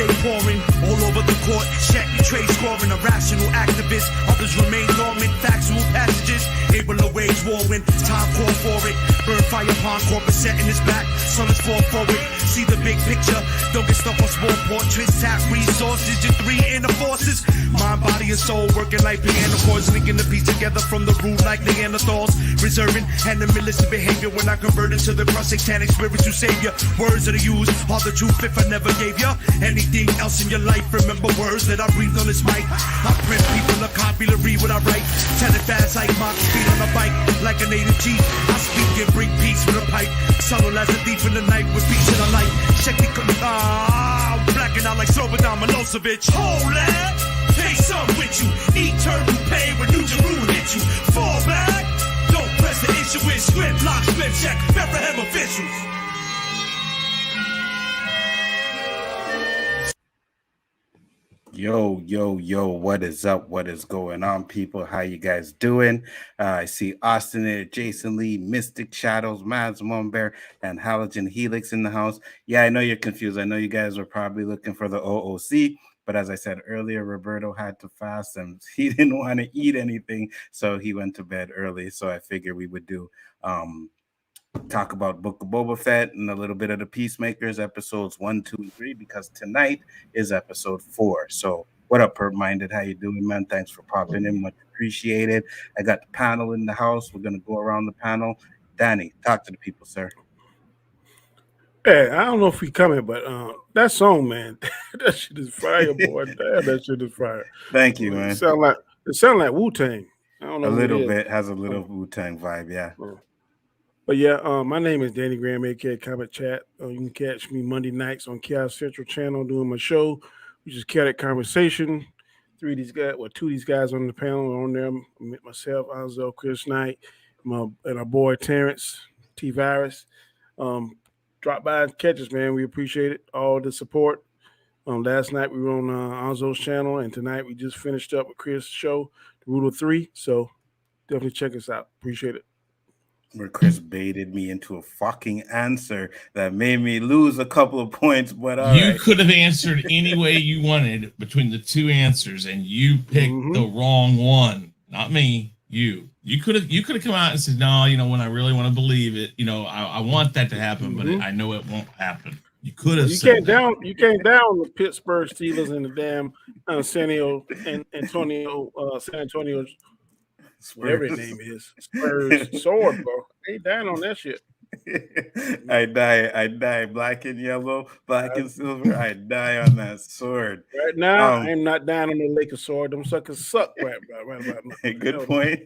stay pouring all over the court. Check me, trade scoring, a rational activist. Others remain dormant, factual passages. Able to wage war when time call for it. Burn fire upon corporate setting his back. Sun is fall forward. See the big picture. Don't get stuck on small portraits. Tap resources, just three inner forces. Mind, body, and soul working like piano chords. Linking the piece together from the root like Neanderthals. Reserving animalistic behavior when I convert into the cross satanic spiritual savior. Words that I use are the truth if I never gave ya anything else in your life. Remember words that I breathed on this mic. I print people a copy to read what I write. Tell it fast like my speed on a bike. Like a native chief, I speak and bring peace with a pipe. Subtle as a thief in the night with beats in the light. Check me coming, I'm blacking out like Slobodan Milosevic. Hold that, take some with you. Eternal pain when New Jerusalem hit you. Fall back, don't press the issue with script, lock, slip, check, Bethlehem officials. Yo, what is up? What is going on, people? How you guys doing? I see Austin there, Jason Lee, Mystic Shadows, Mads Mumbear, and Halogen Helix in the house. Yeah, I know you're confused. I know you guys were probably looking for the OOC, but as I said earlier, Roberto had to fast and he didn't want to eat anything, so he went to bed early. So I figured we would do talk about Book of Boba Fett and a little bit of the Peacemakers, episodes 1, 2, and 3, because tonight is episode 4. So what up, Perp Minded? How you doing, man? Thanks for popping in. Much appreciated. I got the panel in the house. We're going to go around the panel. Danny, talk to the people, sir. Hey, I don't know if we coming, but that song, man, that shit is fire, boy. Damn, that shit is fire. Thank you, man. It sound like Wu-Tang. I don't know. A little bit. Has a little Wu-Tang vibe, yeah. But yeah, my name is Danny Graham, aka Comic Chat. You can catch me Monday nights on Chaos Central Channel doing my show, which is Chaotic Conversation. Two of these guys on the panel on there. Myself, Anzo, Chris Knight, and our boy Terrence T Virus. Drop by and catch us, man. We appreciate it. All the support. Last night we were on Anzo's channel, and tonight we just finished up with Chris' show, The Rule of 3. So definitely check us out. Appreciate it. Where Chris baited me into a fucking answer that made me lose a couple of points, but you could have answered any way you wanted between the two answers, and you picked the wrong one. Not me, you. You could have come out and said, "No, when I really want to believe it, I want that to happen, but I know it won't happen." You could have. You came down the Pittsburgh Steelers and the damn San Antonio. Whatever his name is, Spurs sword, bro. Ain't down on that shit. I die. Black and yellow, black and silver. I die on that sword. Right now, I'm not down on the Lakers sword. Them suckers suck right about now. Good point.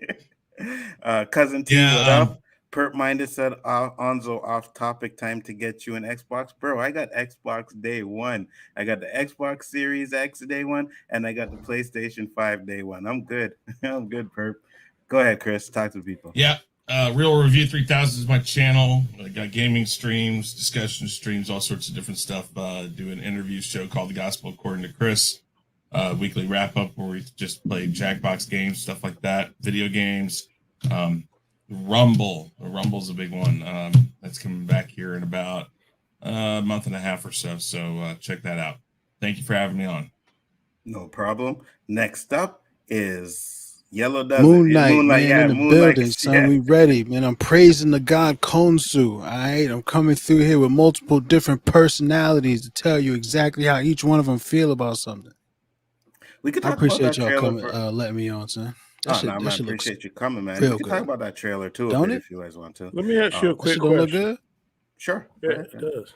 Cousin T, what up? Perp Minded said, Onzo, off topic, time to get you an Xbox. Bro, I got Xbox day one. I got the Xbox Series X day one, and I got the PlayStation 5 day one. I'm good. I'm good, Perp. Go ahead, Chris. Talk to the people. Yeah. Real Review 3000 is my channel. I got gaming streams, discussion streams, all sorts of different stuff. Do an interview show called The Gospel According to Chris. Weekly wrap-up where we just play Jackbox games, stuff like that. Video games. Rumble. Rumble's a big one. That's coming back here in about a month and a half or so. So check that out. Thank you for having me on. No problem. Next up is Yellow Desert. Moonlight, man, in the building, son. Yeah. We ready, man. I'm praising the God Konsu. All right, I'm coming through here with multiple different personalities to tell you exactly how each one of them feel about something. We could. I appreciate y'all coming, letting me on, son. I appreciate you coming, man. We can talk about that trailer too, if you guys want to. Let me ask you a quick question. Look good? Sure. Yeah, it does.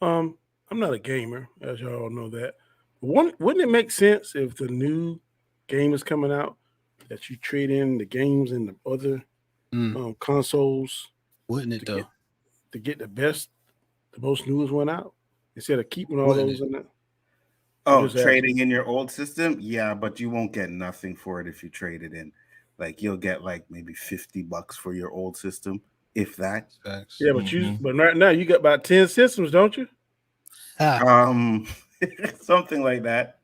I'm not a gamer, as y'all know that. Wouldn't it make sense if the new game is coming out that you trade in the games and the other consoles? Wouldn't it though? To get the most newest one out instead of keeping all those in there. Oh, trading in your old system? Yeah, but you won't get nothing for it if you trade it in. Like you'll get like maybe $50 for your old system, if that. Yeah, but right now you got about 10 systems, don't you? Something like that.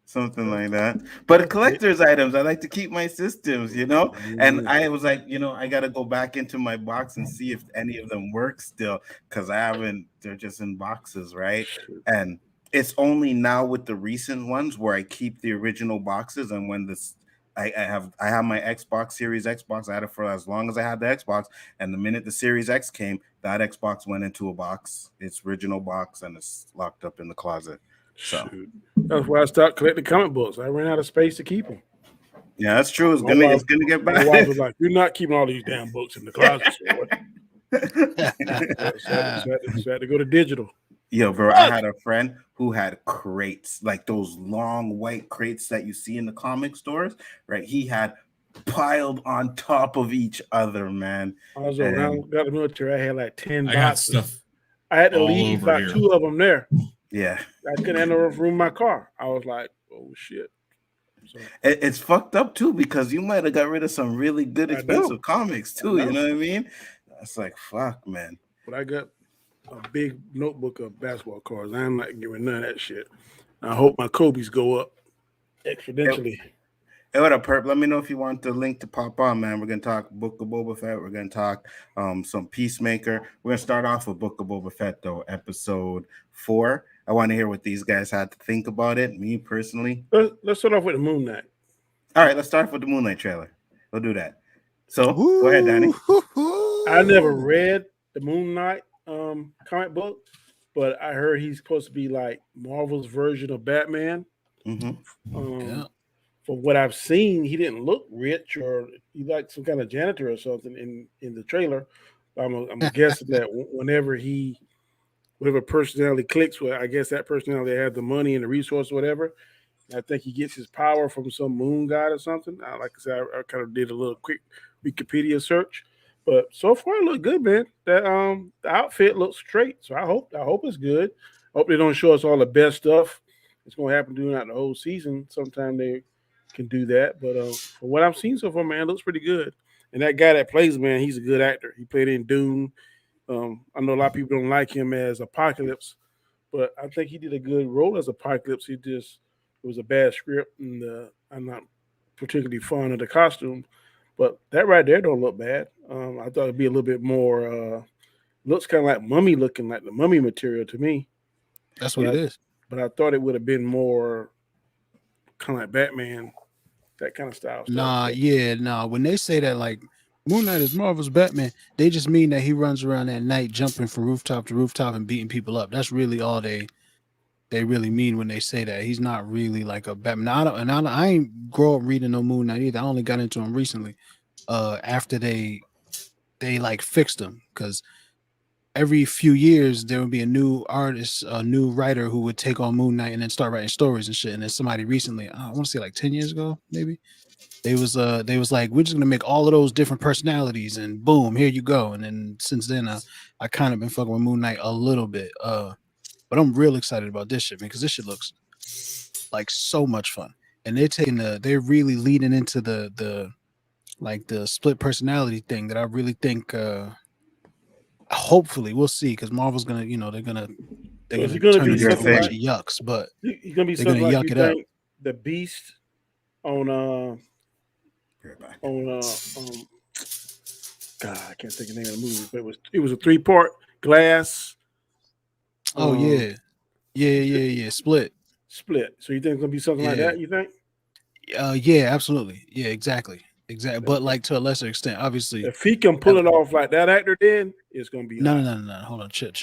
Something like that. But collector's items, I like to keep my systems, And I was like, I got to go back into my box and see if any of them work still, because they're just in boxes, right? And It's only now with the recent ones where I keep the original boxes, and when this I have my Xbox Series Xbox. I had it for as long as I had the Xbox, and the minute the Series X came, that Xbox went into a box, its original box, and it's locked up in the closet. So that's why I stopped collecting comic books. I ran out of space to keep them. yeah, that's true. It's gonna get My bad. wife was like, "You're not keeping all these damn books in the closet." So I had to go to digital. Yo, bro, I had a friend who had crates, like those long white crates that you see in the comic stores, right? He had piled on top of each other, man. I was around, got the military. I had like 10 boxes. I got stuff. I had to leave about here. 2 of them there. Yeah. I couldn't have enough room in my car. I was like, oh, shit. So, it's fucked up, too, because you might have got rid of some really good, expensive comics, too. You know what I mean? It's like, fuck, man. But I got a big notebook of basketball cards. I'm not giving none of that shit. I hope my Kobe's go up exponentially. Hey, what up, Perp? Let me know if you want the link to pop on, man. We're going to talk Book of Boba Fett. We're going to talk some Peacemaker. We're going to start off with Book of Boba Fett, though, episode 4. I want to hear what these guys had to think about it, me personally. Let's start off with the Moon Knight. All right, let's start off with the Moon Knight trailer. We'll do that. So, go ahead, Danny. I never read the Moon Knight comic book, but I heard he's supposed to be like Marvel's version of Batman. Mm-hmm. From what I've seen, he didn't look rich, or he like some kind of janitor or something in the trailer. I'm guessing that whatever personality clicks with, I guess that personality had the money and the resource or whatever. I think he gets his power from some moon god or something. Like I said, I kind of did a little quick Wikipedia search. But so far, it looked good, man. That the outfit looks straight, so I hope it's good. I hope they don't show us all the best stuff. It's going to happen during the whole season. Sometime they can do that, but from what I've seen so far, man, it looks pretty good. And that guy that plays, man, he's a good actor. He played in Dune. I know a lot of people don't like him as Apocalypse, but I think he did a good role as Apocalypse. It was a bad script, and I'm not particularly fond of the costume. But that right there don't look bad. I thought it'd be a little bit more. Looks kind of like mummy looking, like the mummy material to me. That's what it is. But I thought it would have been more kind of like Batman, that kind of style. Nah. When they say that, like Moon Knight is Marvel's Batman, they just mean that he runs around at night jumping from rooftop to rooftop and beating people up. That's really all they really mean when they say that. He's not really like a Batman. I ain't grow up reading no Moon Knight either. I only got into him recently, after they like fixed him, because every few years there would be a new artist, a new writer who would take on Moon Knight and then start writing stories and shit. And then somebody recently, I want to say like 10 years ago, maybe, they was like, we're just gonna make all of those different personalities, and boom, here you go. And then since then, I kind of been fucking with Moon Knight a little bit. But I'm real excited about this shit, man, because this shit looks like so much fun. And they're really leading into the split personality thing that I really think hopefully we'll see, because Marvel's gonna, they're gonna turn into a bunch of yucks, but he's gonna be they're gonna yuck it up. The Beast on God, I can't think of the name of the movie, but it was a 3-part Glass. Oh yeah. Split. So you think it's gonna be something like that? You think? Yeah, absolutely. Yeah, exactly. But like to a lesser extent, obviously. If he can pull it off like that actor did, it's gonna be no. Hold on, chill.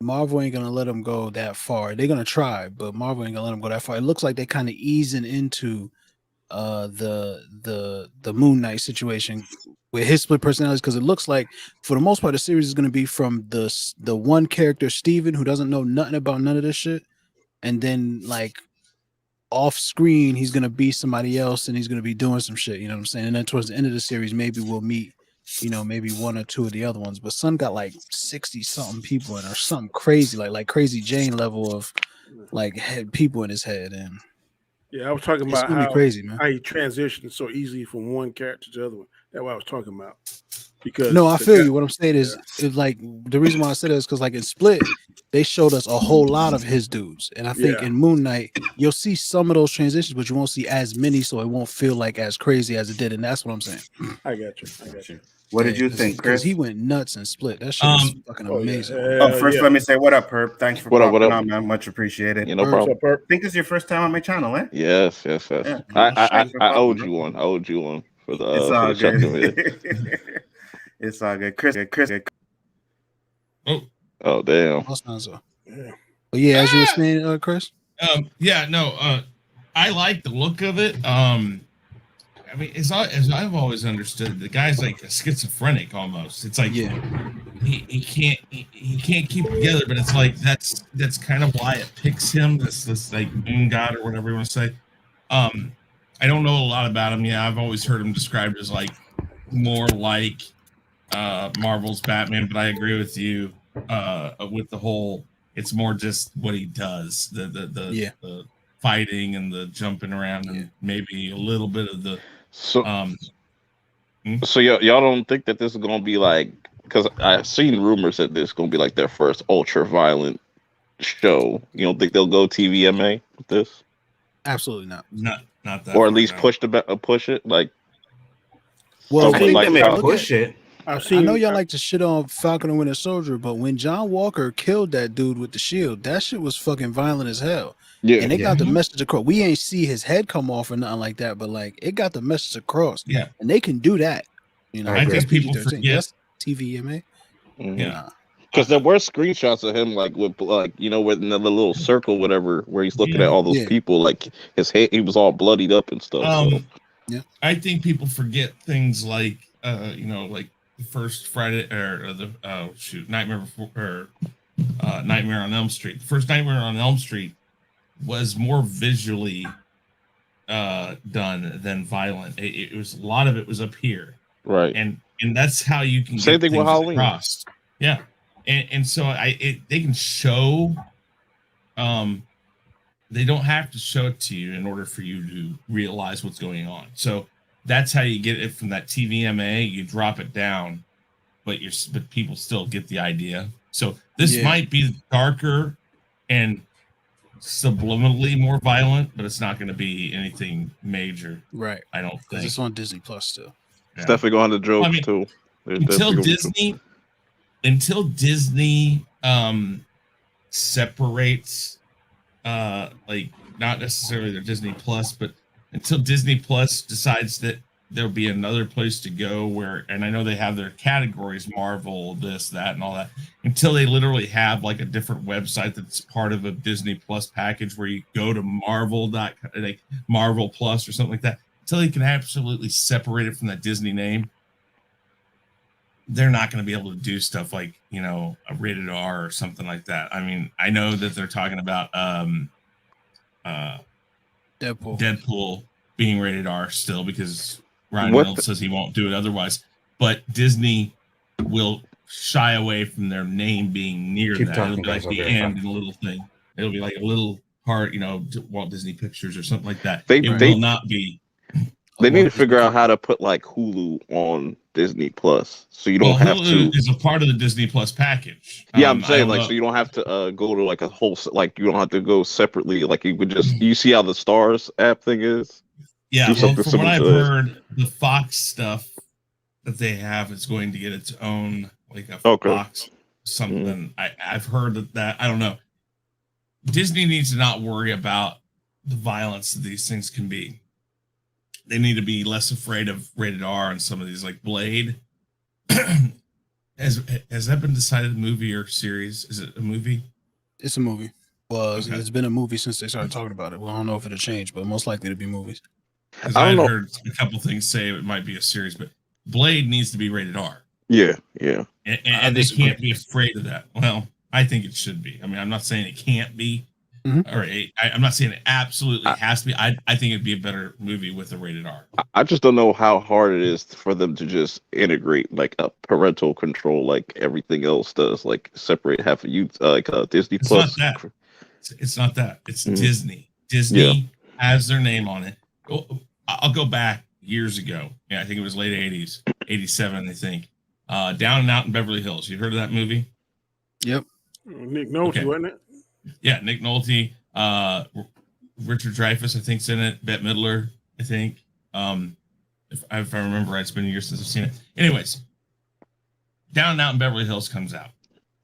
Marvel ain't gonna let him go that far. They're gonna try, but Marvel ain't gonna let him go that far. It looks like they're kind of easing into the Moon Knight situation with his split personalities, because it looks like for the most part the series is going to be from the one character, Steven, who doesn't know nothing about none of this shit, and then like off screen he's going to be somebody else and he's going to be doing some shit, you know what I'm saying? And then towards the end of the series maybe we'll meet, maybe one or two of the other ones. But Son got like 60 something people in, or something crazy, like Crazy Jane level of like head people in his head. And yeah, I was talking about how crazy, man. How he transitioned so easily from one character to the other one. That's what I was talking about. Because I feel you. What I'm saying is like the reason why I said that is because like in Split, they showed us a whole lot of his dudes. And I think in Moon Knight, you'll see some of those transitions, but you won't see as many, so it won't feel like as crazy as it did. And that's what I'm saying. I got you. What did you think, Chris? Because he went nuts and split. That shit was fucking amazing. First, let me say what up, Herb. Thanks for popping on, man. Much appreciated. No problem. I think this is your first time on my channel, eh? Yes. Yeah, I owed you one. For the. It's all good. It's all good, Chris. Oh damn. But yeah, as you were saying, Chris. I like the look of it. I mean, as I've always understood, the guy's like a schizophrenic almost. It's like he can't keep it together, but it's like that's kind of why it picks him. This like moon god or whatever you want to say. I don't know a lot about him. Yeah, I've always heard him described as like more like Marvel's Batman, but I agree with you with the whole. It's more just what he does, the fighting and the jumping around, and maybe a little bit of the. So y'all don't think that this is gonna be like, because I've seen rumors that this is gonna be like their first ultra violent show. You don't think they'll go TVMA with this? Absolutely not. Not that. Or at least push it like. Well, I think they may push it. I know y'all like to shit on Falcon and Winter Soldier, but when John Walker killed that dude with the shield, that shit was fucking violent as hell. Yeah, and they got the message across. We ain't see his head come off or nothing like that, but like it got the message across. Yeah, and they can do that. You know, I think people forget TVMA. Yeah, because there were screenshots of him like with like with the little circle, whatever, where he's looking at all those people. Like his head, he was all bloodied up and stuff. Yeah, I think people forget things like like the first Friday or the Nightmare on Elm Street. The first Nightmare on Elm Street was more visually done than violent. It was a lot of it was up here, right? And that's how you can same thing with Halloween. Across. Yeah, and so they can show. They don't have to show it to you in order for you to realize what's going on. So that's how you get it from that TVMA. You drop it down, but people still get the idea. So this might be darker and subliminally more violent, but it's not going to be anything major, right? I don't think. It's on Disney Plus still. It's definitely going to jokes too. Until Disney separates like not necessarily their Disney Plus, but until Disney Plus decides that there'll be another place to go where, and I know they have their categories, Marvel, this, that, and all that, until they literally have like a different website that's part of a Disney Plus package where you go to like Marvel Plus or something like that, until they can absolutely separate it from that Disney name, they're not going to be able to do stuff like, a rated R or something like that. I mean, I know that they're talking about Deadpool being rated R still because Ryan Reynolds says he won't do it otherwise, but Disney will shy away from their name being near that. It'll be like the end in a little thing. It'll be like a little part, Walt Disney Pictures or something like that. It will not be. They need to figure out how to put like Hulu on Disney Plus, so you don't have Hulu is a part of the Disney Plus package. Yeah, I'm saying so you don't have to go to like a whole you don't have to go separately. Like you would just you see how the Stars app thing is. Yeah, from what I've heard, the Fox stuff that they have is going to get its own like a Fox something. I've heard that I don't know. Disney needs to not worry about the violence that these things can be. They need to be less afraid of rated R on some of these, like Blade. Has that been decided, movie or series? Is it a movie? It's a movie. Well, it's been a movie since they started talking about it. Well, I don't know if it'll change, but most likely to be movies. I heard a couple things say it might be a series, but Blade needs to be rated R. Yeah. And they can't be afraid of that. Well, I think it should be. I mean, I'm not saying it can't be. Mm-hmm. Or I'm not saying it absolutely has to be. I think it'd be a better movie with a rated R. I just don't know how hard it is for them to just integrate like a parental control, like everything else does, like separate half of you, like Disney Plus. It's not that. It's Disney. Disney has their name on it. I'll go back years ago. Yeah, I think it was late 80s, 87, I think. Down and Out in Beverly Hills. You heard of that movie? Yep. Nick Nolte, wasn't it? Yeah, Nick Nolte, Richard Dreyfuss, I think's in it. Bette Midler, I think. If I remember right, it's been years since I've seen it. Anyways, Down and Out in Beverly Hills comes out,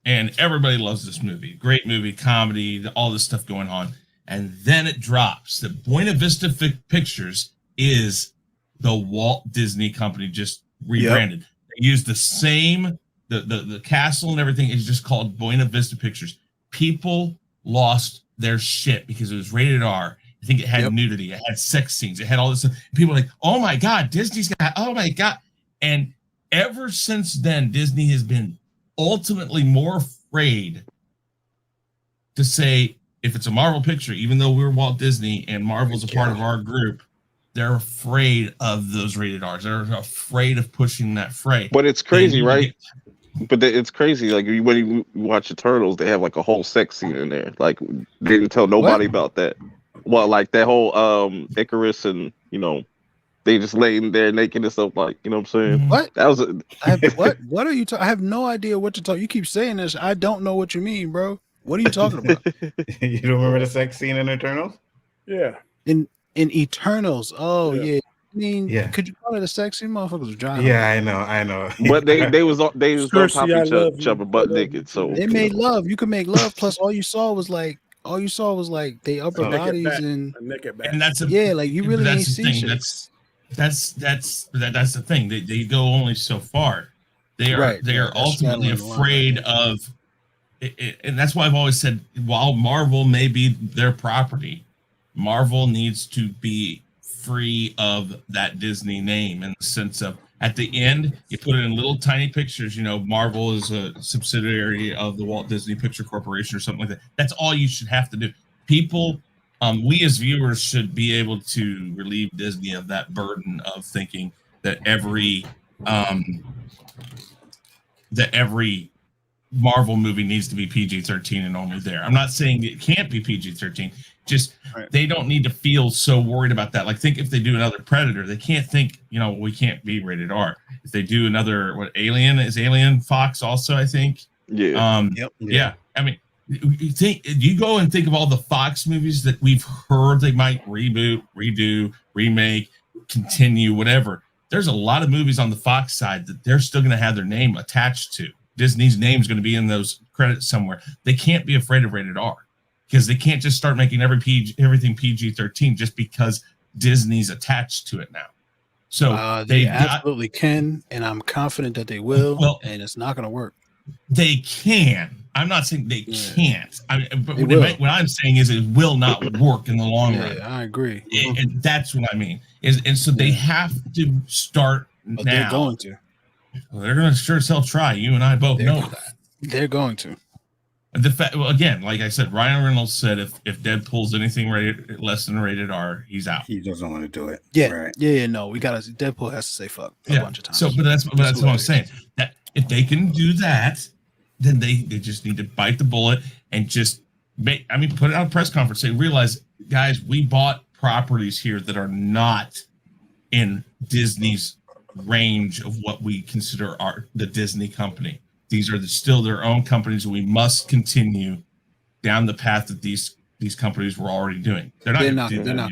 and everybody loves this movie. Great movie, comedy, all this stuff going on, and then it drops. The Buena Vista Pictures is the Walt Disney Company, just rebranded. Yep. They use the same, the castle and everything is just called Buena Vista Pictures. People lost their shit because it was rated R. I think it had nudity, it had sex scenes, it had all this stuff. People were like, oh my God, Disney's got, oh my God. And ever since then, Disney has been ultimately more afraid to say, if it's a Marvel picture, even though we're Walt Disney and Marvel's a part of our group, they're afraid of those rated R's. They're afraid of pushing that fray. But it's crazy, right? But it's crazy. Like when you watch the Turtles, they have like a whole sex scene in there. Like they didn't tell nobody about that. Well, like that whole Icarus and they just laying there naked and stuff. Like what I'm saying. What? That was what? What are you talking? I have no idea what to talk. You keep saying this. I don't know what you mean, bro. What are you talking about? You don't remember the sex scene in Eternals? Yeah. In Eternals. Oh yeah. I mean, could you call it a sex scene? Motherfuckers was driving. Yeah, I know. But they was on top of each other butt naked. So they made love. You could make love. Plus, all you saw was like they upper bodies and that's like you really ain't seen shit. That's the thing. They go only so far. They are ultimately afraid of it, and that's why I've always said, while Marvel may be their property, Marvel needs to be free of that Disney name in the sense of, at the end, you put it in little tiny pictures. Marvel is a subsidiary of the Walt Disney Picture Corporation or something like that. That's all you should have to do. People, we as viewers should be able to relieve Disney of that burden of thinking that every Marvel movie needs to be PG-13 and only there. I'm not saying it can't be PG-13. Just they don't need to feel so worried about that. Like, think if they do another Predator, they can't think, we can't be rated R. If they do another, Alien Fox also, I think. Yeah. Yeah. I mean, you go and think of all the Fox movies that we've heard they might reboot, redo, remake, continue, whatever. There's a lot of movies on the Fox side that they're still going to have their name attached to. Disney's name is going to be in those credits somewhere. They can't be afraid of rated R, because they can't just start making everything PG-13 just because Disney's attached to it now. So they absolutely can, and I'm confident that they will. And it's not going to work. They can. I'm not saying they can't. But what I'm saying is it will not work in the long run. I agree. And that's what I mean. So they have to start now. They're going to. Well, they're going to sure as hell try. You and I both know that. They're going to. The fact, again, like I said, Ryan Reynolds said if Deadpool's anything rated less than rated R, he's out. He doesn't want to do it. Yeah, right. yeah. No, Deadpool has to say fuck a bunch of times. So, but that's what I'm saying. That if they can do that, then they just need to bite the bullet and just put it out a press conference. Say, realize, guys, we bought properties here that are not in Disney's range of what we consider the Disney company. These are still their own companies, and we must continue down the path that these companies were already doing. They're not. They're not.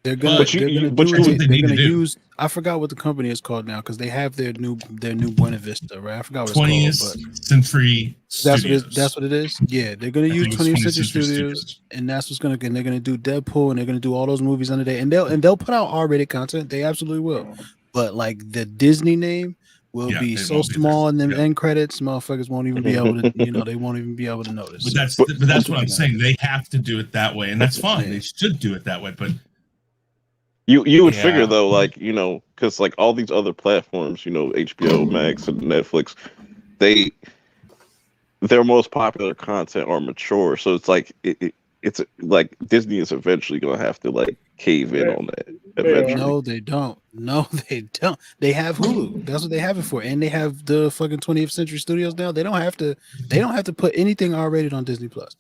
They're going to use. I forgot what the company is called now, because they have their new Buena Vista, right? I forgot what it's called. 20th Century Studios. That's what it is. Yeah, they're going to use 20th Century Studios, and that's what's going to. And they're going to do Deadpool, and they're going to do all those movies under there, and they'll put out R-rated content. They absolutely will. But like the Disney name will be so small in the end credits, motherfuckers won't even be able to, they won't even be able to notice. But that's what I'm saying. They have to do it that way, and that's fine. They should do it that way. But you would figure though, like because like all these other platforms, HBO Max and Netflix, their most popular content are mature, so it's like it's like Disney is eventually gonna have to like cave in on that. Eventually. No, they don't. They have Hulu. That's what they have it for, and they have the fucking 20th Century Studios now. They don't have to put anything R-rated on Disney Plus.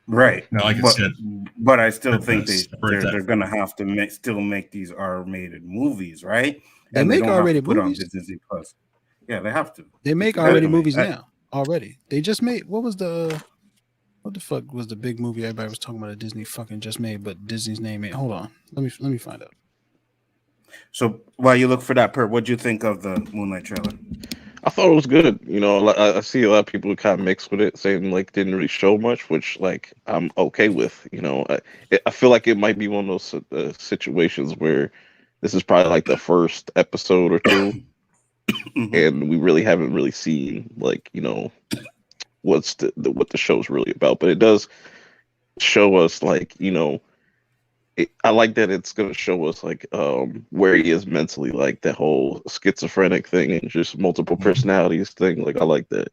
Right. No, like I said, but I still think they're gonna have to still make these R-rated movies, right? They make R-rated movies on Disney Plus. Yeah, they have to. They make You have already to make movies that. now. Already, they just made. What the fuck was the big movie everybody was talking about that Disney fucking just made, but Disney's name ain't. Hold on, let me find out. So while you look for that, Perp, what'd you think of the Moonlight trailer? I thought it was good. You know, like, I see a lot of people kind of mixed with it, saying like didn't really show much, which like I'm okay with. You know, I feel like it might be one of those situations where this is probably like the first episode or two, and we really haven't really seen like what's what the show's really about. But it does show us like I like that it's going to show us like where he is mentally, like that whole schizophrenic thing and just multiple personalities thing. Like I like that.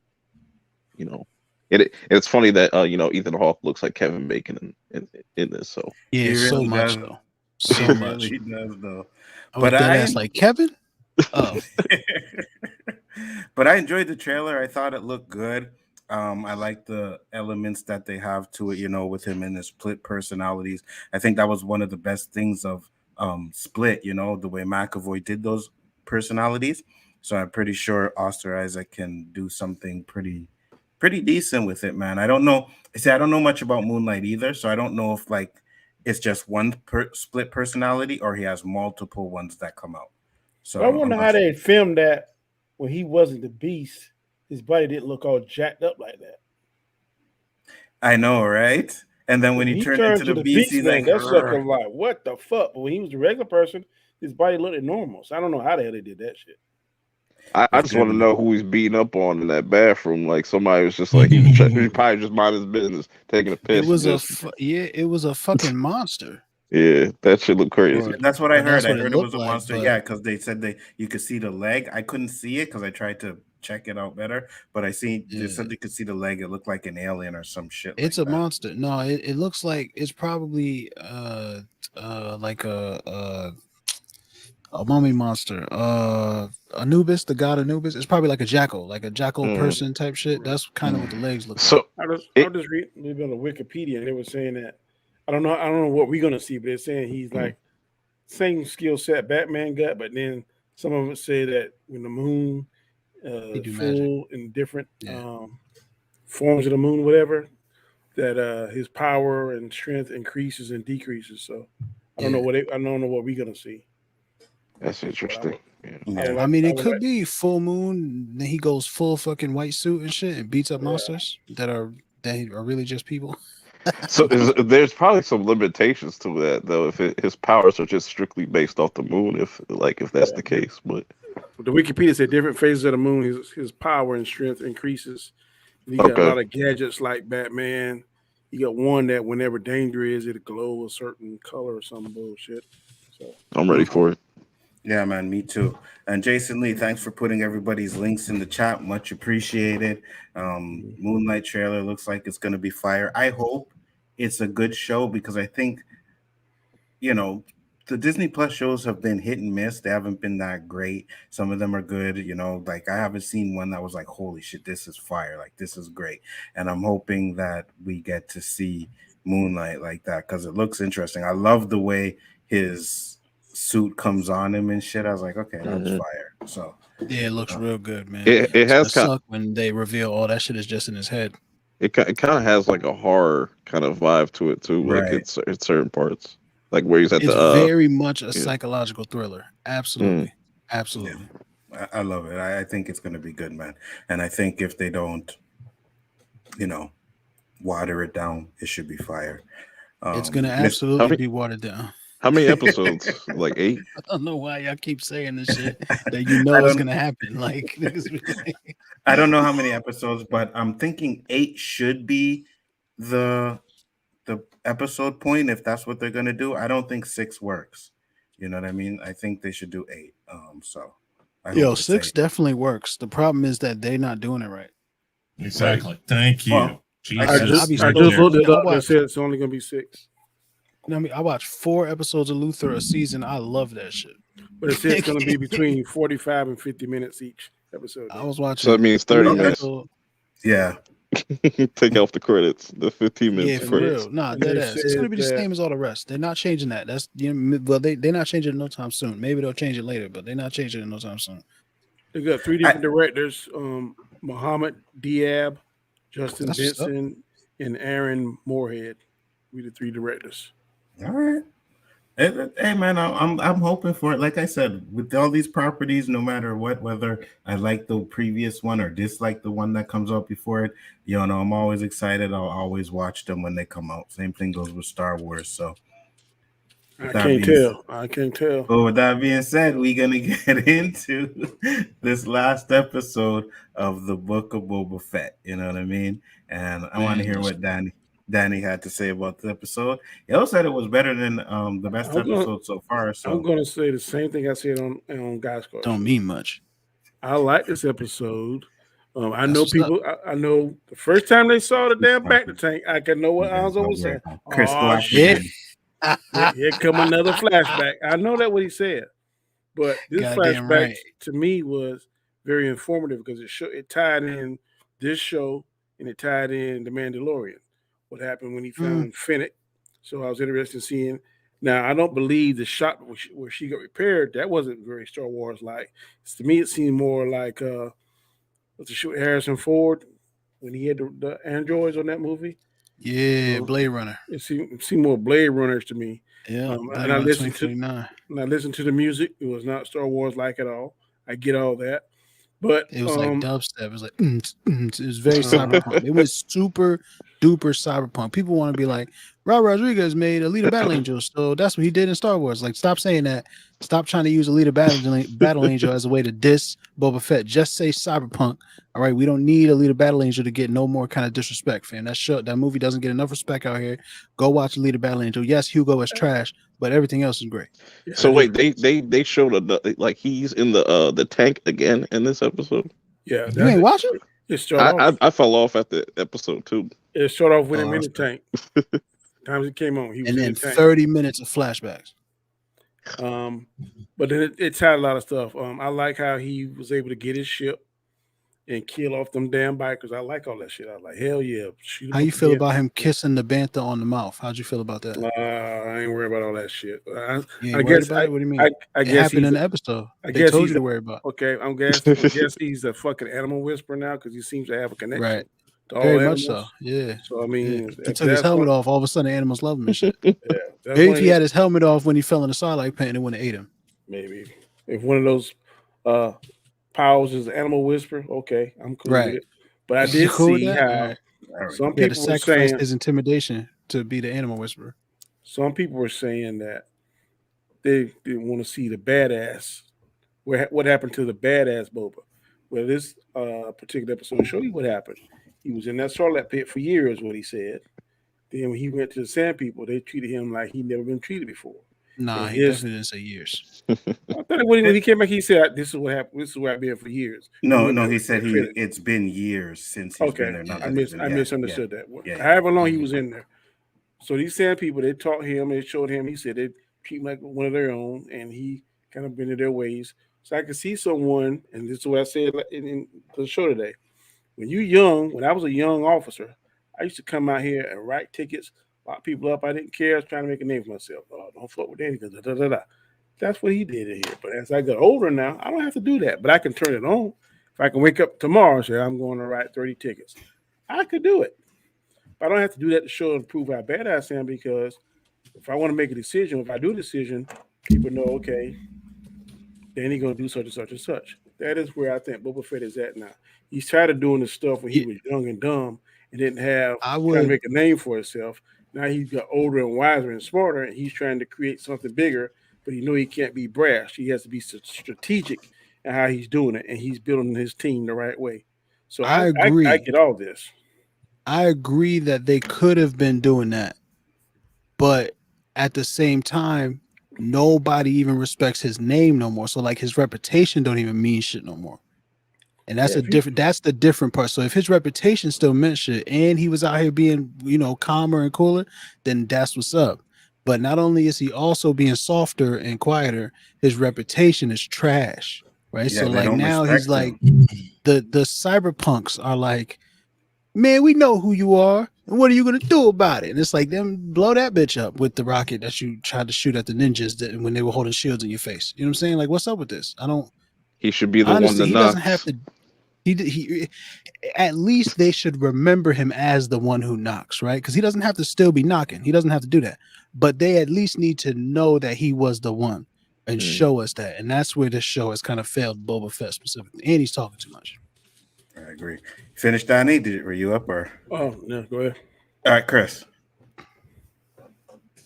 It's funny that Ethan Hawke looks like Kevin Bacon in this. So yeah, He so really much does. though, He so much. really does, though. I was But dead ass like Kevin. Oh, but I enjoyed the trailer. I thought it looked good. I like the elements that they have to it, with him and his split personalities. I think that was one of the best things of Split, the way McAvoy did those personalities. So I'm pretty sure Oscar Isaac can do something pretty decent with it, man. I don't know. I don't know much about Moonlight either, so I don't know if like it's just one split personality or he has multiple ones that come out. So I wonder how they filmed that when he wasn't the Beast. His body didn't look all jacked up like that. I know, right? And then when he turned into the beast, he's like, that sucker like, what the fuck? But when he was a regular person, his body looked normal. So I don't know how the hell they did that shit. I just want to know who he's beating up on in that bathroom. Like somebody was just like he probably just mind his business, taking a piss. It was a fucking monster. Yeah, that shit look crazy. That's what I heard. I heard it was a like, monster. Yeah, because they said you could see the leg. I couldn't see it because I tried to check it out better, but they said you could see the leg. It looked like an alien or some shit. It's a monster. No, it looks like it's probably like a mummy monster. Anubis, the god Anubis. It's probably like a jackal person type shit. That's kind of what the legs look like. I just read a little bit on Wikipedia, and they were saying that I don't know what we're gonna see, but they're saying he's like same skill set Batman got, but then some of it say that when the moon full in different forms of the moon, whatever, that his power and strength increases and decreases. So I don't know what we're gonna see. That's interesting. I mean, it could be full moon. Then he goes full fucking white suit and shit and beats up monsters that are really just people. So there's probably some limitations to that though. If his powers are just strictly based off the moon, if that's the case, but the Wikipedia said different phases of the moon, his power and strength increases. And he got a lot of gadgets like Batman. You got one that whenever danger is, it'll glow a certain color or some bullshit. So I'm ready for it. Yeah, man, me too. And Jason Lee, thanks for putting everybody's links in the chat. Much appreciated. Moonlight trailer looks like it's going to be fire. I hope it's a good show because I think, the Disney Plus shows have been hit and miss. They haven't been that great. Some of them are good. Like I haven't seen one that was like, holy shit, this is fire. Like this is great. And I'm hoping that we get to see Moonlight like that because it looks interesting. I love the way his suit comes on him and shit. I was like, okay, that's fire. So yeah, it looks real good, man. It has suck when they reveal all that shit is just in his head. It kind of has like a horror kind of vibe to it too. Right. Like it's certain parts, like where he's at it's very much a psychological thriller. Absolutely, absolutely. Yeah. I love it. I think it's going to be good, man. And I think if they don't, water it down, it should be fire. It's going to absolutely be watered down. How many episodes? Like 8? I don't know why y'all keep saying this shit that is going to happen. Like, I don't know how many episodes, but I'm thinking 8 should be the episode point if that's what they're going to do. I don't think 6 works. You know what I mean? I think they should do 8. So, 6 definitely works. The problem is that they're not doing it right. Exactly. Right. Thank you. Well, I just looked it up. They said it's only going to be 6. I mean, I watched 4 episodes of Luther a season. I love that shit. But it says it's going to be between 45 and 50 minutes each episode. I was watching. So that means 30 minutes. Yeah. Take off the credits. The 15 minutes. Yeah, for real. Nah, it's going to be the same as all the rest. They're not changing that. That's they're not changing it no time soon. Maybe they'll change it later, but they're not changing it no time soon. They got 3 different directors: Muhammad Diab, Justin That's what's up. Benson, and Aaron Moorhead. We the 3 directors. All right. Hey man, I'm hoping for it. Like I said, with all these properties, no matter what, whether I like the previous one or dislike the one that comes out before it, I'm always excited. I'll always watch them when they come out. Same thing goes with Star Wars. So I can't tell. But with that being said, we're gonna get into this last episode of the Book of Boba Fett. You know what I mean? And I want to hear what Danny had to say about the episode. He also said it was better than the best episode so far. So I'm going to say the same thing I said on Guys Card. Don't mean much. I like this episode. I know people. I know the first time they saw the damn back to tank, I can know what Alonso was saying. Oh shit! Here come another flashback. I know that what he said, but this flashback to me was very informative because it tied in this show and it tied in The Mandalorian. What happened when he found Fennec. So I was interested in seeing. Now, I don't believe the shot where she got repaired, that wasn't very Star Wars-like. To me, it seemed more like the shoot Harrison Ford when he had the androids on that movie. Yeah, Blade Runner. It seemed more Blade Runners to me. Yeah, and I listened to the music. It was not Star Wars-like at all. I get all that. But it was like dubstep. It was like it was very cyberpunk. It was super duper cyberpunk. People want to be like, Rob Rodriguez made Alita Battle Angel, so that's what he did in Star Wars. Like, stop saying that. Stop trying to use Alita Battle Angel as a way to diss Boba Fett. Just say cyberpunk. All right, we don't need Alita Battle Angel to get no more kind of disrespect, fam. That movie doesn't get enough respect out here. Go watch Alita Battle Angel. Yes, Hugo is trash, but everything else is great. So wait, they showed like he's in the tank again in this episode. Yeah, you ain't watching? I fell off at the episode 2. It started off with him in the tank. Times it came on, he was and then in the tank. 30 minutes of flashbacks. But then it had a lot of stuff. I like how he was able to get his ship and kill off them damn bikers. I like all that shit. I was like, hell yeah. How you feel about him kissing the bantha on the mouth? How'd you feel about that? I ain't worried about all that shit. I guess. What do you mean? I guess happened in the episode. I guess told you to worry about. Okay, I guess he's a fucking animal whisperer now because he seems to have a connection. Right. To all Very animals. much so. Yeah. So I mean, he took his helmet off. All of a sudden, the animals love him and shit. Yeah. Maybe if he had his helmet off when he fell in the Sarlacc pit, and it wouldn't have ate him. Maybe if one of those powers is animal whisper, okay, I'm cool with it. But I did see how some people were saying his intimidation to be the animal whisperer. Some people were saying that they didn't want to see the badass. What happened to the badass Boba? Well, this particular episode showed you what happened. He was in that Sarlacc pit for years, what he said. Then when he went to the Sand People, they treated him like he'd never been treated before. Nah, he definitely didn't say years. I thought when he came back, he said, "This is what happened. This is where I've been for years." No, he said it's been years since he's been there. I misunderstood that. Yeah. However long he was in there. So these Sand People, they taught him, they showed him. He said they treat him like one of their own, and he kind of been in their ways. So I could see someone, and this is what I said in the show today. When I was a young officer, I used to come out here and write tickets, lock people up. I didn't care. I was trying to make a name for myself. Oh, don't fuck with Danny because That's what he did in here. But as I got older now, I don't have to do that. But I can turn it on. If I can wake up tomorrow and say, I'm going to write 30 tickets, I could do it. But I don't have to do that to show and prove how bad I am because if I want to make a decision, if I do a decision, people know, okay, Danny's going to do such and such and such. That is where I think Boba Fett is at now. He's tired of doing this stuff when he was young and dumb and didn't have trying to make a name for himself. Now he's got older and wiser and smarter, and he's trying to create something bigger, but he know he can't be brash. He has to be strategic in how he's doing it, and he's building his team the right way. So I agree. I get all this. I agree that they could have been doing that, but at the same time, nobody even respects his name no more. So like his reputation don't even mean shit no more. And that's that's the different part. So if his reputation still meant shit and he was out here being, calmer and cooler, then that's what's up. But not only is he also being softer and quieter, his reputation is trash. Right. Yeah, so like now he's like the cyberpunks are like, man, we know who you are. And what are you gonna do about it? And it's like them blow that bitch up with the rocket that you tried to shoot at the ninjas when they were holding shields in your face. You know what I'm saying? Like, what's up with this? He should be the Honestly, one he to doesn't knock. have to. He at least they should remember him as the one who knocks, right? Because he doesn't have to still be knocking. He doesn't have to do that. But they at least need to know that he was the one and show us that. And that's where this show has kind of failed Boba Fett specifically. And he's talking too much. I agree. Finished, Donnie? Were you up or? Oh, yeah, go ahead. All right, Chris.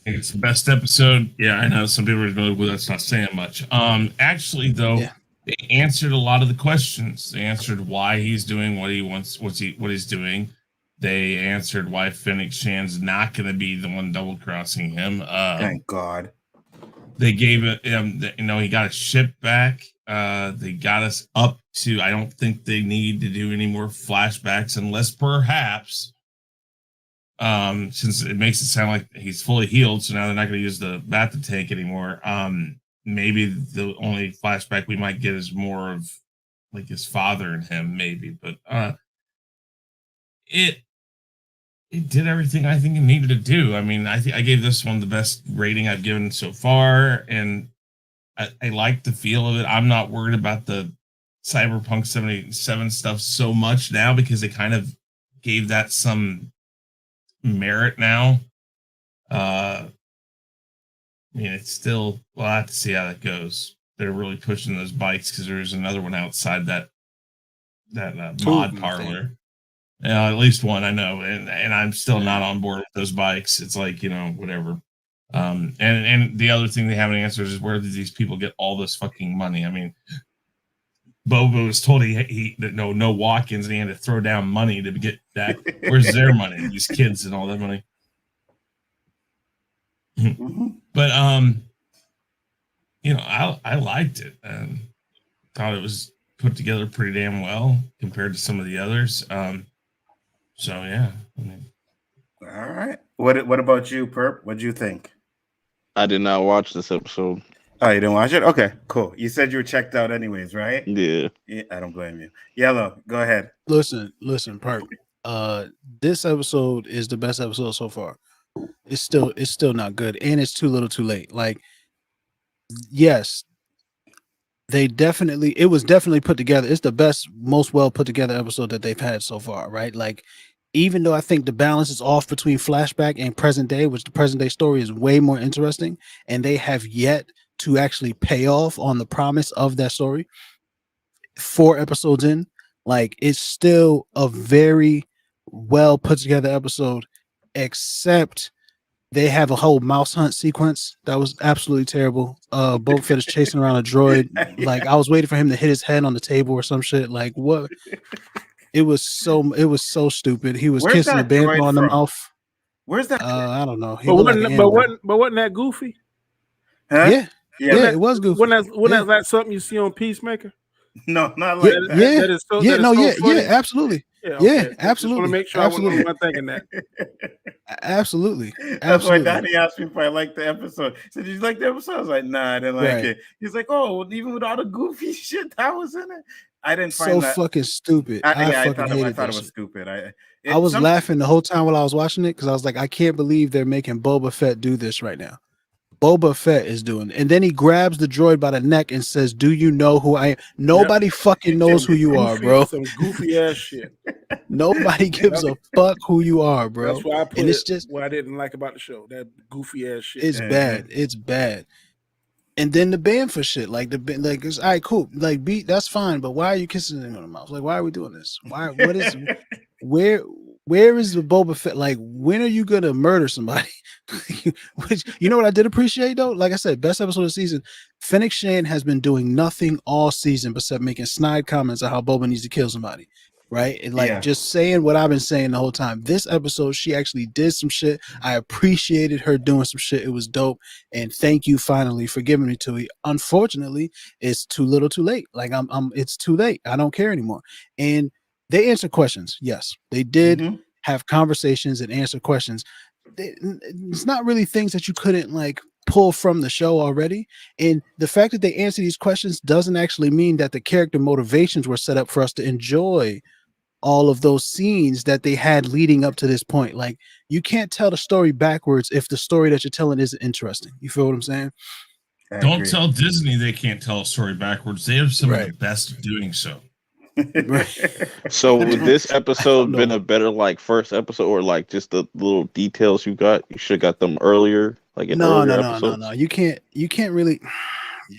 It's the best episode. Yeah, I know some people are going, well, that's not saying much. Actually, though, they answered a lot of the questions. They answered why he's doing what he wants, what he's doing. They answered why Fennec Shan's not going to be the one double crossing him. Thank God. They gave it, he got his ship back. They got us up to. I don't think they need to do any more flashbacks unless perhaps. Since it makes it sound like he's fully healed, so now they're not going to use the bathtub tank anymore. Maybe the only flashback we might get is more of like his father and him, maybe. But it did everything I think it needed to do. I mean, I gave this one the best rating I've given so far, and I like the feel of it. I'm not worried about the Cyberpunk 77 stuff so much now because they kind of gave that some merit now. I mean, it's still, we'll have to see how that goes. They're really pushing those bikes because there's another one outside that mod parlor. At least one, I know, and I'm still not on board with those bikes. It's like, whatever. And the other thing they haven't answered is where did these people get all this fucking money? I mean, Boba was told he no walk-ins and he had to throw down money to get that. Where's their money? These kids and all that money. But I liked it and thought it was put together pretty damn well compared to some of the others. So yeah. All right. What about you, Perp? What'd you think? I did not watch this episode. Oh, you didn't watch it? Okay, cool. You said you were checked out anyways, right? Yeah. I don't blame you. Yellow, go ahead. Listen, Perp. This episode is the best episode so far. It's still not good, and it's too little too late. Like, yes, it was definitely put together. It's the best, most well put together episode that they've had so far, right? Like, even though I think the balance is off between flashback and present day, which the present day story is way more interesting, and they have yet to actually pay off on the promise of that story. 4 episodes in, like, it's still a very well put together episode, except they have a whole mouse hunt sequence that was absolutely terrible. Boba Fett is chasing around a droid. Like, I was waiting for him to hit his head on the table or some shit. Like, what? It was so stupid. He was kissing a bantha on the mouth. Where's that? I don't know. But wasn't that goofy? Huh? Yeah, it was goofy. Wasn't that something you see on Peacemaker? No, not like that. Absolutely. Okay. Absolutely. Just want to make sure Absolutely. I wasn't thinking that. Absolutely. That's why Donnie asked me if I liked the episode. He said, did you like the episode? I was like, nah, I didn't like it. He's like, oh, even with all the goofy shit that was in it, I didn't find that fucking stupid. I thought it was stupid. I was laughing the whole time while I was watching it because I was like, I can't believe they're making Boba Fett do this right now. Boba Fett is doing, and then he grabs the droid by the neck and says, "Do you know who I am?" Nobody fucking knows who you are, bro. Some goofy ass shit. Nobody gives a fuck who you are, bro. That's why I put it's just what I didn't like about the show. That goofy ass shit. It's bad. It's bad. And then the ban for shit, like it's all right, cool. Like, that's fine, but why are you kissing him on the mouth? Like, why are we doing this? Why? What is? Where is the Boba Fett? Like, when are you gonna murder somebody? Which, you know what I did appreciate though? Like I said, best episode of the season. Fennec Shan has been doing nothing all season besides making snide comments on how Boba needs to kill somebody. Right? And like just saying what I've been saying the whole time. This episode, she actually did some shit. I appreciated her doing some shit. It was dope. And thank you finally for giving me to it. Unfortunately, it's too little too late. Like it's too late. I don't care anymore. And they answered questions. Yes, they did have conversations and answer questions. It's not really things that you couldn't like pull from the show already. And the fact that they answer these questions doesn't actually mean that the character motivations were set up for us to enjoy all of those scenes that they had leading up to this point. Like, you can't tell the story backwards if the story that you're telling isn't interesting. You feel what I'm saying? Don't tell Disney they can't tell a story backwards. They have some of Right. the best at doing so. So would this episode been a better like first episode, or like just the little details you got? You should have got them earlier, like in earlier episodes. No. You can't really.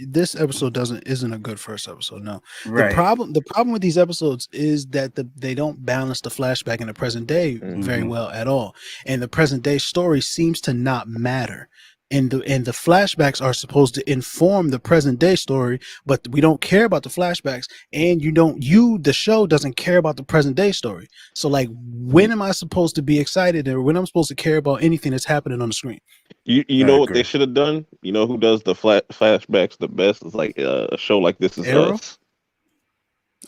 This episode isn't a good first episode. No. Right. The problem with these episodes is that they don't balance the flashback in the present day very well at all, and the present day story seems to not matter. And the flashbacks are supposed to inform the present day story, but we don't care about the flashbacks, and the show doesn't care about the present day story. So like, when am I supposed to be excited, or when I'm supposed to care about anything that's happening on the screen? You know what they should have done? You know who does the flashbacks the best? Is like a show like This Is Arrow? Us.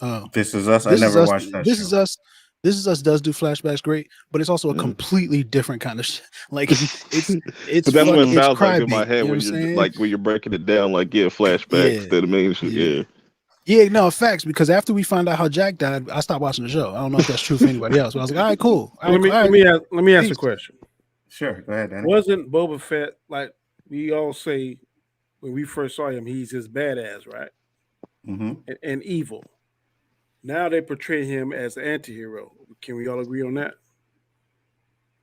Oh, This Is Us. I never watched that. This Is Us. This Is Us does do flashbacks great, but it's also a completely different kind of like it's But that's what it sounds like in my crybaby, head when you're like when you're breaking it down, like flashbacks to the main shit. Yeah, no, facts. Because after we found out how Jack died, I stopped watching the show. I don't know if that's true for anybody else, but I was like, all right, cool. Let me ask a question. Sure, go ahead, Danny. Wasn't Boba Fett, like we all say when we first saw him, he's just badass, right? And evil. Now they portray him as an anti-hero. Can we all agree on that?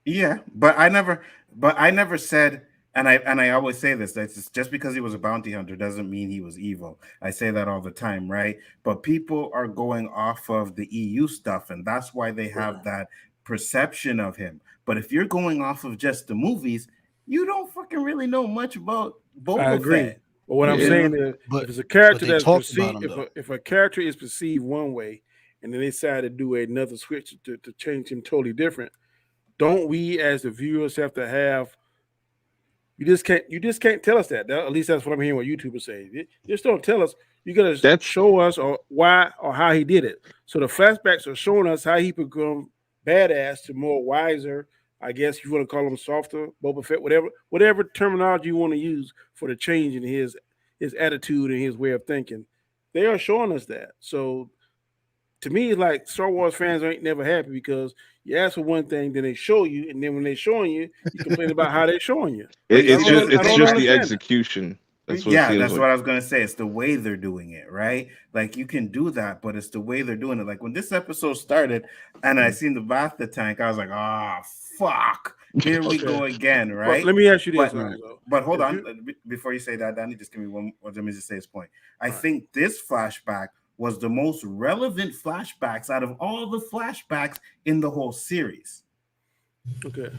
Yeah, but I never said, and I always say this, that's just because he was a bounty hunter doesn't mean he was evil. I say that all the time, right? But people are going off of the EU stuff, and that's why they have that perception of him. But if you're going off of just the movies, you don't fucking really know much about Boba I agree. Fett. But what I'm saying is, if it's a character that's perceived, if a character is perceived one way, and then they decide to do another switch to change him totally different, don't we as the viewers have to have? You just can't tell us that. At least that's what I'm hearing what YouTubers say. You just don't tell us. You gotta show us or why or how he did it. So the flashbacks are showing us how he become badass to more wiser. I guess you want to call him softer, Boba Fett, whatever terminology you want to use for the change in his attitude and his way of thinking. They are showing us that. So to me, it's like Star Wars fans ain't never happy because you ask for one thing, then they show you, and then when they're showing you, you complain about how they're showing you. It's just the execution. That's what I was gonna say. It's the way they're doing it, right? Like you can do that, but it's the way they're doing it. Like when this episode started and I seen the Bacta tank, I was like, "Ah, fuck! Here we go again!" Right? But let me ask you this, but hold on, before you say that, Danny, just give me one. Let me just say this point. I think this flashback was the most relevant flashbacks out of all the flashbacks in the whole series. Okay,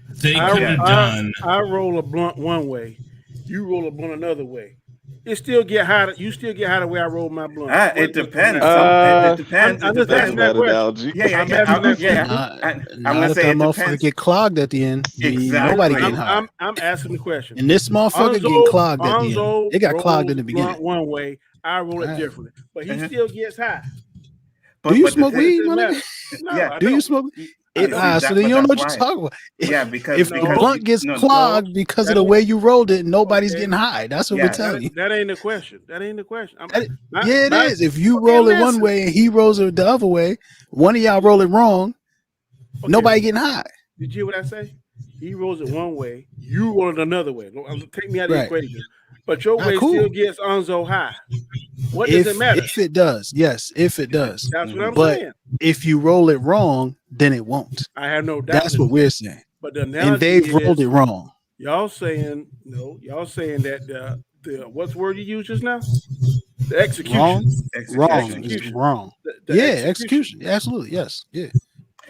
they could have done. I roll a blunt one way. You roll a blunt another way. It still get high. You still get high the way I roll my blunt. It depends. It depends. I'm just asking that question. I'm gonna say that motherfucker get clogged at the end. Exactly. Nobody getting high. I'm asking the question. And this motherfucker getting clogged at the end. It got clogged in the beginning. One way, I roll it differently, but he still gets high. Do you smoke weed, my nigga? No, do you smoke? So then you don't know what you're talking about. Yeah, because if the blunt gets clogged because of the way you rolled it, nobody's getting high. That's what we're telling you. That ain't the question. It is. If you roll it one way and he rolls it the other way, one of y'all roll it wrong, nobody getting high. Did you hear what I say? He rolls it one way, you roll it another way. Take me out of the equation. But your way still gets Onzo high. What does it matter? If it does, yes, if it does. That's what I'm saying. If you roll it wrong, then it won't. I have no doubt. That's what we're saying. But the and they've rolled it wrong. Y'all saying that the what's the word you used just now? The execution. Wrong. Execution. Absolutely. Yes. Yeah.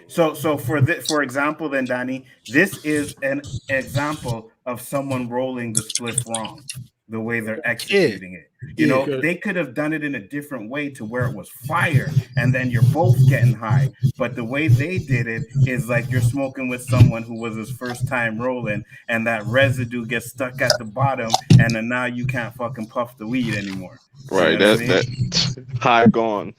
So for example, then Danny, this is an example of someone rolling the spliff wrong, the way they're executing it. You know, they could have done it in a different way to where it was fire, and then you're both getting high. But the way they did it is like you're smoking with someone who was his first time rolling, and that residue gets stuck at the bottom, and then now you can't fucking puff the weed anymore. Right, that's high gone.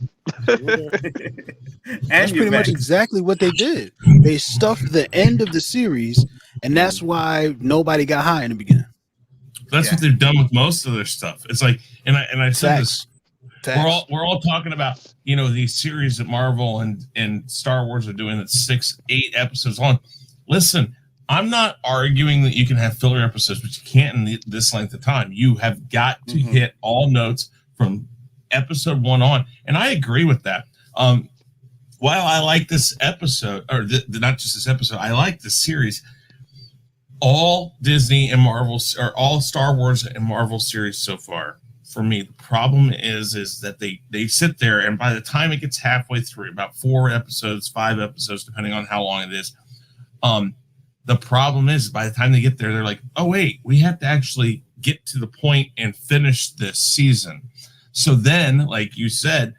That's pretty much exactly what they did. They stuffed the end of the series, and that's why nobody got high in the beginning. That's what they've done with most of their stuff. It's like, and I said this. We're all talking about these series that Marvel and Star Wars are doing that's 6-8 episodes long. Listen, I'm not arguing that you can have filler episodes, but you can't in this length of time. You have got to hit all notes from episode 1 on, and I agree with that. While I like this episode, or not just this episode, I like this series. All Disney and Marvel, or all Star Wars and Marvel series so far, for me, the problem is that they sit there, and by the time it gets halfway through, about 4 episodes, 5 episodes, depending on how long it is, the problem is by the time they get there, they're like, oh wait, we have to actually get to the point and finish this season. So then, like you said,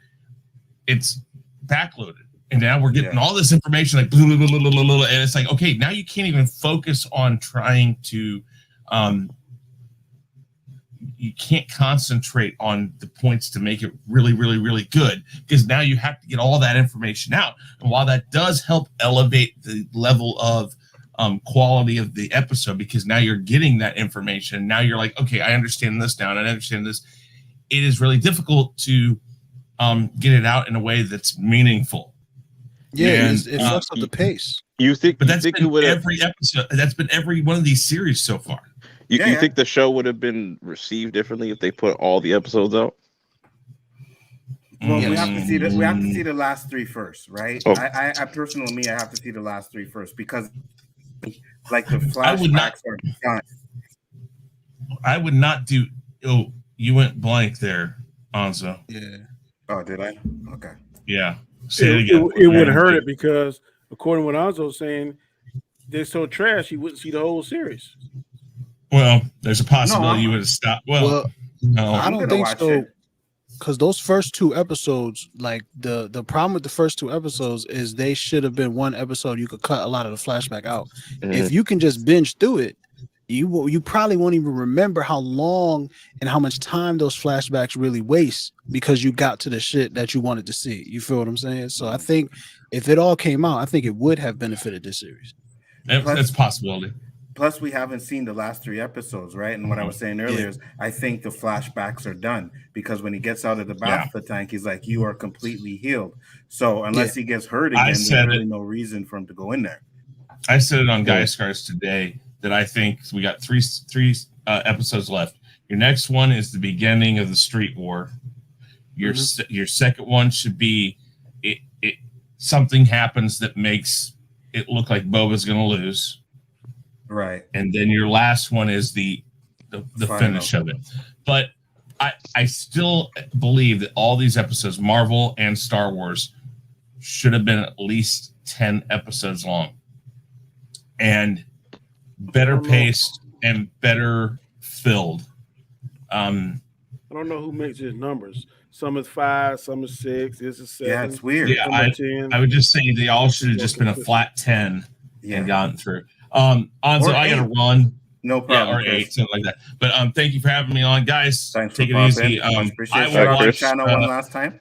it's backloaded. And now we're getting all this information, like, blah, blah, blah, blah, blah, blah, and it's like, okay, now you can't even focus on trying to, you can't concentrate on the points to make it really, really, really good, because now you have to get all that information out. And while that does help elevate the level of quality of the episode, because now you're getting that information, now you're like, okay, I understand this now, and I understand this. It is really difficult to get it out in a way that's meaningful. Yeah, it fucks up the pace. You think? But that's think been every episode. That's been every one of these series so far. You think the show would have been received differently if they put all the episodes out? Well, we have to see we have to see the last 3 first, right? Oh. I personally, I have to see the last 3 first, because like the flashbacks are done. I would not do. Oh, you went blank there, Anzo. Yeah. Oh, did I? Okay. Yeah. Say it again. It would hurt it, because according to what Anzo's saying, they're so trash you wouldn't see the whole series. Well, there's a possibility you would have stopped. Well, no, I don't think so. Because those first 2 episodes, like the problem with the first 2 episodes is they should have been 1 episode. You could cut a lot of the flashback out. If you can just binge through it, you probably won't even remember how long and how much time those flashbacks really waste, because you got to the shit that you wanted to see. You feel what I'm saying? So I think if it all came out, I think it would have benefited this series. That's a possibility. Plus, we haven't seen the last 3 episodes, right? And what I was saying earlier is, I think the flashbacks are done, because when he gets out of the bathtub tank, he's like, "You are completely healed." So unless he gets hurt again, there's really no reason for him to go in there. I said it on Guy Scars today that I think we got three episodes left. Your next one is the beginning of the street war. Your second one should be it something happens that makes it look like Boba's going to lose. Right. And then your last one is the finish of it. But I still believe that all these episodes, Marvel and Star Wars, should have been at least 10 episodes long. And better paced and better filled. I don't know who makes his numbers. Some is 5, some is 6. This is 7. Yeah, it's weird. Yeah, I would just say they all should have just been a flat 10 and gotten through. Anzo, I gotta run. No problem. Yeah, or 8, something like that. But thank you for having me on, guys. Thanks. Take it easy. I will watch channel one last time.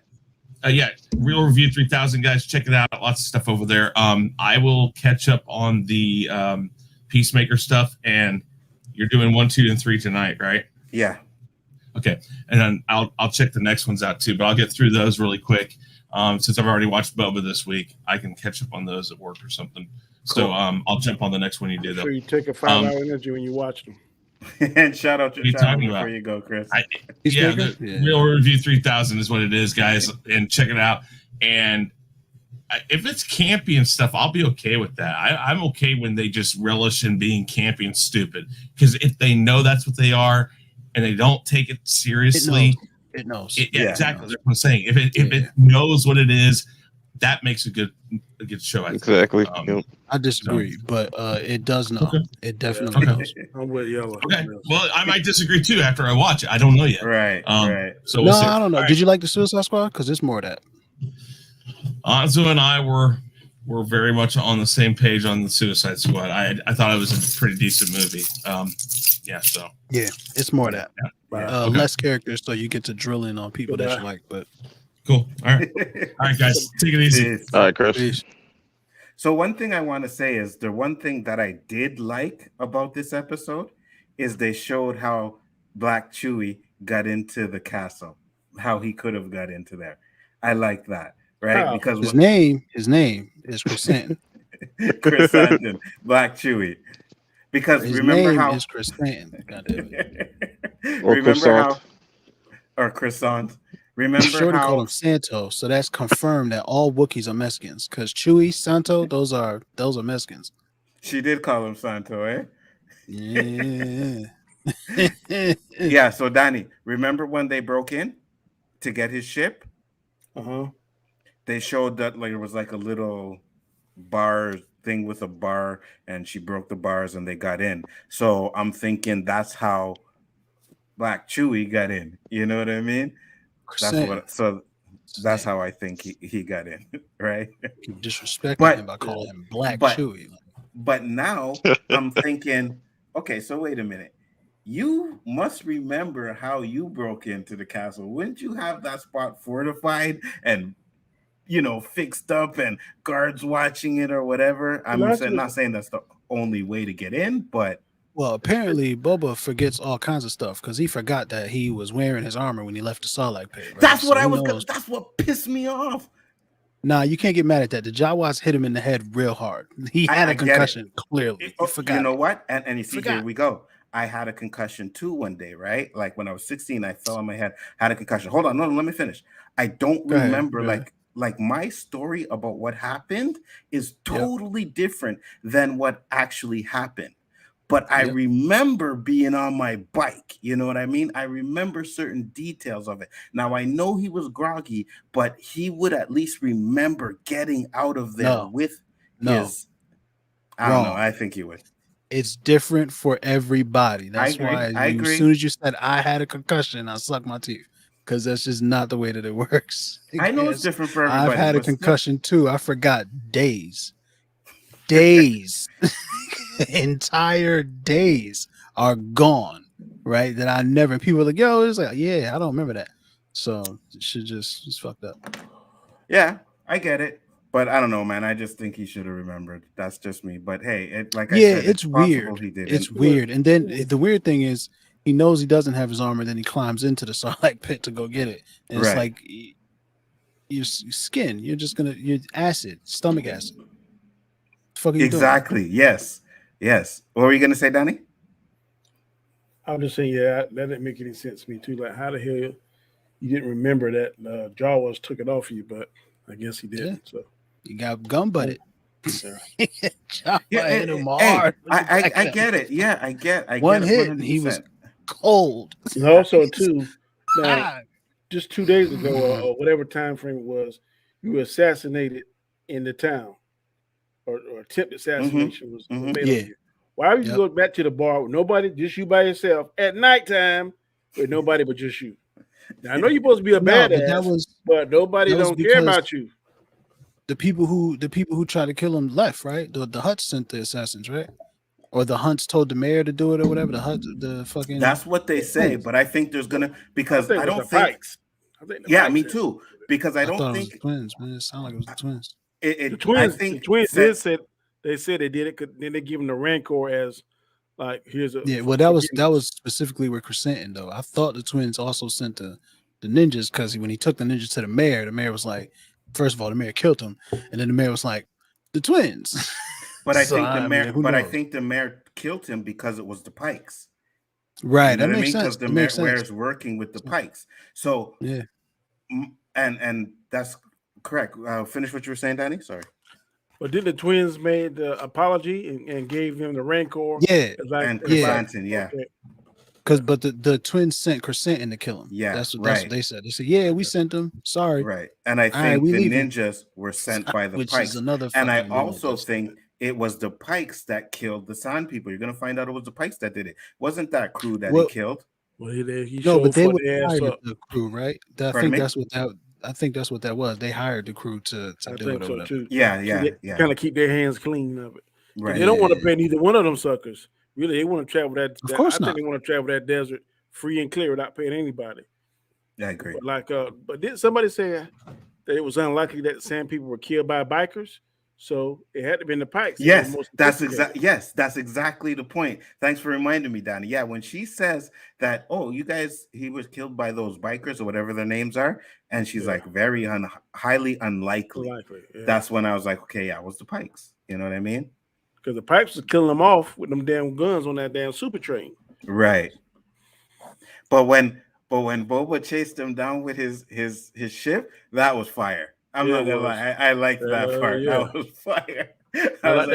Real Review 3000, guys. Check it out. Lots of stuff over there. I will catch up on the Peacemaker stuff, and you're doing 1, 2, and 3 tonight, right? Yeah. Okay, and then I'll check the next ones out too, but I'll get through those really quick. Since I've already watched Boba this week, I can catch up on those at work or something. Cool. So I'll jump on the next one you do. So you take a 5-hour energy when you watch them. And shout out your channel before you go, Chris. Real Review 3000 is what it is, guys, and check it out. And if it's campy and stuff, I'll be okay with that. I'm okay when they just relish in being campy and stupid, because if they know that's what they are and they don't take it seriously, it knows. Exactly. That's what I'm saying. If it knows what it is, that makes a good show. Exactly. I disagree, but it does know. Okay. It definitely knows. I'm with Yellow. Okay. Well, I might disagree too after I watch it. I don't know yet. Right. So we'll see. I don't know. All Did you like the Suicide Squad? Because it's more of that. Anzo and I were very much on the same page on the Suicide Squad. I thought it was a pretty decent movie. Yeah, it's more of that. Yeah. Less characters, so you get to drill in on people that you like. But cool. All right, guys, take it easy. All right, Chris. Peace. So one thing I want to say is the one thing that I did like about this episode is they showed how Black Chewie got into the castle, how he could have got into there. I like that, right? Wow. Because his name is Chrysanthemum. Chrysanthemum, Black Chewie. Because His remember name how is Chrysanthemum. Goddamn it. Or remember how croissant. or croissant. Remember Shorty called how him Santo, so that's confirmed that all Wookiees are Mexicans. Because Chewie, Santo, those are Mexicans. she did call him Santo, eh? Yeah. Yeah, so Danny, remember when they broke in to get his ship? They showed that like it was like a little bar thing with a bar, and she broke the bars and they got in. So I'm thinking that's how Black Chewie got in. You know what I mean? That's how I think he got in, right? Keep disrespecting But- him by calling him Black but- Chewie. But now I'm thinking, okay, so wait a minute. You must remember how you broke into the castle. Wouldn't you have that spot fortified and fixed up and guards watching it or whatever? I'm not saying that's the only way to get in, but Well, apparently Boba forgets all kinds of stuff because he forgot that he was wearing his armor when he left the Sarlacc pit. Right? that's what So that's what pissed me off. Nah, you can't get mad at that. The Jawas hit him in the head real hard. He had a concussion, clearly. He forgot. You know what? And you see, Forgot. here we go. I had a concussion too one day, right? Like when I was 16, I fell on my head, had a concussion. Hold on, no, let me finish. I don't Go ahead, remember go ahead. like my story about what happened is totally different than what actually happened. But I remember being on my bike. You know what I mean? I remember certain details of it. Now, I know he was groggy, but he would at least remember getting out of there with his... I don't know. I think he would. It's different for everybody. That's why I agree. As soon as you said I had a concussion, I sucked my teeth. Because that's just not the way that it works. I know it's different for everybody. I've had a concussion too. I forgot days. Entire days are gone, right? That I never, people are like, yo, it's like, yeah, I don't remember that. So it should just fucked up. Yeah, I get it. But I don't know, man. I just think he should have remembered. That's just me. But hey, it's weird. He did. It's weird. And then the weird thing is he knows he doesn't have his armor, then he climbs into the Sarlacc pit to go get it. And it's like your skin, you're acid, stomach acid. Exactly. Yes. What were you gonna say, Danny? I'm just saying, that didn't make any sense to me too. Like, how the hell you didn't remember that Jawas took it off you? But I guess he did. So you got gun butted. Hit him hard. I get it. Yeah, I get one it. hit, and he was cold. And also, too, now, just 2 days ago, or whatever time frame it was, you were assassinated in the town, or attempted assassination was made of you. Why would you go back to the bar with nobody, just you by yourself at nighttime, with nobody but just you? Now, I know you're supposed to be a badass, but nobody don't care about you. The people who tried to kill him left, right? The Hutts sent the assassins, right? Or the Hunts told the mayor to do it or whatever. The fucking. That's what they say, but I think there's gonna because I don't think. Pikes. Me too. Because I don't think it was the twins, man. It sounded like it was the twins. The twins they said they did it. Then they give them the Rancor as like here's a Well, that was specifically with Chrysanthemum though. I thought the twins also sent the ninjas because when he took the ninjas to the mayor was like, first of all, the mayor killed him, and then the mayor was like, the twins. But I think the mayor killed him because it was the Pikes. Right, you know that makes sense. Because the mayor is working with the Pikes. So and that's correct. Finish what you were saying, Danny. Sorry. But did the twins made the apology and gave him the Rancor? And Chrysanthemum, Okay. But the twins sent Chrysanthemum to kill him. That's what they said. They said, we sent them. Sorry. Right. And I think the ninjas were sent by the Pikes. And I also think it was the Pikes that killed the Sand people. You're gonna find out it was the Pikes that did it. Wasn't that crew that he killed? Well, he but they would hired the crew, right? I think that's what that was. They hired the crew to do it. So too. Yeah. Kind of keep their hands clean of it. Right. They don't want to pay neither one of them suckers. Really, they want to travel that. Of course I think they want to travel that desert free and clear without paying anybody. Yeah, I agree. But didn't somebody say that it was unlikely that the Sand people were killed by bikers? So it had to be in the Pikes. Yes, that's exactly the point. Thanks for reminding me, Danny. Yeah, when she says that, he was killed by those bikers or whatever their names are, and she's like very highly unlikely. That's when I was like, okay, it was the Pikes. You know what I mean? Because the pipes are killing them off with them damn guns on that damn super train. Right. But when Boba chased him down with his ship, that was fire. I'm not gonna lie. I liked that part. Yeah. That was fire. I like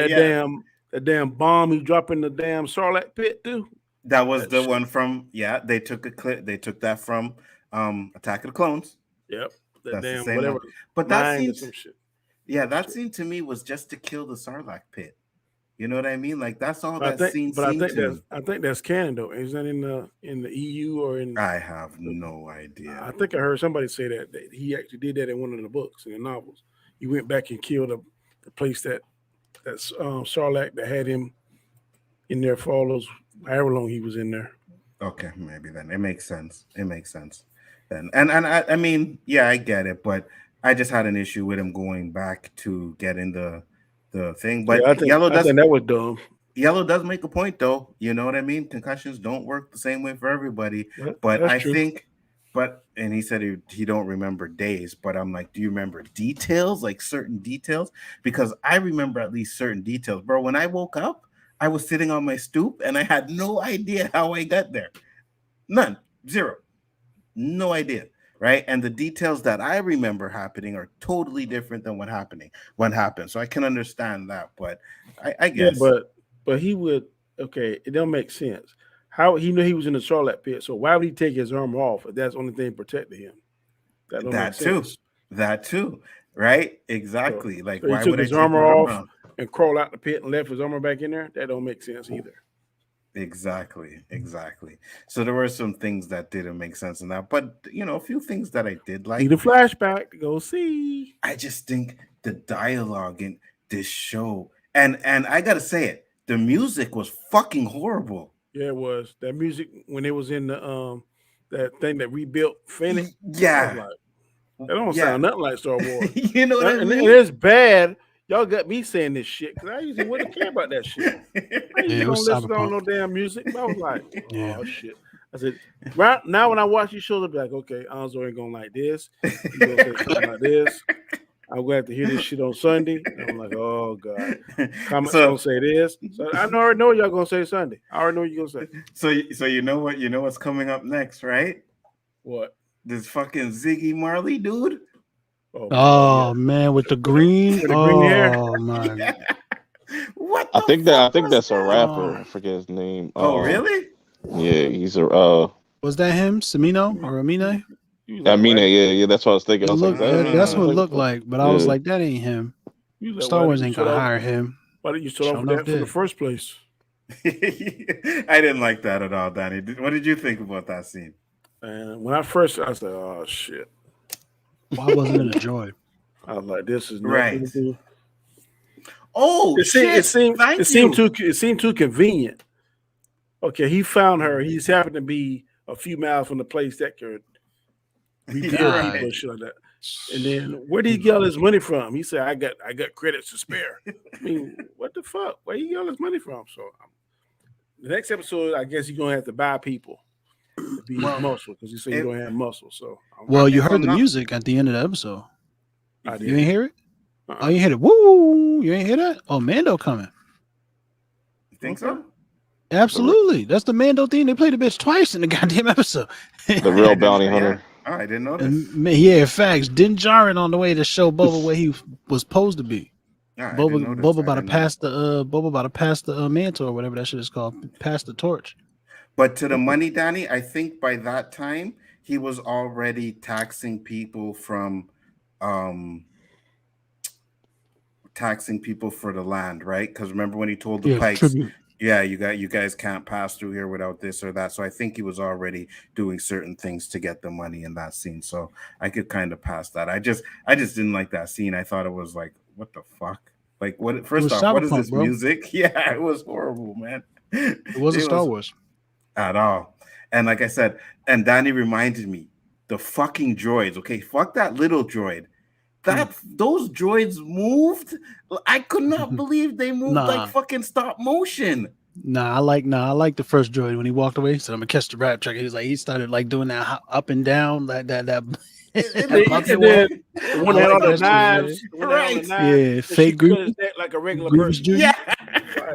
that damn bomb he dropped in the damn Sarlacc pit too. That was the one from they took a clip. They took that from Attack of the Clones. Yep. That's the same one. But that seemed that scene to me was just to kill the Sarlacc pit. You know what I mean? Like that's all scene. But I think that's canon though. Is that in the EU or in? I have no idea. I think I heard somebody say that he actually did that in one of the books in the novels. He went back and killed the place that's Sarlacc that had him in there for all those however long he was in there. Okay, maybe then it makes sense. It makes sense then. And I mean, yeah, I get it, but I just had an issue with him going back to getting the thing. But I think that was dumb. Yellow does make a point though. You know what I mean? Concussions don't work the same way for everybody. But I think and he said he don't remember days, but I'm like, do you remember details, like certain details? Because I remember at least certain details. Bro, when I woke up, I was sitting on my stoop and I had no idea how I got there. None. Zero. No idea. Right. And the details that I remember happening are totally different than what happened. So I can understand that. But I guess. Yeah, but he would, it don't make sense. How he knew he was in the Sarlacc pit. So why would he take his armor off if that's the only thing protecting him? That too. Right? Exactly. So why he took his armor off and crawl out the pit and left his armor back in there? That don't make sense either. Exactly. So there were some things that didn't make sense in that, but a few things that I did like. Need a flashback to go see. I just think the dialogue in this show, and I gotta say it, the music was fucking horrible. Yeah, it was. That music when it was in the that thing that rebuilt Fennec. Yeah, that don't sound nothing like Star Wars. You know what I mean? And it's bad. Y'all got me saying this shit because I usually wouldn't care about that shit. I usually don't listen to no damn music. But I was like, oh shit. I said, right now when I watch these shows, I'll be like, okay, Anzo ain't gonna like this. He's gonna say something like this. I'm gonna have to hear this shit on Sunday. And I'm like, oh god. Comments gonna say this. So I already know y'all gonna say Sunday. I already know what you're gonna say. So you know what? You know what's coming up next, right? What? This fucking Ziggy Marley dude. Oh man, with the green, green hair. Oh my! Yeah. What? I think that's a rapper. I forget his name. Oh really? Yeah, he's a. Was that him, Samino or Amine? Amine, yeah, that's what I was thinking. I was that's what it looked like, but I was like, that ain't him. Star Wars ain't gonna hire him. Why didn't you start off with that in the first place? I didn't like that at all, Danny. What did you think about that scene? And when I said, oh shit. Why wasn't it a droid? I was like, this is right. Oh, it seemed too convenient. Okay, he found her. He's happened to be a few miles from the place that could rebuild people and shit like that. And then where did he get all his money from? He said, I got credits to spare. I mean, what the fuck? Where he get all his money from? So the next episode, I guess you're gonna have to buy people to be muscle because you say you don't have muscle. So you heard the music at the end of the episode. I did. You ain't hear it? Oh, you heard it. Woo! You ain't hear that? Oh, Mando coming. You think so? Absolutely. That's the Mando theme. They played the bitch twice in the goddamn episode. The real bounty hunter. Oh, I didn't know this. Yeah, facts. Din Djarin on the way to show Boba where he was supposed to be. Boba about to pass the mantle or whatever that shit is called. Pass the torch. But to the money, Danny, I think by that time he was already taxing people for the land, right? Because remember when he told the Pikes, tribute. Yeah, you guys can't pass through here without this or that. So I think he was already doing certain things to get the money in that scene. So I could kind of pass that. I just didn't like that scene. I thought it was like, what the fuck? Like, what? First off, what is this music? Yeah, it was horrible, man. It wasn't Star Wars at all. And like I said, and Danny reminded me, the fucking droids. Okay, fuck that little droid. Those droids moved. I could not believe they moved like fucking stop motion. I like the first droid when he walked away. He said, "I'm gonna catch the rat track." He started like doing that up and down, that And then the one that had all the knives. Right. Yeah, fake cut his neck like a regular person. Jr.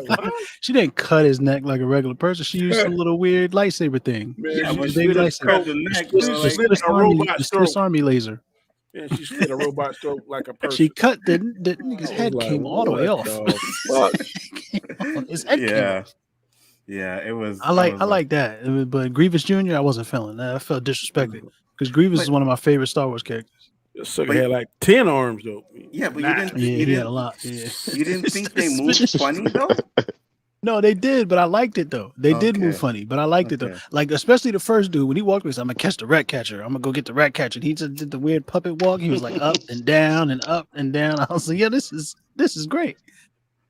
Like, She didn't cut his neck like a regular person. She used some little weird lightsaber thing. Man, Yeah, but she she slit cut the neck, bro, she like- slit a robot Swiss throat. Army laser. And she slit a robot throat like a person. She cut the nigga's head like, came all the way what off. the His head came Yeah. off. Yeah, it was. I like that, but Grievous Jr. I wasn't feeling that. I felt disrespected because Grievous is one of my favorite Star Wars characters. This sucker had like 10 arms though. Yeah, but Nah. you didn't. Yeah, you he didn't. had a lot. Yeah. You didn't think they moved funny though? No, they did, but I liked it though. They did move Okay. funny, but I liked it though. Okay. Like especially the first dude when he walked with, I'm gonna catch the rat catcher. I'm gonna go get the rat catcher. And he just did the weird puppet walk. He was like up and down and up and down. I was like, yeah, this is great.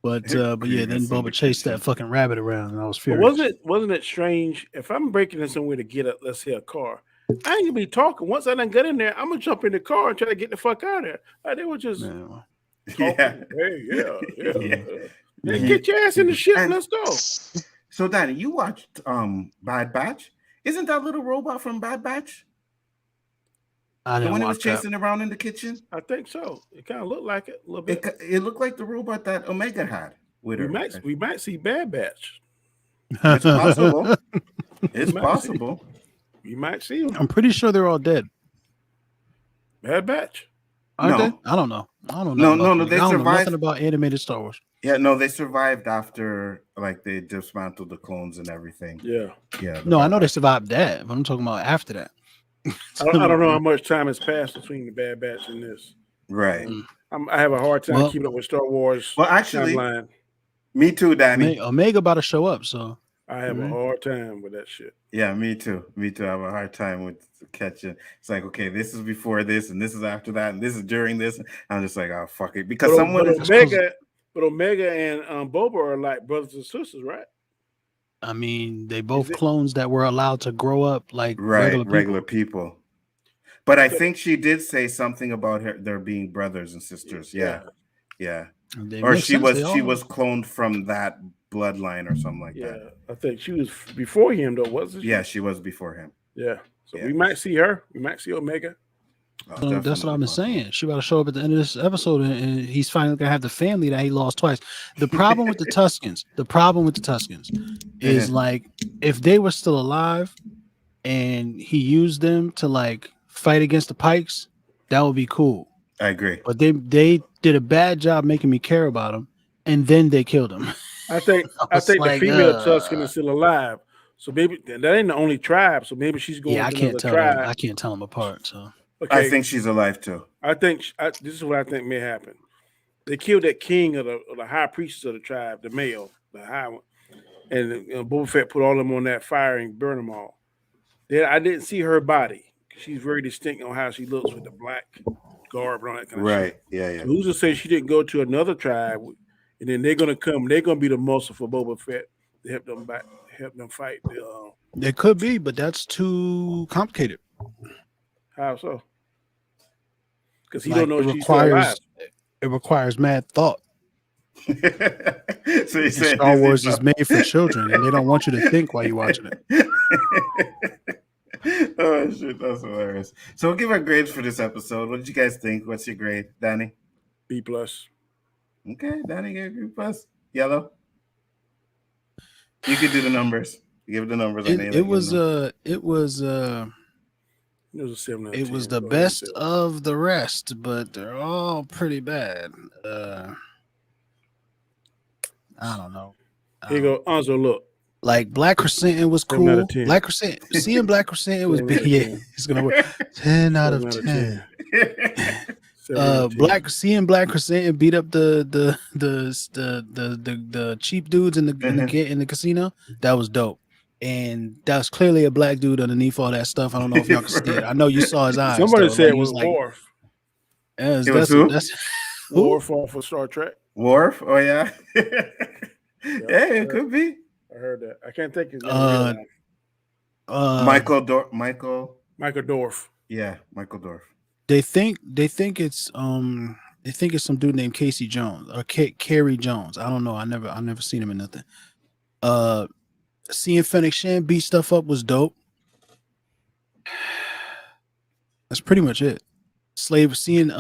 But yeah, then Grievous Boba in chased the that fucking rabbit around, and I was But furious. wasn't it strange? If I'm breaking in somewhere to get a, let's say, a car, I ain't gonna be talking. Once I done get in there, I'm gonna jump in the car and try to get the fuck out of there. Like, they were just Man. talking. Yeah. Hey, yeah. Yeah. Then get your ass in the ship and And- let's go. So, Danny, you watched Bad Batch? Isn't that little robot from Bad Batch I the didn't one who was watch that. chasing around in the kitchen? I think so. It kind of looked like it a little bit. It looked like the robot that Omega had with her. We might see Bad Batch. It's possible. It's Might possible. We might see him. I'm pretty sure they're all dead. Bad Batch. Aren't No. they? I don't know. I don't No, know. no, they I don't know survived. nothing about animated Star Wars. Yeah, no, they survived after like they dismantled the clones and everything. Yeah. Yeah. No, I know they survived that, but I'm talking about after that. I don't know how much time has passed between the Bad Batch and this. Right. I have a hard time Well- keeping up with Star Wars. Well, actually, timeline. me too, Danny. Omega about to show up, so I have a Mhm. hard time with that shit. Yeah, me too. Me too. I have a hard time with catching. It's like, okay, this is before this, and this is after that, and this is during this. I'm just like, oh fuck it, because someone is Omega and Boba are like brothers and sisters, right? I mean, they both Is it- clones that were allowed to grow up like regular people. But I think she did say something about there being brothers and sisters. Yeah. They Or make she sense, was they all- cloned from that bloodline or something like Yeah, that. I think she was before him though, wasn't she? Yeah, she was before him. Yeah. So Yeah. we might see her. We might see Omega. Oh, So that's what definitely I've been possible. saying. She about to show up at the end of this episode, and he's finally gonna have the family that he lost twice. The problem with the Tuskens, is like if they were still alive, and he used them to like fight against the Pikes, that would be cool. I agree. But they did a bad job making me care about him, and then they killed him. I think was the like, female Tusken is still alive. So maybe that ain't the only tribe. So maybe she's going. Yeah, I to can't another tell tribe. them. I can't tell them apart. So Okay. I think she's alive too. This is what I think may happen. They killed that king of the high priestess of the tribe, the male, the high one, and Boba Fett put all of them on that fire and burn them all. Then I didn't see her body. She's very distinct on how she looks with the black garb and all that kind of shit. Right. Yeah. So who's to say she didn't go to another tribe, and then they're gonna come? They're gonna be the muscle for Boba Fett to help them fight. it could be, but that's too complicated. How so? Because he Like, don't know it she's still alive. It requires mad thought. So you And said Star Wars is made for children, and they don't want you to think while you're watching it. Oh shit, that's hilarious. So we'll give our grades for this episode. What did you guys think? What's your grade, Danny? B+. Okay, Danny gave B+. Yellow. You could do the numbers. Give the numbers. It was It was a 7 out of it 10. was the Go ahead, best Phil. of the rest, but they're all pretty bad. I don't know. Here you go, Anzo. Look, Like Black Crescent was 7 out cool. of 10. Black Crescent, seeing Black Crescent was 7 big. out of Yeah, 10. it's gonna work. 10 out of 7 out of 10. 7 out of 10. Seeing Black Crescent beat up the cheap dudes in the casino, that was dope. And that was clearly a black dude underneath all that stuff. I don't know if y'all can see it. I know you saw his eyes. Somebody though. said Like, it he was like, Worf. yeah, It was who? that's who? Worf off of Star Trek. Worf? Oh yeah. Yeah, it could be. I heard that. I can't think his name. Michael Dorf. Yeah, Michael Dorf. They think it's some dude named Casey Jones or Carrie Jones. I don't know. I never seen him in nothing. Seeing Fennec Shan beat stuff up was dope. That's pretty much it. Slave seeing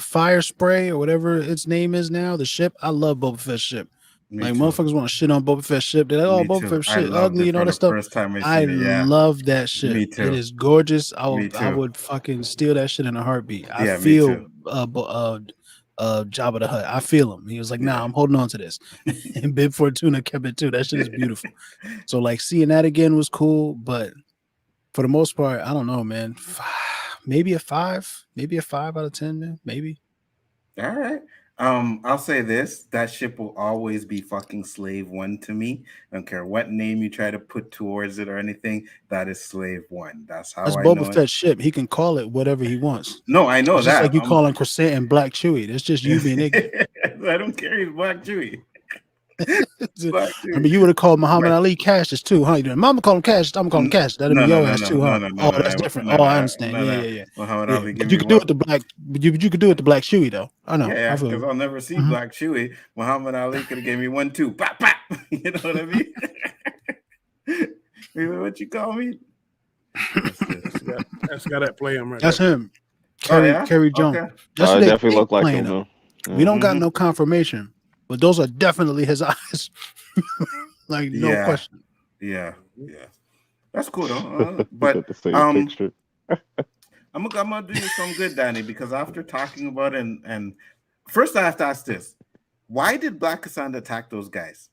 fire spray or whatever its name is now, the ship. I love Boba Fett's ship. Me Like too. motherfuckers want to shit on Boba Fett's ship. They're like, Me oh, Boba too. Fett's I shit loved ugly it and all from that the stuff. first time I seen it. Yeah. love that shit. Me too. It is gorgeous. I Me would too. fucking steal that shit in a heartbeat. I Yeah, me feel too. Jabba the Hutt. I feel him. He was like, nah, Yeah. I'm holding on to this. And Bib Fortuna kept it too. That shit is beautiful. So like seeing that again was cool, but for the most part, I don't know, man. Maybe a 5 out of 10, man. Maybe. All right. I'll say this: that ship will always be fucking Slave One to me. I don't care what name you try to put towards it or anything. That is Slave One. That's how That's I know Boba it. Fett's ship. He can call it whatever he wants. No, I know It's just that. like you calling Croissant and Black Chewy. It's just you being ignorant. I don't care. He's Black Chewy. I mean, you would have called Muhammad Ali Cassius too, huh? You doing? Mama call him Cassius. I'm gonna call him Cassius. That'd be your ass too, huh? That's different. I understand. Yeah. Muhammad Yeah. Ali, But you could do it to Black. You could do it to Black Chewy though. I know. Yeah, because I'll never see Black Chewy. Muhammad Ali could have gave me 1, 2, pop, pop. You know what I mean? What you call me? That's got that play him right. That's there. him. Kerry Jones. Okay. That's I what they definitely look like playing him. though. We don't got no confirmation, but those are definitely his eyes. Like no question. Yeah. That's cool though. But the same picture. I'm gonna do you some good, Danny, because after talking about it, and first I have to ask this: why did Black Cassandra attack those guys?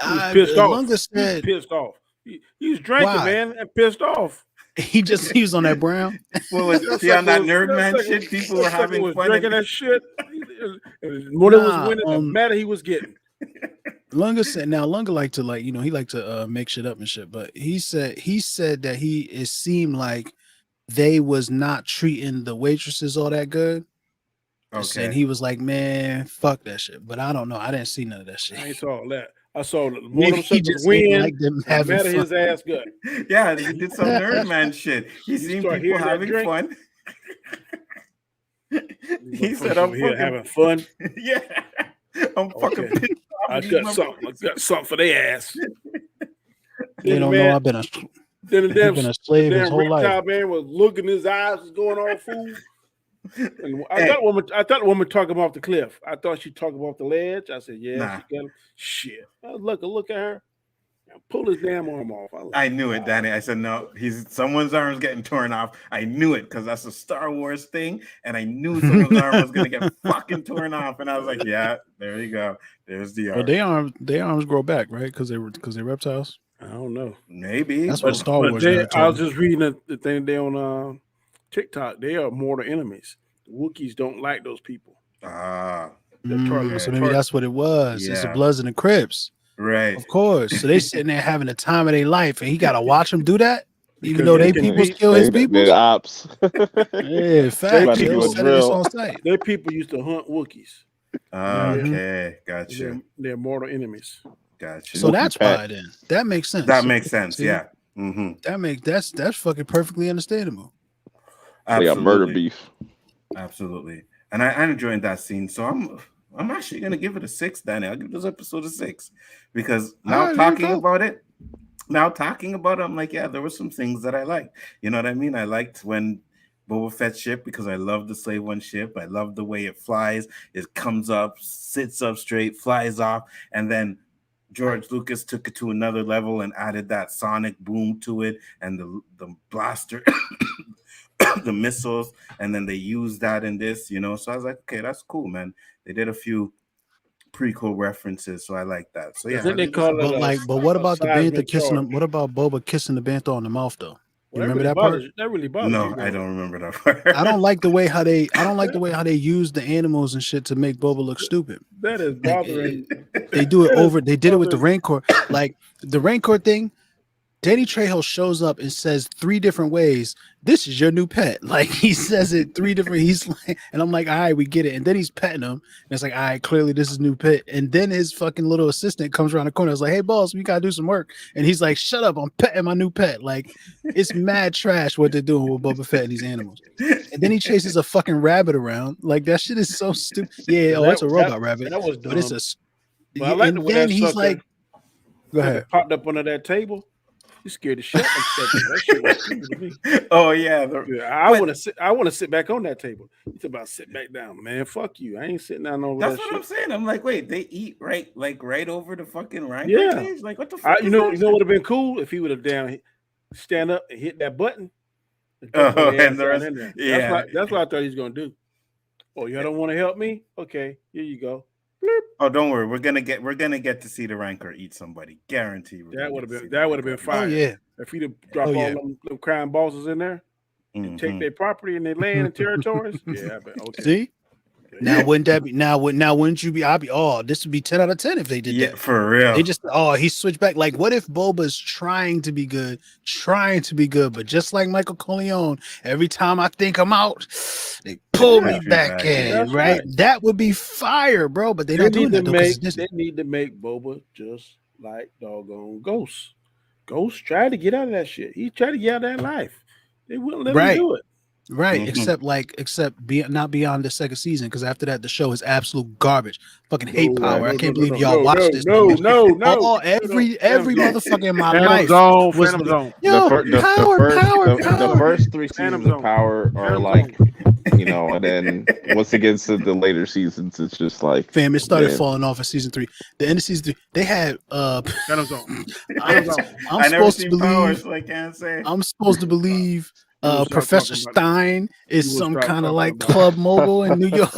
He was pissed off. Said, he was pissed off. He was drinking, man, and pissed off. He was on that brown. Well, was he on that nerd man shit? People were having fun drinking that shit. More than was winning, the matter he was getting. Lunga said Lunga liked to he liked to make shit up and shit, but he said that it seemed like they was not treating the waitresses all that good. Okay. And he was like, man, fuck that shit. But I don't know. I didn't see none of that shit. I ain't saw all that. I saw more of them suckers win. Like them having fun. His ass good. Yeah, he did some nerd man shit. He seen people having fun. He said, "I'm here having fun." Yeah, I'm fucking pissed off. I got something for their ass. They don't know I've been a slave his whole life. Man was looking, his eyes was going all fool. And I thought the woman talking about the cliff. I thought she talking about the ledge. I said, yeah, she got him. Shit. Look at her. Pull his damn arm off. I knew it, Danny. I said, no, someone's arm's getting torn off. I knew it because that's a Star Wars thing, and I knew someone's arm was gonna get fucking torn off. And I was like, yeah, there you go. There's the arm. Well, their arms grow back, right? Because they're reptiles. I don't know. Maybe that's what Star Wars. I was just reading the thing there on TikTok. They are mortal enemies. The Wookiees don't like those people. So maybe that's what it was. Yeah. It's the Bloods and the Crips. Right. Of course. So they sitting there having the time of their life, and he got to watch them do that, even though they people kill his people. They're ops. Yeah, fact. Their people used to hunt Wookiees. Okay, gotcha. They're mortal enemies. Gotcha. So that's why then. That makes sense. That makes sense. See? Yeah. Mm-hmm. That's fucking perfectly understandable. They got murder beef. Absolutely. And I'm enjoying that scene. So I'm actually gonna give it a 6, Danny. I'll give this episode a 6 because now talking about it, I'm like, yeah, there were some things that I liked. You know what I mean? I liked when Boba Fett's ship because I love the Slave One ship. I love the way it flies. It comes up, sits up straight, flies off, and then George Lucas took it to another level and added that sonic boom to it and the blaster, the missiles, and then they used that in this, you know. So I was like, okay, that's cool, man. They did a few prequel references, so I like that. So yeah, but what about the bantha kissing him? What about Boba kissing the bantha on the mouth though? You remember that part? That really bothers me. No, I don't remember that part. I don't like the way how they use the animals and shit to make Boba look stupid. That is bothering. They do it over. They did it with the Rancor. Like the Rancor thing. Danny Trejo shows up and says 3 different ways, this is your new pet. Like he says it 3 different, he's like, and I'm like, all right, we get it. And then he's petting him. And it's like, all right, clearly this is new pet. And then his fucking little assistant comes around the corner. I was like, hey boss, we gotta do some work. And he's like, shut up, I'm petting my new pet. Like it's mad trash what they're doing with Boba Fett and these animals. And then he chases a fucking rabbit around. Like that shit is so stupid. Yeah, it's a robot rabbit. That was dumb. But it's I like the way then he's like, go ahead. Popped up under that table. You scared the shit out of that shit was stupid to me. Oh yeah, I want to sit back on that table. You talk about sit back down, man. Fuck you. I ain't sitting down over that's that what shit. I'm saying. I'm like, wait, they eat right over the fucking Rancor Yeah. cage? Like, what the fuck? You know would have been cool if he would have stand up and hit that button. And and the rest, in there. yeah, That's what I thought he was gonna do. Oh, y'all don't want to help me? Okay, here you go. Oh, don't worry. We're gonna get to see the Rancor eat somebody. Guarantee. That would have been fire. Oh yeah. If he'd have dropped all them crime bosses in there and take their property and their land and territories. Yeah, I bet. Okay. See? Now wouldn't that be now wouldn't you be this would be 10 out of 10 if they did that. Yeah, for real. They just he switched back. Like, what if Boba's trying to be good, but just like Michael Corleone, every time I think I'm out, they pull me back in, right? That would be fire, bro. But they don't do that. They need to make Boba just like doggone Ghost. Ghost tried to get out of that shit. He tried to get out of that life. They wouldn't let him do it. Right, except not beyond the second season, because after that the show is absolute garbage. Fucking hate Power. I can't believe y'all watched this. No. Every motherfucker in my life was the first 3 seasons of Power are like, and then once it gets to the later seasons, it's just like it started falling off in season 3. The end of season 3, they had Phantom Zone. I'm supposed to believe. So I can't say. I'm supposed to believe. Professor Stein is some kind of like club mogul in New York,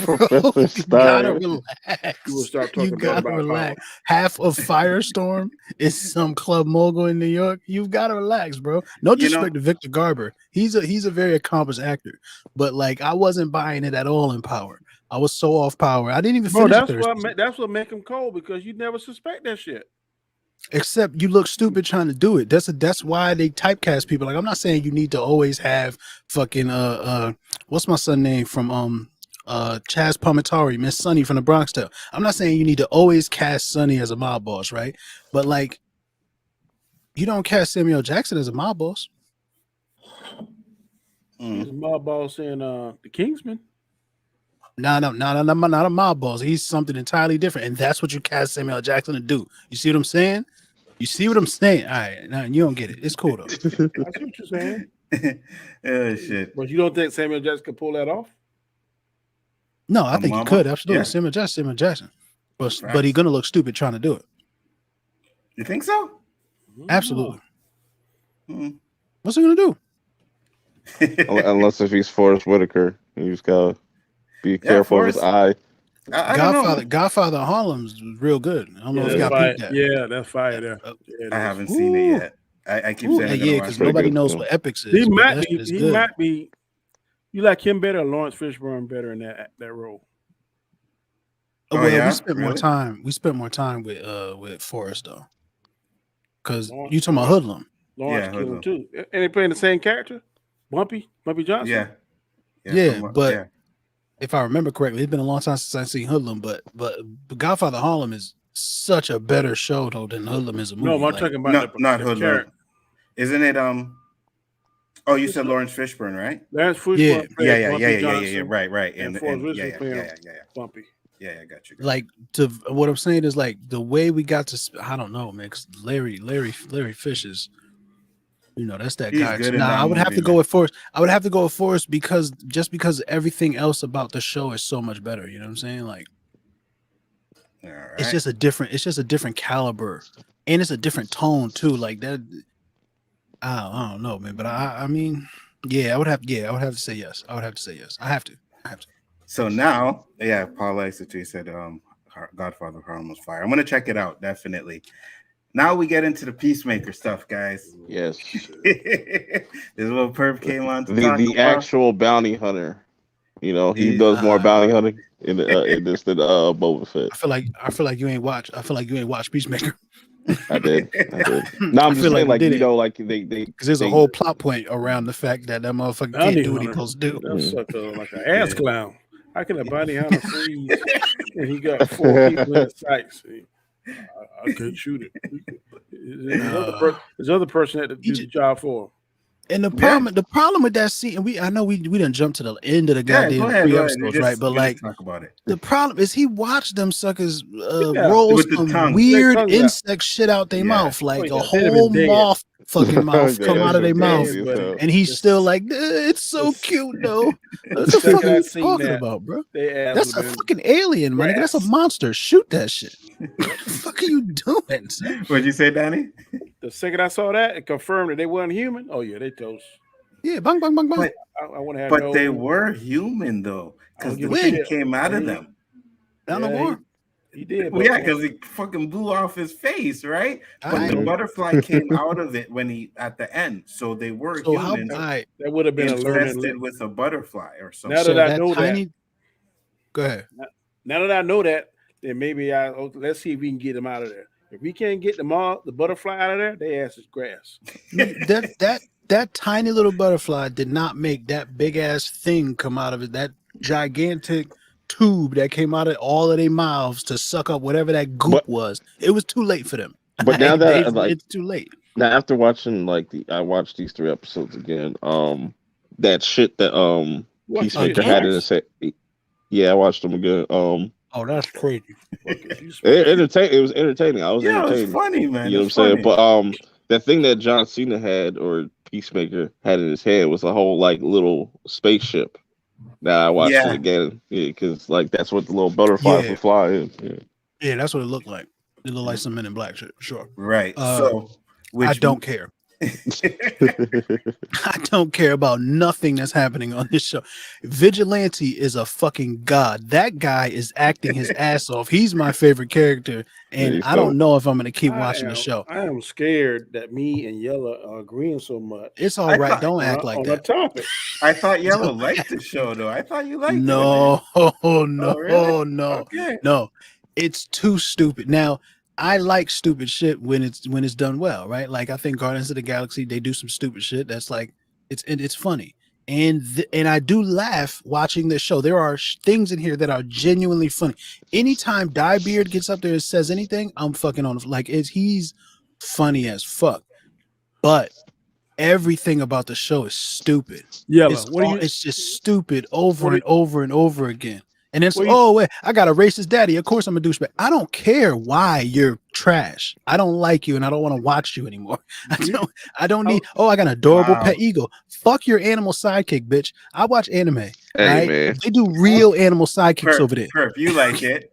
bro. You gotta relax. You gotta relax. Half of Firestorm is some club mogul in New York. You've got to relax, bro. No disrespect to Victor Garber. He's a very accomplished actor, but like I wasn't buying it at all in Power. I was so off Power. I didn't even finish. That's what make him cold, because you never suspect that shit. Except you look stupid trying to do it. That's why they typecast people. Like, I'm not saying you need to always have fucking what's my son's name from Chaz Palminteri, Miss Sonny from the Bronx Tale. I'm not saying you need to always cast Sonny as a mob boss, right? But like, you don't cast Samuel Jackson as a mob boss. He's a mob boss in The Kingsman. No, not a mob boss. He's something entirely different, and that's what you cast Samuel Jackson to do. You see what I'm saying? All right, now you don't get it. It's cool though. I see what you're saying. Oh shit! But you don't think Samuel Jackson could pull that off? No, I think he could absolutely. Yeah. Samuel Jackson, but he's gonna look stupid trying to do it. You think so? Absolutely. What's he gonna do? Unless if he's Forrest Whitaker, you just gotta be careful of his eye. Godfather Harlem's real good. I don't know if you got peeped that. Yeah, that's fire there. I haven't seen it yet. I keep saying because nobody knows what Epics is. He might be. You like him better or Lawrence Fishburne better in that role? We spent more time. We spent more time with Forrest though, because you talking about Hoodlum. Lawrence killed him too, and they playing the same character, Bumpy Johnson. But if I remember correctly, it's been a long time since I've seen Hoodlum. But Godfather Harlem is such a better show though than Hoodlum is a movie. No, I'm talking about not Hoodlum. Isn't it? Oh, you said Lawrence Fishburne, right? Lawrence Fishburne. Yeah. Right. And Bumpy. Yeah, I got you. Like, what I'm saying is like the way we got to. I don't know, man. Because Larry Fish is, that's that guy. I would have to go with Forrest. I would have to go with Forrest because everything else about the show is so much better. You know what I'm saying? Like, it's just a different caliber, and it's a different tone too. Like that. I don't know, man. But I mean, I would have to say yes. I have to. So now, Paul likes it too. He said, Godfather Harlem was fire. I'm gonna check it out, definitely. Now we get into the Peacemaker stuff, guys. Yes. This little perp came on to the actual bounty hunter. He does more bounty hunting in this than Boba Fett. I feel like you ain't watch Peacemaker. I did. No, I'm just saying, like, they because there's a whole plot point around the fact that motherfucker can't do what he's supposed to do. That's such like an ass clown. How can a bounty hunter freeze and he got 4 people in sights? I can't shoot it. There's other person that do the job for him. And the problem with that scene, and I know we didn't jump to the end of the goddamn 3 episodes, right? But like, talk about it. The problem is he watched them suckers roll with the some tongue. weird insect shit out their mouth, like a whole moth fucking mouth come out of their mouth, and he's still like, it's so cute though. What the fuck are you talking about, bro? That's a fucking alien, man. That's a monster. Shoot that shit. What the fuck are you doing? Son? What'd you say, Danny? The second I saw that, it confirmed that they weren't human. Oh yeah, they toast. Yeah, bang, bang, bang, bang. I want to have. But they were human though, because the thing came out of them. Not no more. He did. Well, yeah, because he fucking blew off his face, right? But the butterfly came out of it when he at the end. So they were humans. That would have been infested with a butterfly or something. Now that I know that, go ahead. Now that I know that, then maybe let's see if we can get them out of there. If we can't get the butterfly out of there, they ass is grass. That tiny little butterfly did not make that big ass thing come out of it. That gigantic tube that came out of all of their mouths to suck up whatever that goop was. It was too late for them. But now that it's too late. Now after watching I watched these 3 episodes again. That shit that Peacemaker had in his head. Yeah, I watched them again. Oh, that's crazy. It was entertaining. I was entertained. It was funny, man. You know what I'm saying? But the thing that John Cena had or Peacemaker had in his head was a whole like little spaceship. Now I watched it again, because like that's what the little butterflies would fly in. Yeah, that's what it looked like. It looked like some Men in Black shit, sure. Right. I don't care. I don't care about nothing that's happening on this show. Vigilante is a fucking god. That guy is acting his ass off. He's my favorite character, and I don't know if I'm going to keep watching the show. I am scared that me and Yella are agreeing so much. It's all right. Don't act like that. Topic. I thought Yella liked the show, though. I thought you liked it. No. Okay. No. It's too stupid. Now, I like stupid shit when it's done well, right? Like I think Guardians of the Galaxy, they do some stupid shit that's like it's funny, and I do laugh watching this show. There are things in here that are genuinely funny. Anytime Diebeard gets up there and says anything, I'm fucking on. Like he's funny as fuck, but everything about the show is stupid. Yeah, it's just stupid over and over and over again. And it's wait, I got a racist daddy. Of course I'm a douchebag. I don't care why you're trash. I don't like you and I don't want to watch you anymore. I don't need I got an adorable pet eagle. Fuck your animal sidekick, bitch. I watch anime. Hey, right? man. They do real animal sidekicks over there. Perp, you like it.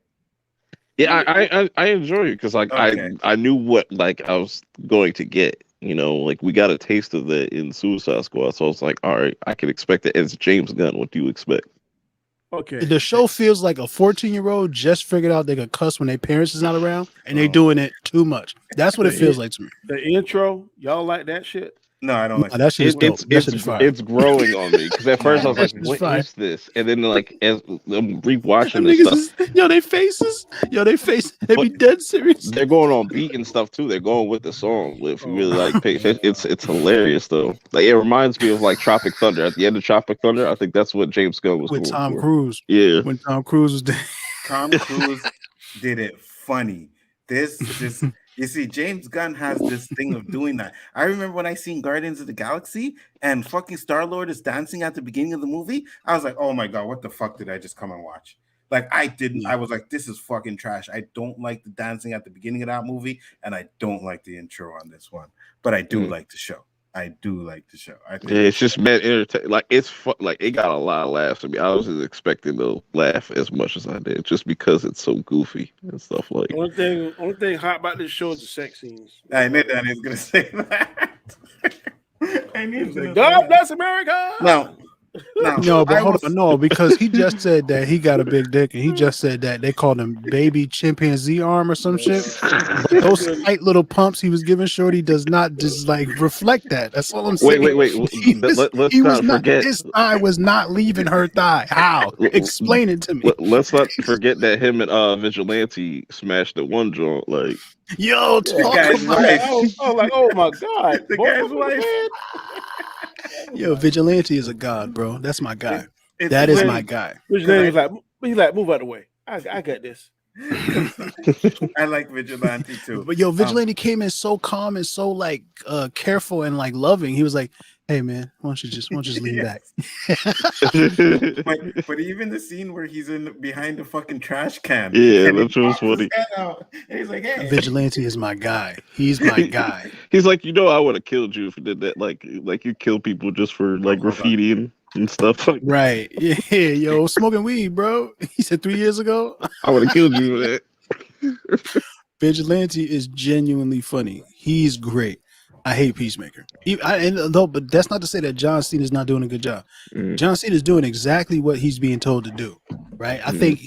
Yeah, I enjoy it because like I knew what like I was going to get. You know, like we got a taste of that in Suicide Squad. So I was like, all right, I can expect it. It's James Gunn. What do you expect? Okay. The show feels like a 14-year-old just figured out they could cuss when their parents is not around, and they doing it too much. That's what it feels like to me. The intro, y'all like that shit? No, I don't like that shit. It's growing on me because at first I was like, "What is this?" And then like as I'm rewatching this stuff, their faces, they be dead serious. They're going on beat and stuff too. They're going with the song. If you really like, it's hilarious though. Like it reminds me of like Tropic Thunder. At the end of Tropic Thunder, I think that's what James Gunn was with going Tom for. Cruise. Yeah, when Tom Cruise was there. Tom Cruise did it funny. This. You see, James Gunn has this thing of doing that. I remember when I seen Guardians of the Galaxy and fucking Star-Lord is dancing at the beginning of the movie. I was like, oh my God, what the fuck did I just come and watch? Like, I was like, this is fucking trash. I don't like the dancing at the beginning of that movie, and I don't like the intro on this one. But I do like the show. I do like the show. I think it's just meant entertaining. Like it's fun. Like it got a lot of laughs. I mean, I wasn't expecting to laugh as much as I did, just because it's so goofy and stuff like. Only thing hot about this show is the sex scenes. I knew that he was gonna say that. I knew that. God bless America. No, but hold on, no, because he just said that he got a big dick, and he just said that they called him baby chimpanzee arm or some shit. But those tight little pumps he was giving Shorty does not just like reflect that. That's all I'm saying. Wait. Let's not forget his thigh was not leaving her thigh. How? Explain it to me. Let's not forget that him and Vigilante smashed at one joint. Like, yo, talk about oh my God, the guy's wife. Yo, Vigilante is a god, bro. That's my guy. That is my guy. Which name is like, he's like, move out of the way. I got this. I like Vigilante too. But yo, Vigilante came in so calm and so like careful and like loving. He was like, "Hey man, why don't you just lean back?" but even the scene where he's in behind the fucking trash can, Yeah, and he that's was pops his funny. head out, and he's like, "Hey, Vigilante is my guy. He's my guy. He's like, I would have killed you if you did that. Like you kill people just for like graffiti and stuff like that. Right? Yeah, yo, smoking weed, bro. He said 3 years ago. I would have killed you for that. Vigilante is genuinely funny. He's great. I hate Peacemaker. But that's not to say that John Cena is not doing a good job. John Cena is doing exactly what he's being told to do. Right? I think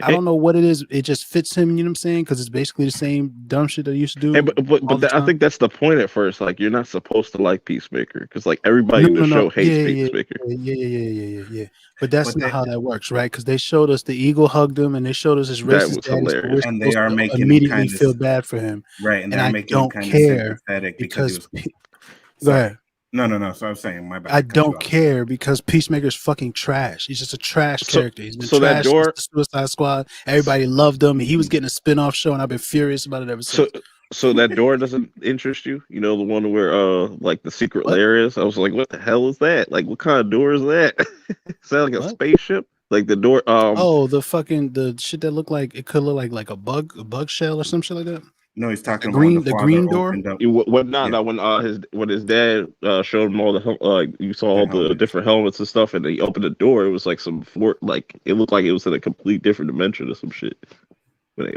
I don't know what it is. It just fits him. You know what I'm saying? Because it's basically the same dumb shit that he used to do. Hey, but I think that's the point at first. Like, you're not supposed to like Peacemaker because like everybody in the show hates Peacemaker. Yeah. But that's not how that works, right? Because they showed us the eagle hugged him, and they showed us his racist daddy, and they are making immediately feel bad for him, right? And I don't care because go ahead. No. So I'm saying my bad. I don't care because Peacemaker's fucking trash. He's just a trash character. He's been trash since the Suicide Squad. Everybody loved him. He was getting a spin-off show, and I've been furious about it ever since. So that door doesn't interest you? You know, the one where like the secret lair is? I was like, what the hell is that? Like, what kind of door is that? Is that like a spaceship? Like the door the shit that looked like it could look like a bug shell or some shit like that. No, he's talking about the green door. When his dad showed him all the you saw all the different helmets and stuff, and he opened the door. It was like some fort, like it looked like it was in a complete different dimension or some shit. The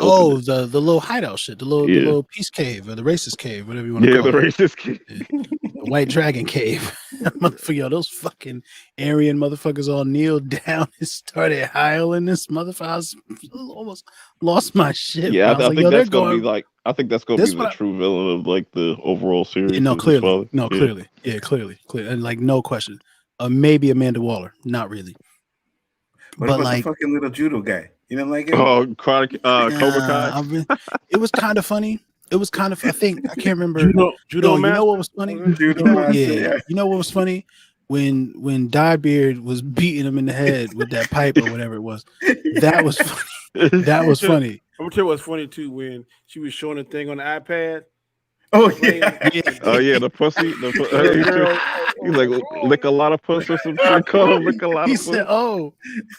little hideout shit, the little peace cave or the racist cave, whatever you want to call it. Yeah, the racist cave, the white dragon cave. Motherfucker, those fucking Aryan motherfuckers all kneeled down and started howling. This motherfucker, I almost lost my shit. Yeah, I think that's gonna be like. I think that's gonna be the true villain of like the overall series. Yeah, clearly, clearly, and like no question. Maybe Amanda Waller, not really. What about like the fucking little judo guy? You know, like Cobra Kai. It was kind of funny. I can't remember. Judomaster. You know what was funny? Yeah. You know what was funny? When Diebeard was beating him in the head with that pipe or whatever it was. That was funny. That was funny. I'm gonna tell you what's funny too when she was showing the thing on the iPad. Oh yeah. Oh yeah, the pussy. He's like lick a lot of pussy or some shit. Call lick a lot of pussy.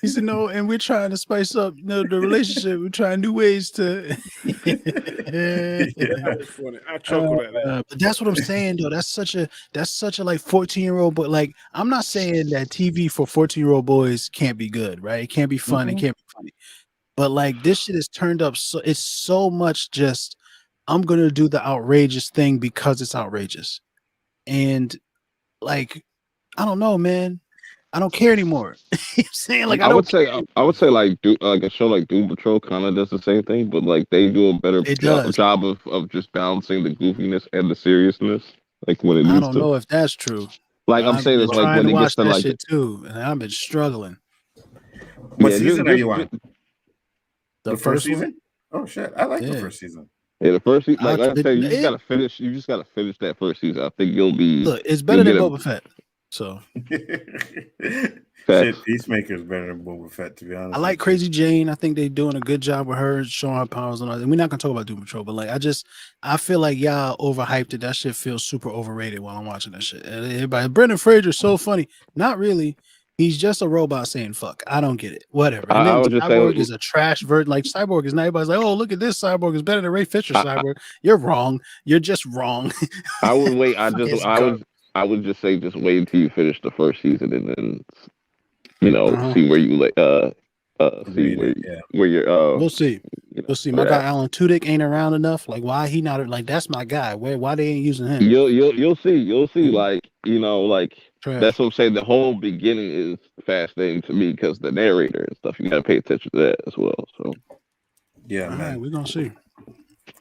He said no, and we're trying to spice up the relationship. We're trying new ways to. That was funny. I chuckled at that. But that's what I'm saying though. That's such a like 14-year-old, but like I'm not saying that TV for 14-year-old boys can't be good, right? It can't be fun. It can't be funny. But like this shit is turned up so it's so much just I'm gonna do the outrageous thing because it's outrageous. And like I don't know, man. I don't care anymore. I'm saying like I would say like a show like Doom Patrol kind of does the same thing, but like they do a better job of just balancing the goofiness and the seriousness. Like when it needs to. I don't know if that's true. Like I'm saying it's like when it gets to like shit too, and I've been struggling. What season are you on? The first season? Oh shit! I like the first season. Yeah, the first season. Like I say, you just gotta finish. You just gotta finish that first season. I think you'll be. Look, it's better than Boba Fett. So. Shit, Peacemaker's better than Boba Fett, to be honest. I like Crazy Jane. I think they're doing a good job with her showing her powers and all that. And we're not gonna talk about Doom Patrol, but like I feel like y'all overhyped it. That shit feels super overrated while I'm watching that shit. And everybody, Brendan Fraser's so funny. Not really. He's just a robot saying fuck. I don't get it. Whatever. And then Cyborg is a trash version. Like Cyborg is not everybody's like, oh, look at this Cyborg is better than Ray Fisher Cyborg. You're wrong. You're just wrong. I would wait. I would just say just wait until you finish the first season and then see where you where you're we'll see. We'll see. My guy Alan Tudyk ain't around enough. Like why he not like that's my guy. Why they ain't using him? You'll see. Like trash. That's what I'm saying. The whole beginning is fascinating to me because the narrator and stuff. You gotta pay attention to that as well. So yeah, man, right, we're gonna see.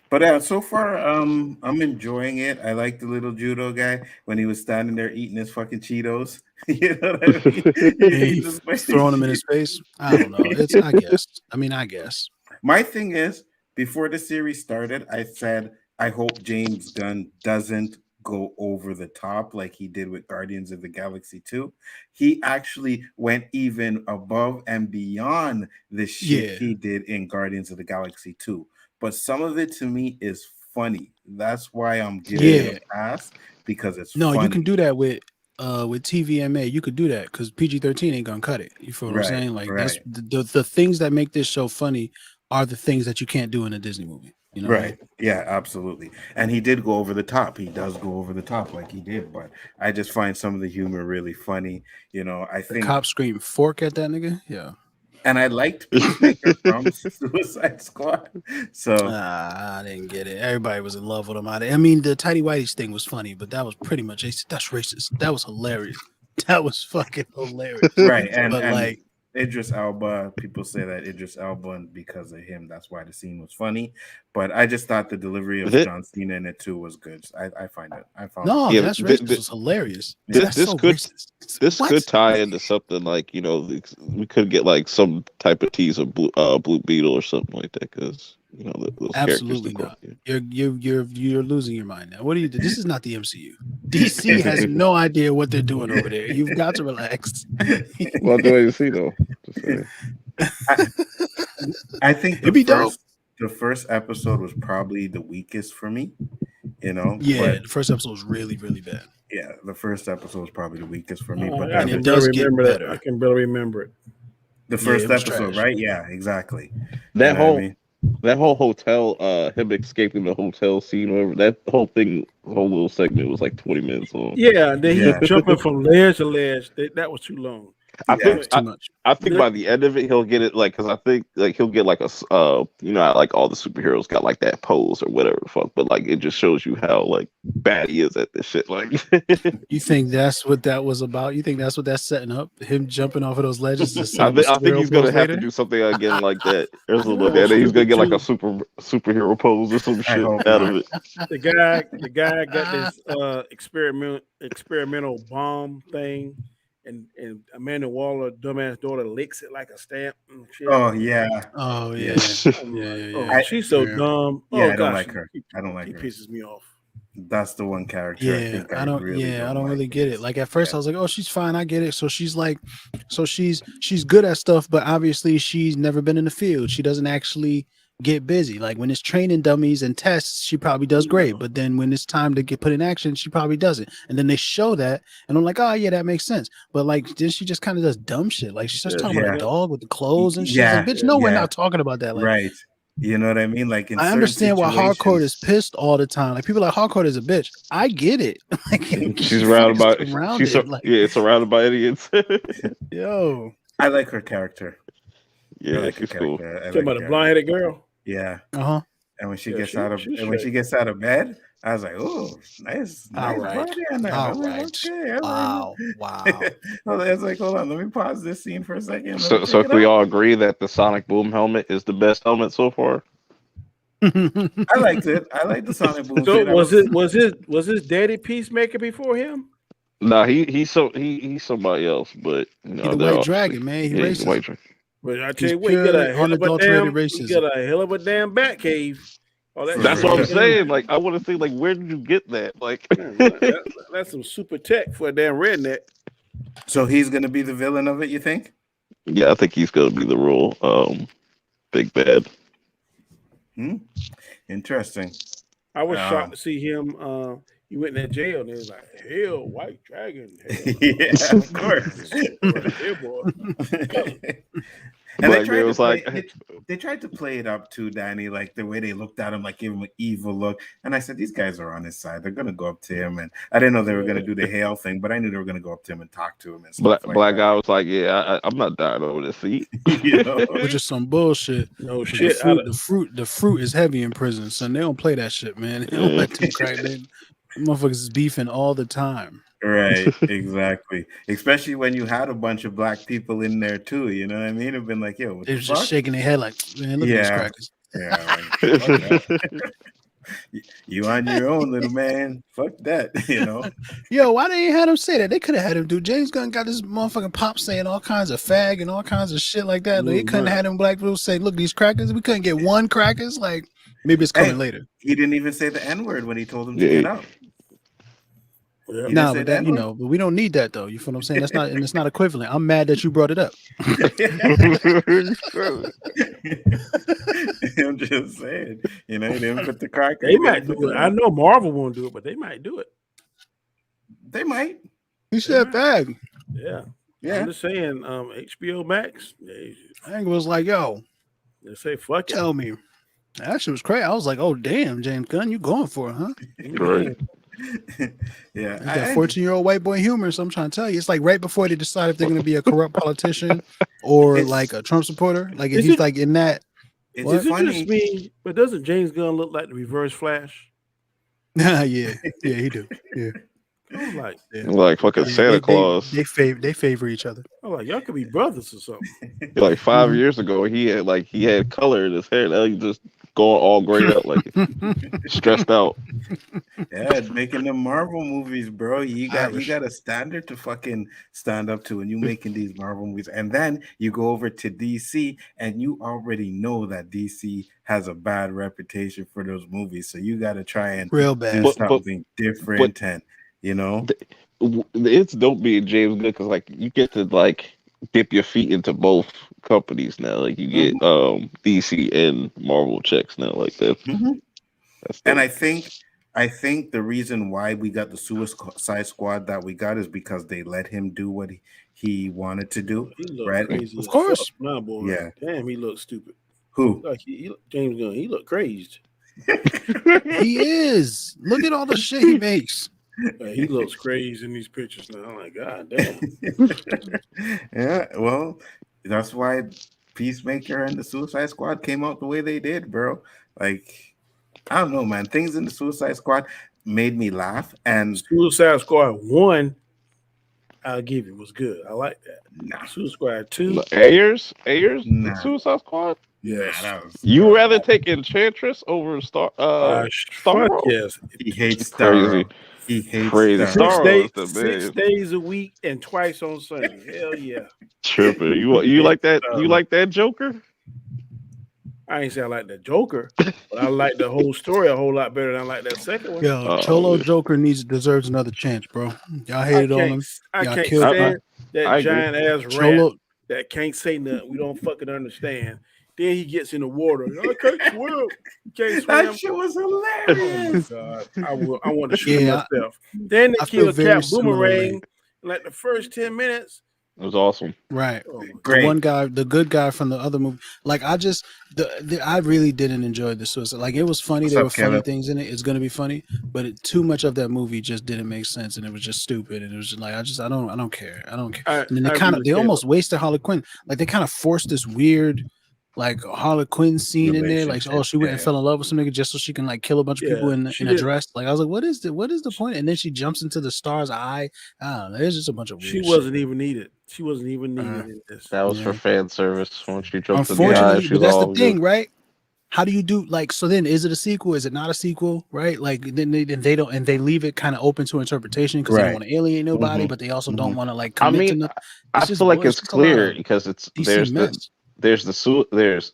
But so far, I'm enjoying it. I like the little judo guy when he was standing there eating his fucking Cheetos. You know what I mean? He's throwing them in his face. I don't know. I guess. My thing is, before the series started, I said I hope James Gunn doesn't go over the top like he did with Guardians of the Galaxy 2. He actually went even above and beyond the shit he did in Guardians of the Galaxy 2. But some of it to me is funny. That's why I'm giving it a pass, because it's funny. You can do that with TVMA. You could do that because PG-13 ain't gonna cut it. You feel what I'm saying? Like that's the things that make this show funny are the things that you can't do in a Disney movie. You know, right? Yeah, absolutely. And he did go over the top. He does go over the top like he did, but I just find some of the humor really funny. You know, I think the cop scream fork at that nigga. Yeah. And I liked Peacemaker from Suicide Squad. So I didn't get it. Everybody was in love with him. I mean, the Tidy Whitey's thing was funny, but that was pretty much that's racist. That was hilarious. That was fucking hilarious. Right. And like Idris Elba, people say that Idris Elba, and because of him, that's why the scene was funny. But I just thought the delivery of John Cena in it too was good. I found that's racist. This was hilarious. This could tie into something like, you know, we could get like some type of tease of Blue Beetle or something like that, because you know those absolutely not. You're losing your mind now. What do you do? This is not the MCU. DC has no idea what they're doing over there. You've got to relax. Well, the way you see though. I think the first episode was probably the weakest for me. You know, the first episode was really, really bad. Yeah, the first episode was probably the weekest for me. But it does get better. I can barely remember it. The first episode, trash. Right? Yeah, exactly. That whole hotel, him escaping the hotel scene, whatever, that whole little segment was like 20 minutes long. Yeah, he jumping from ledge to ledge. That was too long. I think too much. I think by the end of it, he'll get it, like, because I think like he'll get like a you know, like all the superheroes got like that pose or whatever the fuck, but like it just shows you how like bad he is at this shit. Like, you think that's what that was about? You think that's what that's setting up? Him jumping off of those ledges? I think he's gonna have to do something again like that. There's a little bit. He's gonna get like a superhero pose or some shit out of it. The guy got this experimental bomb thing. And Amanda Waller, dumbass daughter, licks it like a stamp. And shit. Oh yeah. Yeah. She's so dumb. Yeah, I don't like her. I don't like her. He pisses me off. That's the one character. Yeah, I don't really get it. Like at first, I was like, "Oh, she's fine. I get it." So she's like, she's good at stuff, but obviously she's never been in the field. She doesn't actually get busy. Like when it's training dummies and tests, she probably does great, but then when it's time to get put in action, she probably doesn't. And then they show that, and I'm like, oh yeah, that makes sense. But like then she just kind of does dumb shit. Like she starts talking about a dog with the clothes and shit. Like, bitch, no, we're not talking about that. Like, right. You know what I mean? Like I understand why Harcourt is pissed all the time. Like people like Harcourt is a bitch. I get it. Like she's surrounded by it's surrounded by idiots. Yo. I like her character. Yeah, she's cool. Talking about a blonde-headed girl. Yeah. And when she gets out of bed, I was like, "Oh, nice body on that." All right. Okay, wow. I was like, "Hold on, let me pause this scene for a second." So can we all agree that the Sonic Boom helmet is the best helmet so far? I liked it. I liked the Sonic Boom. So was his daddy Peacemaker before him? No, he's somebody else. But you know, the White Dragon, man. He racist. But I tell you what, he got a hell of a damn bat cave. That's what I'm saying. Like, I want to say, like, where did you get that? Like, that's some super tech for a damn redneck. So he's gonna be the villain of it, you think? Yeah, I think he's gonna be the role. Big bad. Interesting. I was shocked to see him. He went in that jail and it was like, hell, White Dragon. Hell. Yeah, of course. Hell, boy. And they tried to play it up too, Danny, like the way they looked at him, like give him an evil look. And I said, these guys are on his side. They're gonna go up to him, and I didn't know they were gonna do the hail thing, but I knew they were gonna go up to him and talk to him. And stuff Black guy was like, "Yeah, I'm not dying over this seat." You know? Which is some bullshit. No shit. The fruit is heavy in prison, son. They don't play that shit, man. They don't let them crack. Motherfuckers is beefing all the time. Right, exactly. Especially when you had a bunch of black people in there too. You know what I mean? It'd been like, yo, they're just shaking their head like, man, look at these crackers. Yeah, like, you on your own, little man. Fuck that, you know. Yo, why they ain't had him say that? They could have had him do. James Gunn got this motherfucking pop saying all kinds of fag and all kinds of shit like that. They couldn't have had them black people say, look, these crackers, we couldn't get one crackers. Like, maybe it's coming later. He didn't even say the N-word when he told him to get out. Yeah. No, but that but we don't need that though. You feel what I'm saying? That's not, and it's not equivalent. I'm mad that you brought it up. I'm just saying, they didn't put the crack. They might do it. I know Marvel won't do it, but they might do it. They might. You said bag. Yeah. Yeah. I'm just saying, HBO Max. Angle was like, yo, they say fuck it. Tell me. That shit was crazy. I was like, oh damn, James Gunn, you going for it, huh? Right. Yeah. You got 14-year-old white boy humor, so I'm trying to tell you. It's like right before they decide if they're gonna be a corrupt politician or like a Trump supporter. Like if he's like in that. It's funny. Just me, but doesn't James Gunn look like the Reverse Flash? yeah, he do. Yeah. Like fucking Santa Claus. They favor each other. Oh, like y'all could be brothers or something. Like 5 years ago, he had color in his hair. Now he just going all grayed up, like stressed out. Yeah, making the Marvel movies, bro. You got a standard to fucking stand up to, and you making these Marvel movies, and then you go over to DC, and you already know that DC has a bad reputation for those movies, so you got to try and real bad do something different, and it's dope being James Gunn because like you get to like dip your feet into both companies now. Like you get DC and Marvel checks now like that. And I think the reason why we got the Suicide Squad that we got is because they let him do what he wanted to do, right? Of course. Nah, boy. Yeah. Damn, he looks stupid. Who? Like James Gunn, he looked crazed. He is. Look at all the shit he makes. He looks crazy in these pictures now. I'm like, God damn. Yeah, well, that's why Peacemaker and the Suicide Squad came out the way they did, bro. Like, I don't know, man. Things in the Suicide Squad made me laugh. And Suicide Squad 1, I'll give you, was good. I like that. Nah. Suicide Squad 2. Ayers? Nah. Suicide Squad? Yes. You rather take Enchantress over Star Wars? Yes. He hates crazy. He hates crazy. Star Wars. 6 days a week and twice on Sunday. Hell yeah. Tripping. You like that? You like that Joker? I ain't say I like the Joker, but I like the whole story a whole lot better than I like that second one. Yo, Cholo Joker deserves another chance, bro. Y'all hated on him. I Y'all can't killed stand that giant ass Cholo rat that can't say nothing. We don't fucking understand. Then he gets in the water. I can't swim. Can't swim. That shit was hilarious. Oh my God. I want to shoot myself. Then they killed Cap Boomerang in like the first 10 minutes. It was awesome. Right. Great. The one guy, the good guy from the other movie. Like I really didn't enjoy the Suicide. Like it was funny. There were funny things in it. It's gonna be funny, but too much of that movie just didn't make sense, and it was just stupid. And it was just like I don't care. I don't care. And then they almost wasted Harley Quinn. Like they kind of forced this weird like Harley Quinn scene in there, like she went and fell in love with some nigga just so she can like kill a bunch of people in a dress. Like I was like, what is the point? And then she jumps into the star's eye. I don't know. There's just a bunch of weird shit. Wasn't even needed. She wasn't even needed in this. That was for fan service. Once she jumped in the eye, unfortunately, that's the thing, right? How do you do like so? Then is it a sequel? Is it not a sequel? Right? Like then they don't, and they leave it kind of open to interpretation because they don't want to alienate nobody, but they also don't want to like commit to nothing. I feel like it's clear because there's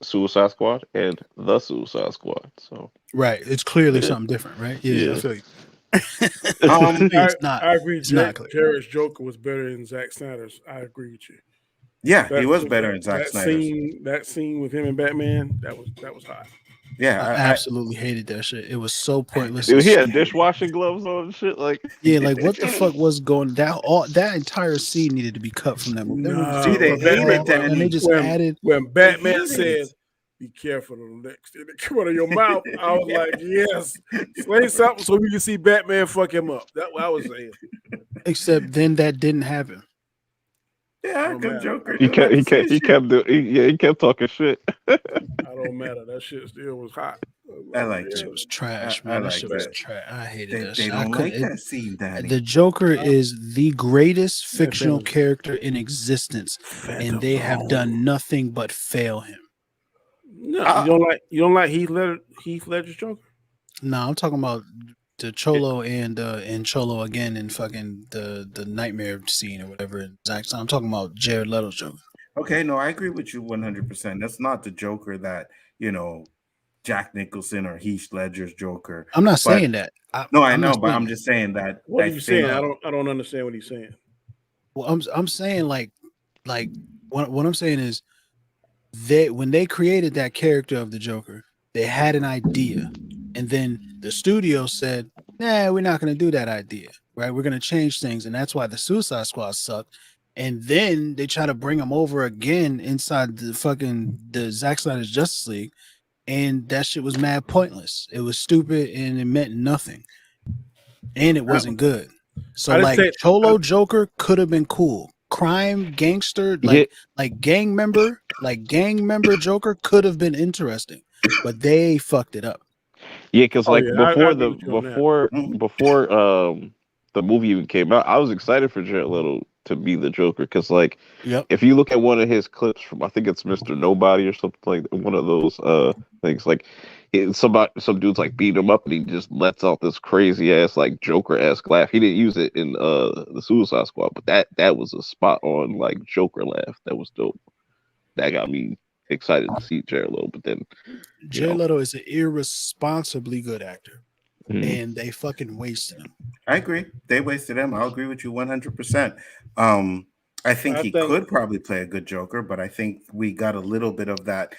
Suicide Squad and the Suicide Squad. So it's clearly something different, right? Yeah. I feel you. I agree. Jared's Joker was better than Zack Snyder's. I agree with you. Yeah, he was better than Zack Snyder's. That scene with him and Batman, that was hot. Yeah, I absolutely hated that shit. It was so pointless. Dude, he had dishwashing gloves on and shit. Like, like what the fuck was going down? That entire scene needed to be cut from that movie. And they just added when Batman says, "Be careful of the next thing that come out of your mouth." I was like, "Yes, say something so we can see Batman fuck him up." That's what I was saying. Except then that didn't happen. Yeah, good Joker. He kept talking shit. I don't matter. That shit still was hot. I like it. It was trash, man. That shit was trash. I hated that shit. They don't like that scene, Daddy. The Joker is the greatest fictional character in existence, and they have done nothing but fail him. No, you don't like Heath Ledger's Joker? No, I'm talking about the Cholo and Cholo again in fucking the nightmare scene or whatever. I'm talking about Jared Leto's Joker. Okay, no, I agree with you 100%. That's not the Joker that Jack Nicholson or Heath Ledger's Joker. I'm not But- saying that. I I'm know, not but saying I'm that. just saying that. What are you saying? think- I don't understand what he's saying. Well, I'm saying like what I'm saying is when they created that character of the Joker, they had an idea, and then the studio said, "Nah, we're not going to do that idea. Right? We're going to change things," and that's why the Suicide Squad sucked. And then they try to bring him over again inside the Zack Snyder's Justice League, and that shit was mad pointless. It was stupid and it meant nothing, and it wasn't good. So like Cholo Joker could have been cool. Crime gangster, like gang member Joker could have been interesting, but they fucked it up. Yeah, because before that. the movie even came out, I was excited for Jared Leto to be the Joker. Because Yep. if you look at one of his clips from, I think it's Mr. Nobody or something like that, one of those things, like some dude's like beating him up and he just lets out this crazy ass like Joker-esque laugh. He didn't use it in the Suicide Squad, but that was a spot on like Joker laugh. That was dope. That got me excited to see Jared Leto. But then Jared Leto is an irresponsibly good actor, and they fucking wasted him. I agree. They wasted him. I'll agree with you 100%. I think he could probably play a good Joker, but I think we got a little bit of that,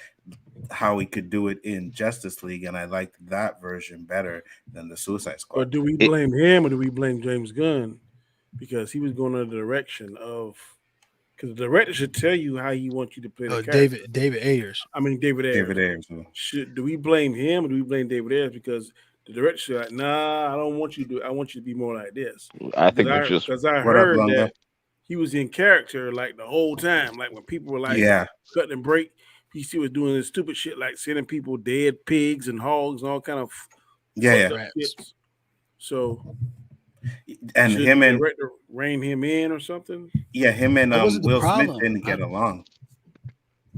how he could do it in Justice League, and I liked that version better than the Suicide Squad. But do we blame him or do we blame James Gunn? Because he was going in the direction of, because the director should tell you how he wants you to play the character. David Ayers. I mean David Ayers. David Ayers. Do we blame him or do we blame David Ayers? Because the director should like, nah, I don't want you to. I want you to be more like this. I think because I heard that he was in character like the whole time. Like when people were like cutting and break, he was doing this stupid shit like sending people dead pigs and hogs and all kind of shit. So and him and director rein him in or something. Yeah, him and Will Smith didn't get along.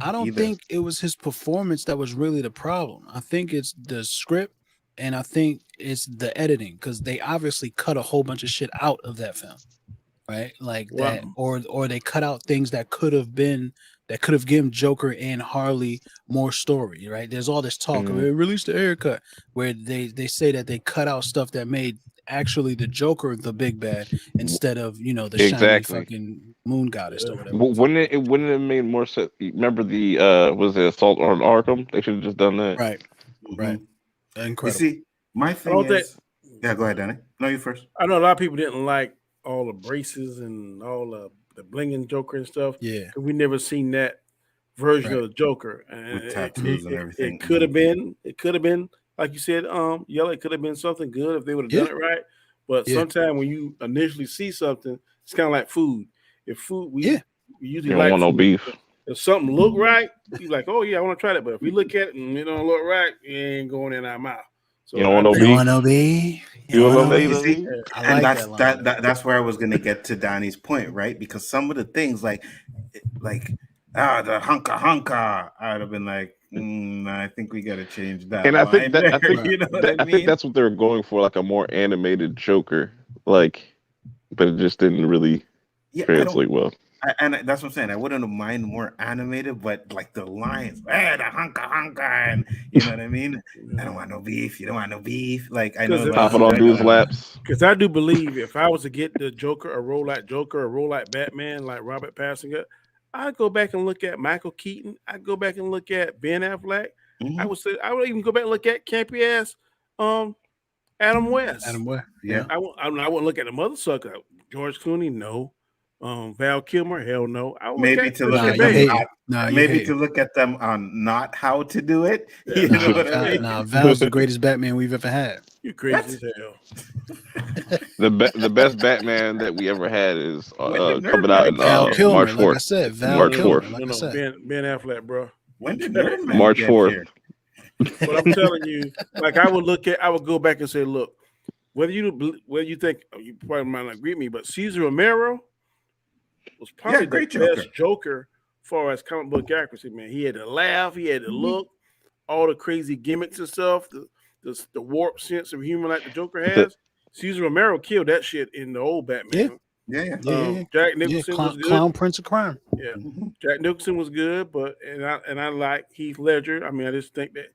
I don't think it was his performance that was really the problem. I think it's the script, and I think it's the editing, because they obviously cut a whole bunch of shit out of that film, right? Like that, or they cut out things that could have given Joker and Harley more story, right? There's all this talk of it released the Ayer cut where they say that they cut out stuff that made actually the Joker the big bad instead of the shiny fucking moon goddess or whatever. Wouldn't it have made more sense? Remember the was the assault on Arkham? They should have just done that. Right. Incredible. You see, my thing is, go ahead, Danny. No, you first. I know a lot of people didn't like all the braces and all the blinging Joker and stuff. Yeah, because we never seen that version of the Joker. And with tattoos and everything. It could have been. Like you said, Yellow, it could have been something good if they would have done it right. But sometimes when you initially see something, it's kind of like food. If food, we usually don't want no beef. If something look right, you're like, oh yeah, I want to try that. But if we look at it and it don't look right, it ain't going in our mouth. So you don't want no beef. You want no beef. You want no beef. And that's where I was gonna get to Donnie's point, right? Because some of the things like the hunka, I'd have been like, I think we got to change that. And I think I think that's what they were going for, like a more animated Joker, but it just didn't really translate well. And that's what I'm saying. I wouldn't have mind more animated, but like the lines, the hunka, and you know what I mean. I don't want no beef. You don't want no beef. Like I know. Pop it on dude's laps. Because I do believe if I was to get the Joker, a role like Joker, a role like Batman, like Robert Pattinson got, I'd go back and look at Michael Keaton. I'd go back and look at Ben Affleck. I would even go back and look at campy ass Adam West. Yeah. I wouldn't look at the mother sucker. George Clooney, no. Val Kilmer, hell no. Maybe to look at them on not how to do it. You know what I mean? Val's the greatest Batman we've ever had. You crazy as hell. The best Batman that we ever had is coming out in Val Kilmer, March 4th. Like I said, Val March Kilmer, 4th. like I said. Ben Affleck, bro. When did March 4th? But I'm telling you, like I would go back and say, look, whether you think you probably might not agree with me, but Cesar Romero was probably the best Joker as far as comic book accuracy, man. He had to laugh, he had to look, all the crazy gimmicks and stuff, the warped sense of humor like the Joker has. Cesar Romero killed that shit in the old Batman. Yeah. Jack Nicholson was good. Clown Prince of Crime. Yeah, Jack Nicholson was good, but and I like Heath Ledger. I mean, I just think that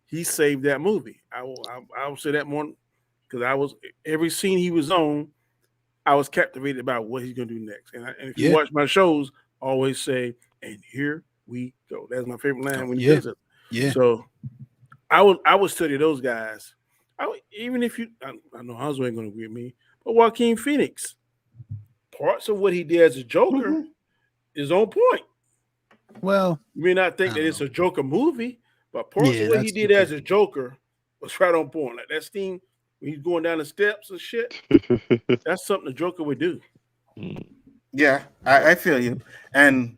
he saved that movie. I will say that more because every scene he was on, I was captivated about what he's gonna do next. And if you watch my shows, I always say, "And here we go." That's my favorite line when he does it. Yeah. So I would study those guys. Even if I know Hanzo ain't gonna agree with me, but Joaquin Phoenix, parts of what he did as a Joker is on point. Well, you may not think that it's a Joker movie, but parts of what he did as a Joker was right on point. Like that scene when he's going down the steps and shit. That's something the Joker would do. Yeah, I feel you. And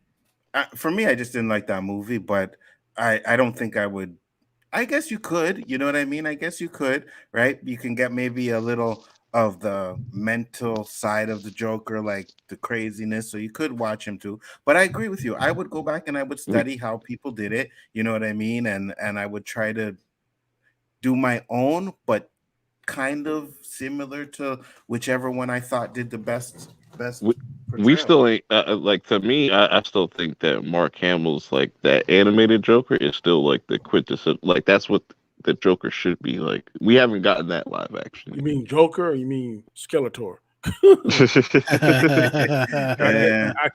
for me, I just didn't like that movie, but I don't think I would. I guess you could. You know what I mean? I guess you could, right? You can get maybe a little of the mental side of the Joker, like the craziness. So you could watch him too. But I agree with you. I would go back and I would study how people did it. You know what I mean? And I would try to do my own, but kind of similar to whichever one I thought did the best. We still ain't like, to me, I still think that Mark Hamill's like that animated Joker is still like the quintessential, like that's what the Joker should be like. We haven't gotten that live action. You mean Joker or you mean Skeletor? I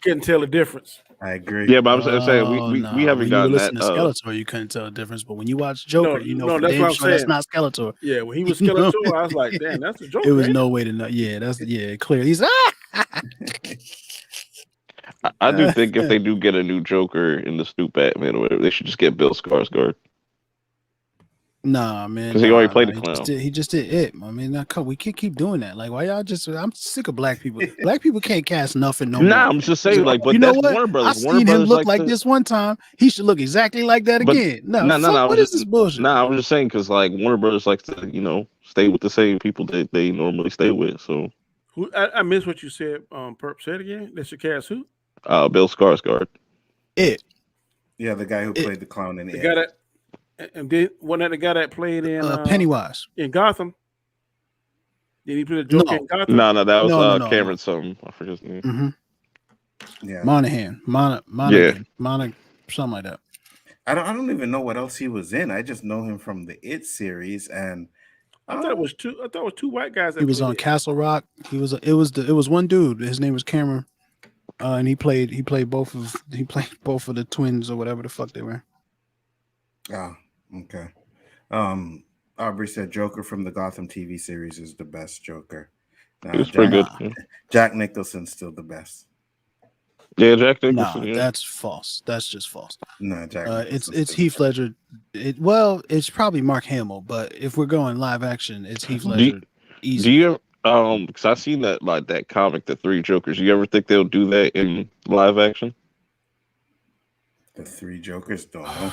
couldn't tell the difference. I agree. Yeah, but I'm saying we haven't gotten that. To Skeletor, you couldn't tell the difference, but when you watch Joker, that's what I'm saying. That's not Skeletor. Yeah, when he was Skeletor, I was like, damn, that's a Joker. It was no way to know. Yeah, that's clear. He's I do think if they do get a new Joker in the new Batman or whatever, they should just get Bill Skarsgård. Nah, man. Because he already played the clown. He just did it. I mean, we can't keep doing that. Like, why y'all just? I'm sick of black people. Black people can't cast nothing no more. Nah, I'm just saying, like, but you know that's what? Warner Brothers. I seen him look like this one time. He should look exactly like that again. No. What is this bullshit? Nah, I was just saying because like Warner Brothers likes to, stay with the same people that they normally stay with. So. I missed what you said. Perp, say it again. They should cast who? Bill Skarsgård. It. Yeah, the guy who played the clown in the guy that. And then wasn't that the guy that played in Pennywise in Gotham? Did he play the Joker in Gotham? No, that was Cameron something. I forget his name. Mm-hmm. Yeah, Monaghan, something like that. I don't even know what else he was in. I just know him from the It series, and I thought it was two white guys. He was on Castle Rock. It was one dude. His name was Cameron, and he played both of the twins or whatever the fuck they were. Oh, okay. Aubrey said Joker from the Gotham TV series is the best Joker. It's pretty good. Yeah. Jack Nicholson's still the best. Yeah, Jack Nicholson. Nah, that's false. That's just false. No, Jack. It's Heath Ledger. It's probably Mark Hamill, but if we're going live action, it's Heath Ledger. Do you because I've seen that comic, The Three Jokers. You ever think they'll do that in live action? The Three Jokers, don't know.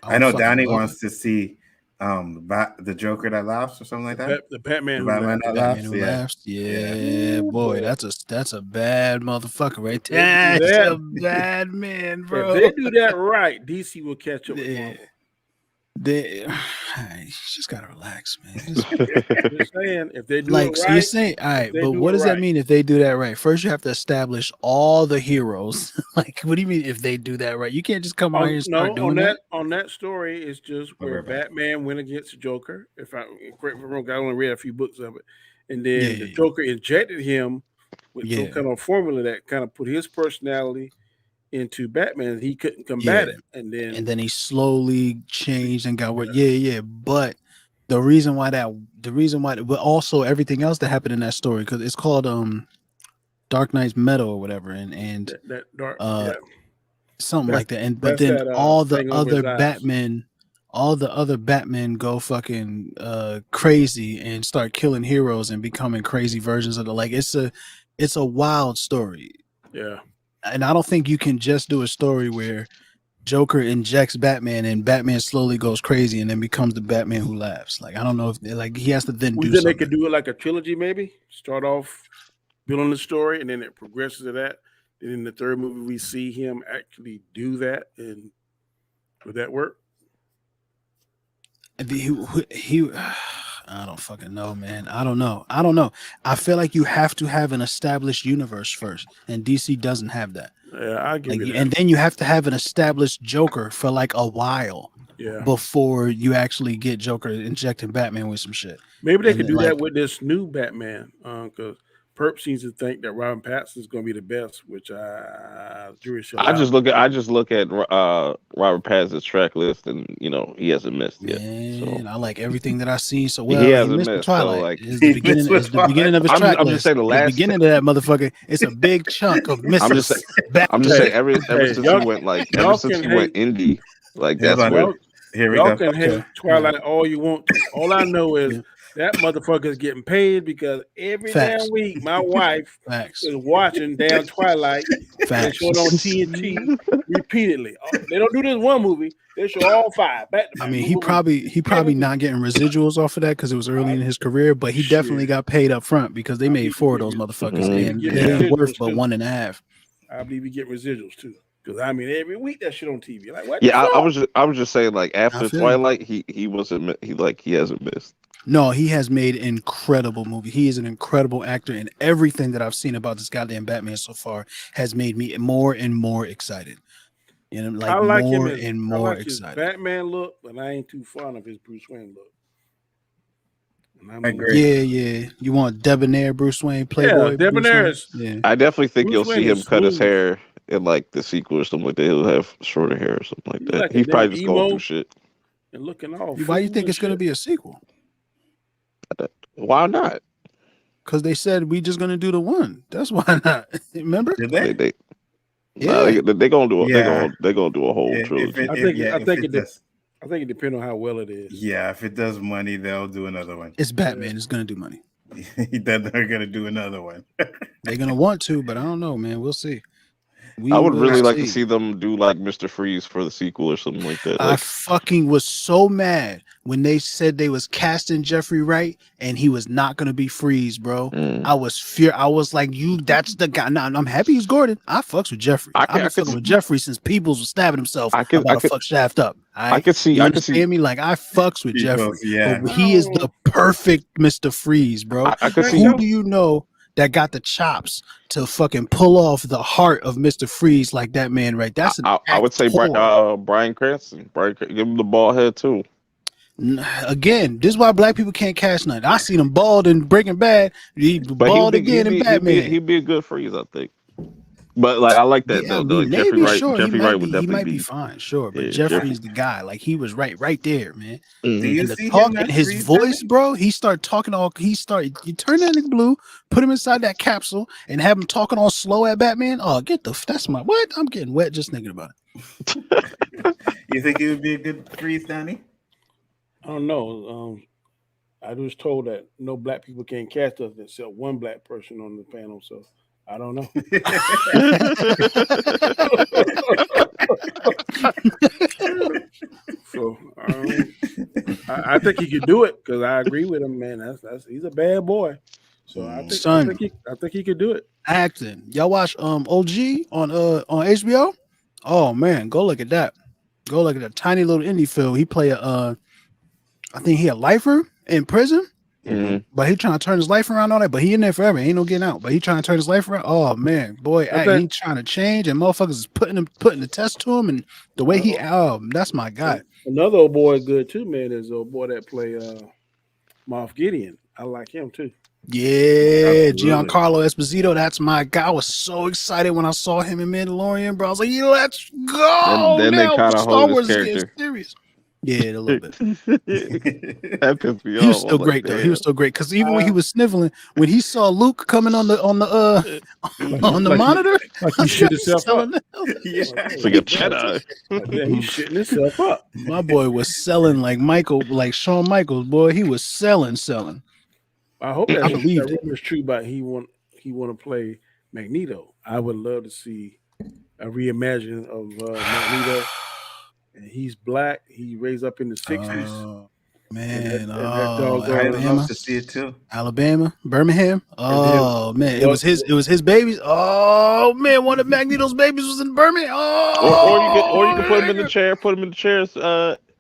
I know Danny wants to see the Joker that laughs or something like that. The Batman that laughs. Yeah, boy, that's a bad motherfucker right there. That's a bad man, bro. If they do that right, DC will catch up with Marvel. You just gotta relax, man. Just saying, if they do like, it right, so you're saying, all right, but what does that mean if they do that right? First, you have to establish all the heroes. Like, what do you mean if they do that right? You can't just come out here and start doing that. On that story, it's just where Batman went against the Joker. If I correct me wrong, I only read a few books of it, and then the Joker injected him with some kind of formula that kind of put his personality into Batman. He couldn't combat it, and then he slowly changed and got what but the reason why but also everything else that happened in that story, because it's called Dark Knight's Metal or whatever, and that dark something like that, and but then all the other Batmen go fucking crazy and start killing heroes and becoming crazy versions of it's a wild story. Yeah. And I don't think you can just do a story where Joker injects Batman and Batman slowly goes crazy and then becomes the Batman who laughs. Like, I don't know if he has to then do something. They could do it like a trilogy, maybe start off building the story and then it progresses to that. And in the third movie, we see him actually do that. And would that work? I don't fucking know, man. I don't know. I feel like you have to have an established universe first, and DC doesn't have that. Yeah, I give you that. And then you have to have an established Joker for like a while Yeah. before you actually get Joker injecting Batman with some shit. Maybe they And could do like- that with this new Batman, because Perp seems to think that Robin Pattinson is going to be the best, which jury shall I just look at Robert Pattinson's track list, and he hasn't missed yet. Man, So I like everything that I see. So he he hasn't missed missed. Twilight. So like It's the beginning. It's the beginning of his track I'm list. just saying the beginning of that motherfucker. It's a big chunk of misses. I'm just saying ever since y'all- he went y'all since can he went indie, like that's Hold on. where Here we Y'all go. can hate Twilight all you want to. All I know is that motherfucker is getting paid because every Facts. damn week my wife Facts. is watching damn Twilight. They Facts. show it on TNT repeatedly. They don't do this one movie. They show all 5 back to back. I mean, he probably not getting residuals off of that because it was early in his career, but he definitely got paid up front because they made 4 of those motherfuckers, and Yeah. they ain't worth but 1.5. I believe he get residuals too. Because I mean, every week that shit on TV. Like what? yeah. the fuck? I was just saying like I after feel Twilight, he wasn't he hasn't missed. No, he has made incredible movie. He is an incredible actor, and everything that I've seen about this goddamn Batman so far has made me more and more excited. Like I like more him and more I like his excited. Batman look, but I ain't too fond of his Bruce Wayne look. I agree. Yeah. You want debonair Bruce Wayne, Playboy? Yeah, debonair Bruce is. Wayne? Yeah. I definitely think Bruce you'll see Wayne him is cut his smooth. hair in like the sequel or something like that. He'll have shorter hair or something like He's that. like a He's probably damn just going emo. through shit. And looking all. Why you think it's going to be a sequel? Why not? Because they said we just going to do the one. That's why not. Remember? Did they? They're gonna do a Yeah. they're gonna do a whole If trilogy. it- I if- think yeah, I if think it it does- I think it depends on how well it is. Yeah, if it does money, they'll do another one. It's Batman. It's going to do money. Then they're gonna do another one. They're going to want to, but I don't know, man. We'll see. I would really like to see them do like Mr. Freeze for the sequel or something like that. I Like, fucking was so mad when they said they was casting Jeffrey Wright and he was not gonna be Freeze, bro. I was like, that's the guy. Nah, I'm happy he's Gordon. I fucks with Jeffrey. I've been fucking with Jeffrey since Peoples was stabbing himself about to fuck Shaft up. I could see. You I could see. understand me? Like I fucks with Jeffrey. Yeah. But he is the perfect Mr. Freeze, bro. I could see. Who do you know that got the chops to fucking pull off the heart of Mr. Freeze like that man, right? That's an I would say actor. Bryan Cranston. Give him the bald head too. Again, this is why black people can't cast nothing. I seen him bald in Breaking Bad. He bald again in Batman. He'd be a good Freeze, I think. But like I like that though. Like, Jeffrey Wright. Sure, Jeffrey Wright would he definitely might be fine, sure. But Yeah, Jeffrey's the guy. Like he was right there, man. Do you And the see talk him and as his Freeze, voice, bro. He started talking all. You turn that in blue, put him inside that capsule, and have him talking all slow at Batman. Oh, that's my what? I'm getting wet just thinking about it. You think he would be a good Freeze, Danny? I don't know. I was told that no black people can cast us except one black person on the panel, so I don't know. So I think he could do it because I agree with him, man. He's a bad boy. So I think he could do it. Acting. Y'all watch OG on HBO? Oh man, go look at that. Go look at that tiny little indie film. He play I think he a lifer in prison, but he trying to turn his life around on it. But he in there forever. Ain't no getting out. But he trying to turn his life around. Oh man, boy, he trying to change, and motherfuckers is putting the test to him, and the way that's my guy. Another old boy good too, man. Is the old boy that play Moff Gideon. I like him too. Yeah, Giancarlo Esposito. That's my guy. I was so excited when I saw him in Mandalorian, bro. I was like, yeah, let's go. And then they kind of Star hold Wars his is getting character. serious. Yeah, a little bit. That pissed me He was off. still great though. He was still great because even when he was sniveling, when he saw Luke coming on the monitor, Like he shit himself up. It's like a Jedi. Yeah, he's shitting himself up. My boy was selling like Shawn Michaels. Boy, he was selling. I hope I believe that rumor is true. But he want to play Magneto. I would love to see a reimagining of Magneto. And he's black. He raised up in the 60s. Oh, man, I'd love to see it too. Alabama, Birmingham. Oh man, it was his babies. Oh man, one of Magneto's babies was in Birmingham. Oh, Or you can put him in the chair. Put him in the chairs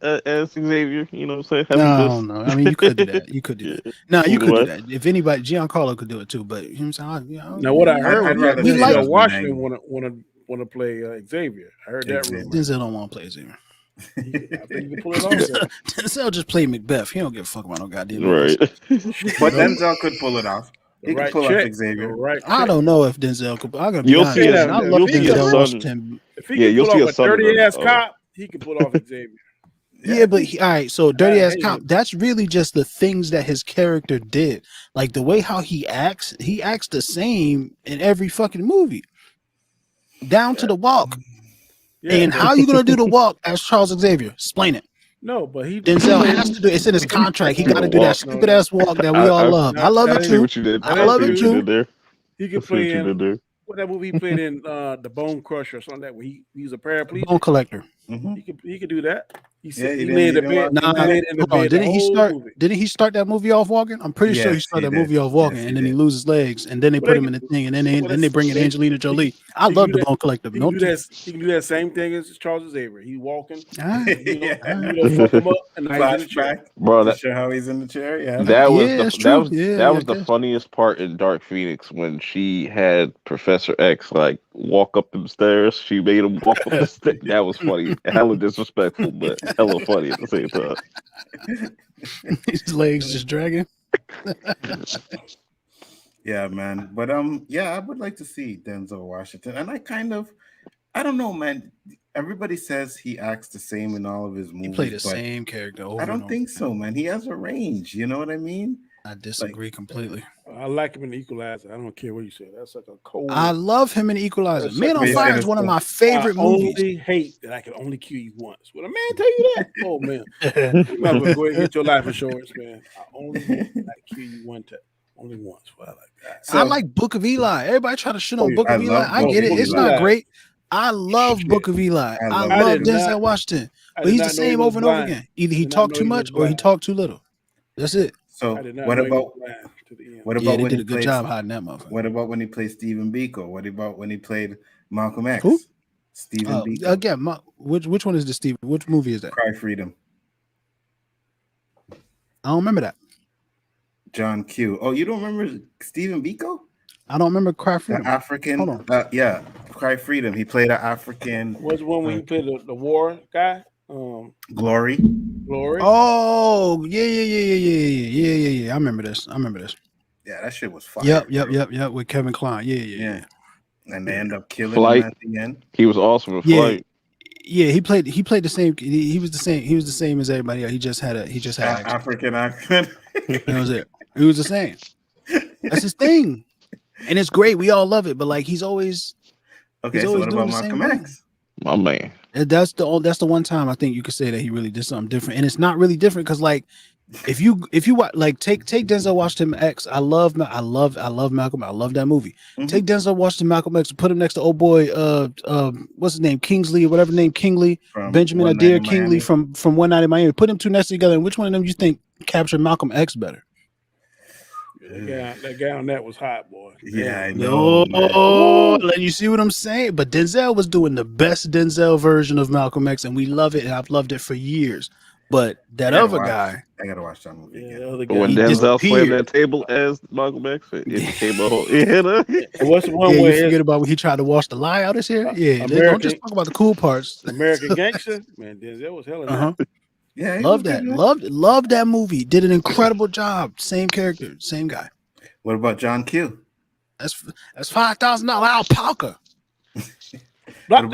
as Xavier. You know what I'm saying? No. I mean, you could do that. You could do that. No, you could do that. If anybody, Giancarlo could do it too. But you know what I'm saying? Now, what I heard, I'd rather we see like Washington Washington want to play Xavier. I heard that rumor. Denzel don't want to play Xavier. I think you can pull it off. Denzel just played Macbeth. He don't give a fuck about no goddamn Right. But Denzel could pull it off. He could pull off Xavier. I don't know if Denzel could. I'm gonna be You'll honest. see I love Denzel Washington. If he can pull off a dirty ass cop, he can pull off Xavier. Yeah, but all right. So dirty ass cop. That's really just the things that his character did. Like the way how he acts the same in every fucking movie, down to the walk. Yeah, and how you gonna do the walk as Charles Xavier? Explain it. No, but Denzel has to do. It's in his contract. He got to do that stupid ass walk that we all love. I love it too. I love it too. He could play in what that movie he played in, the Bone Crusher or something like that. Where he's a paraplegic. Bone Collector. He could do that. He made the bed. Didn't he start that movie off walking? I'm pretty sure he started that movie off walking, and then he loses his legs, and then they put him in the thing, and then they bring in Angelina Jolie. I love the Bone Collector. He can do that same thing as Charles Xavier. He's walking. Fuck him up, and flashback, bro. To show how he's in the chair. Yeah, that was the funniest part in Dark Phoenix when she had Professor X like walk up them stairs. She made him walk up the stairs. That was funny. Hella disrespectful, but hella funny at the same time. His legs just dragging. Yeah, man. But I would like to see Denzel Washington. And I don't know, man. Everybody says he acts the same in all of his movies. He played the same character. I don't think so, man. He has a range. You know what I mean? I disagree completely. I like him in Equalizer. I don't care what you say. That's like a cold. I love him in Equalizer. Man on Fire is one of my favorite movies. I only hate that I can only kill you once. Would a man tell you that? Oh man, you might as well go ahead and get your life insurance, man. I only kill you only once. Well, I like that. So, I like Book of Eli. Everybody try to shit on Book of Eli. I get it. It's not great. I love Book of Eli. I love Denzel Washington, but he's the same over and over again. Either he talked too much or he talked too little. That's it. So what about they did a good job hiding that motherfucker? What about when he played Stephen Biko? What about when he played Malcolm X? Who? Stephen Biko. Again, which one is the Stephen? Which movie is that? Cry Freedom. I don't remember that. John Q. Oh, you don't remember Stephen Biko? I don't remember Cry Freedom. The African. Hold on. Cry Freedom. He played an African. What's the one when he played the war guy? Glory. Oh, yeah. I remember this. Yeah, that shit was fire. Yep. With Kevin Kline. Yeah. And they end up killing him at the end. He was awesome in Flight. Yeah, he played the same. He was the same as everybody else. He just had African accent. That was it. He was the same. That's his thing, and it's great. We all love it. But like, he's always okay. So what about Malcolm X? My man. That's the one time I think you could say that he really did something different, and it's not really different because like if you like take Denzel Washington X, I love Malcolm. I love that movie. Mm-hmm. Take Denzel Washington Malcolm X, put him next to old boy what's his name, Kingsley or whatever name, Kingley, Benjamin Adair Kingley from One Night in Miami. Put them two next to together, and which one of them you think captured Malcolm X better? That guy on that was hot, boy. Yeah, I know. Let you see what I'm saying. But Denzel was doing the best Denzel version of Malcolm X, and we love it, and I've loved it for years. But that other guy, I gotta watch that movie again. When Denzel played that table as Malcolm X, it became a whole. What's the one where you forget about when he tried to wash the lie out his hair? Yeah, don't just talk about the cool parts. American Gangster, man, Denzel was hella. Yeah, love that. Love that movie. Did an incredible job. Same character, same guy. What about John Q? That's $5,000 alpaca. Block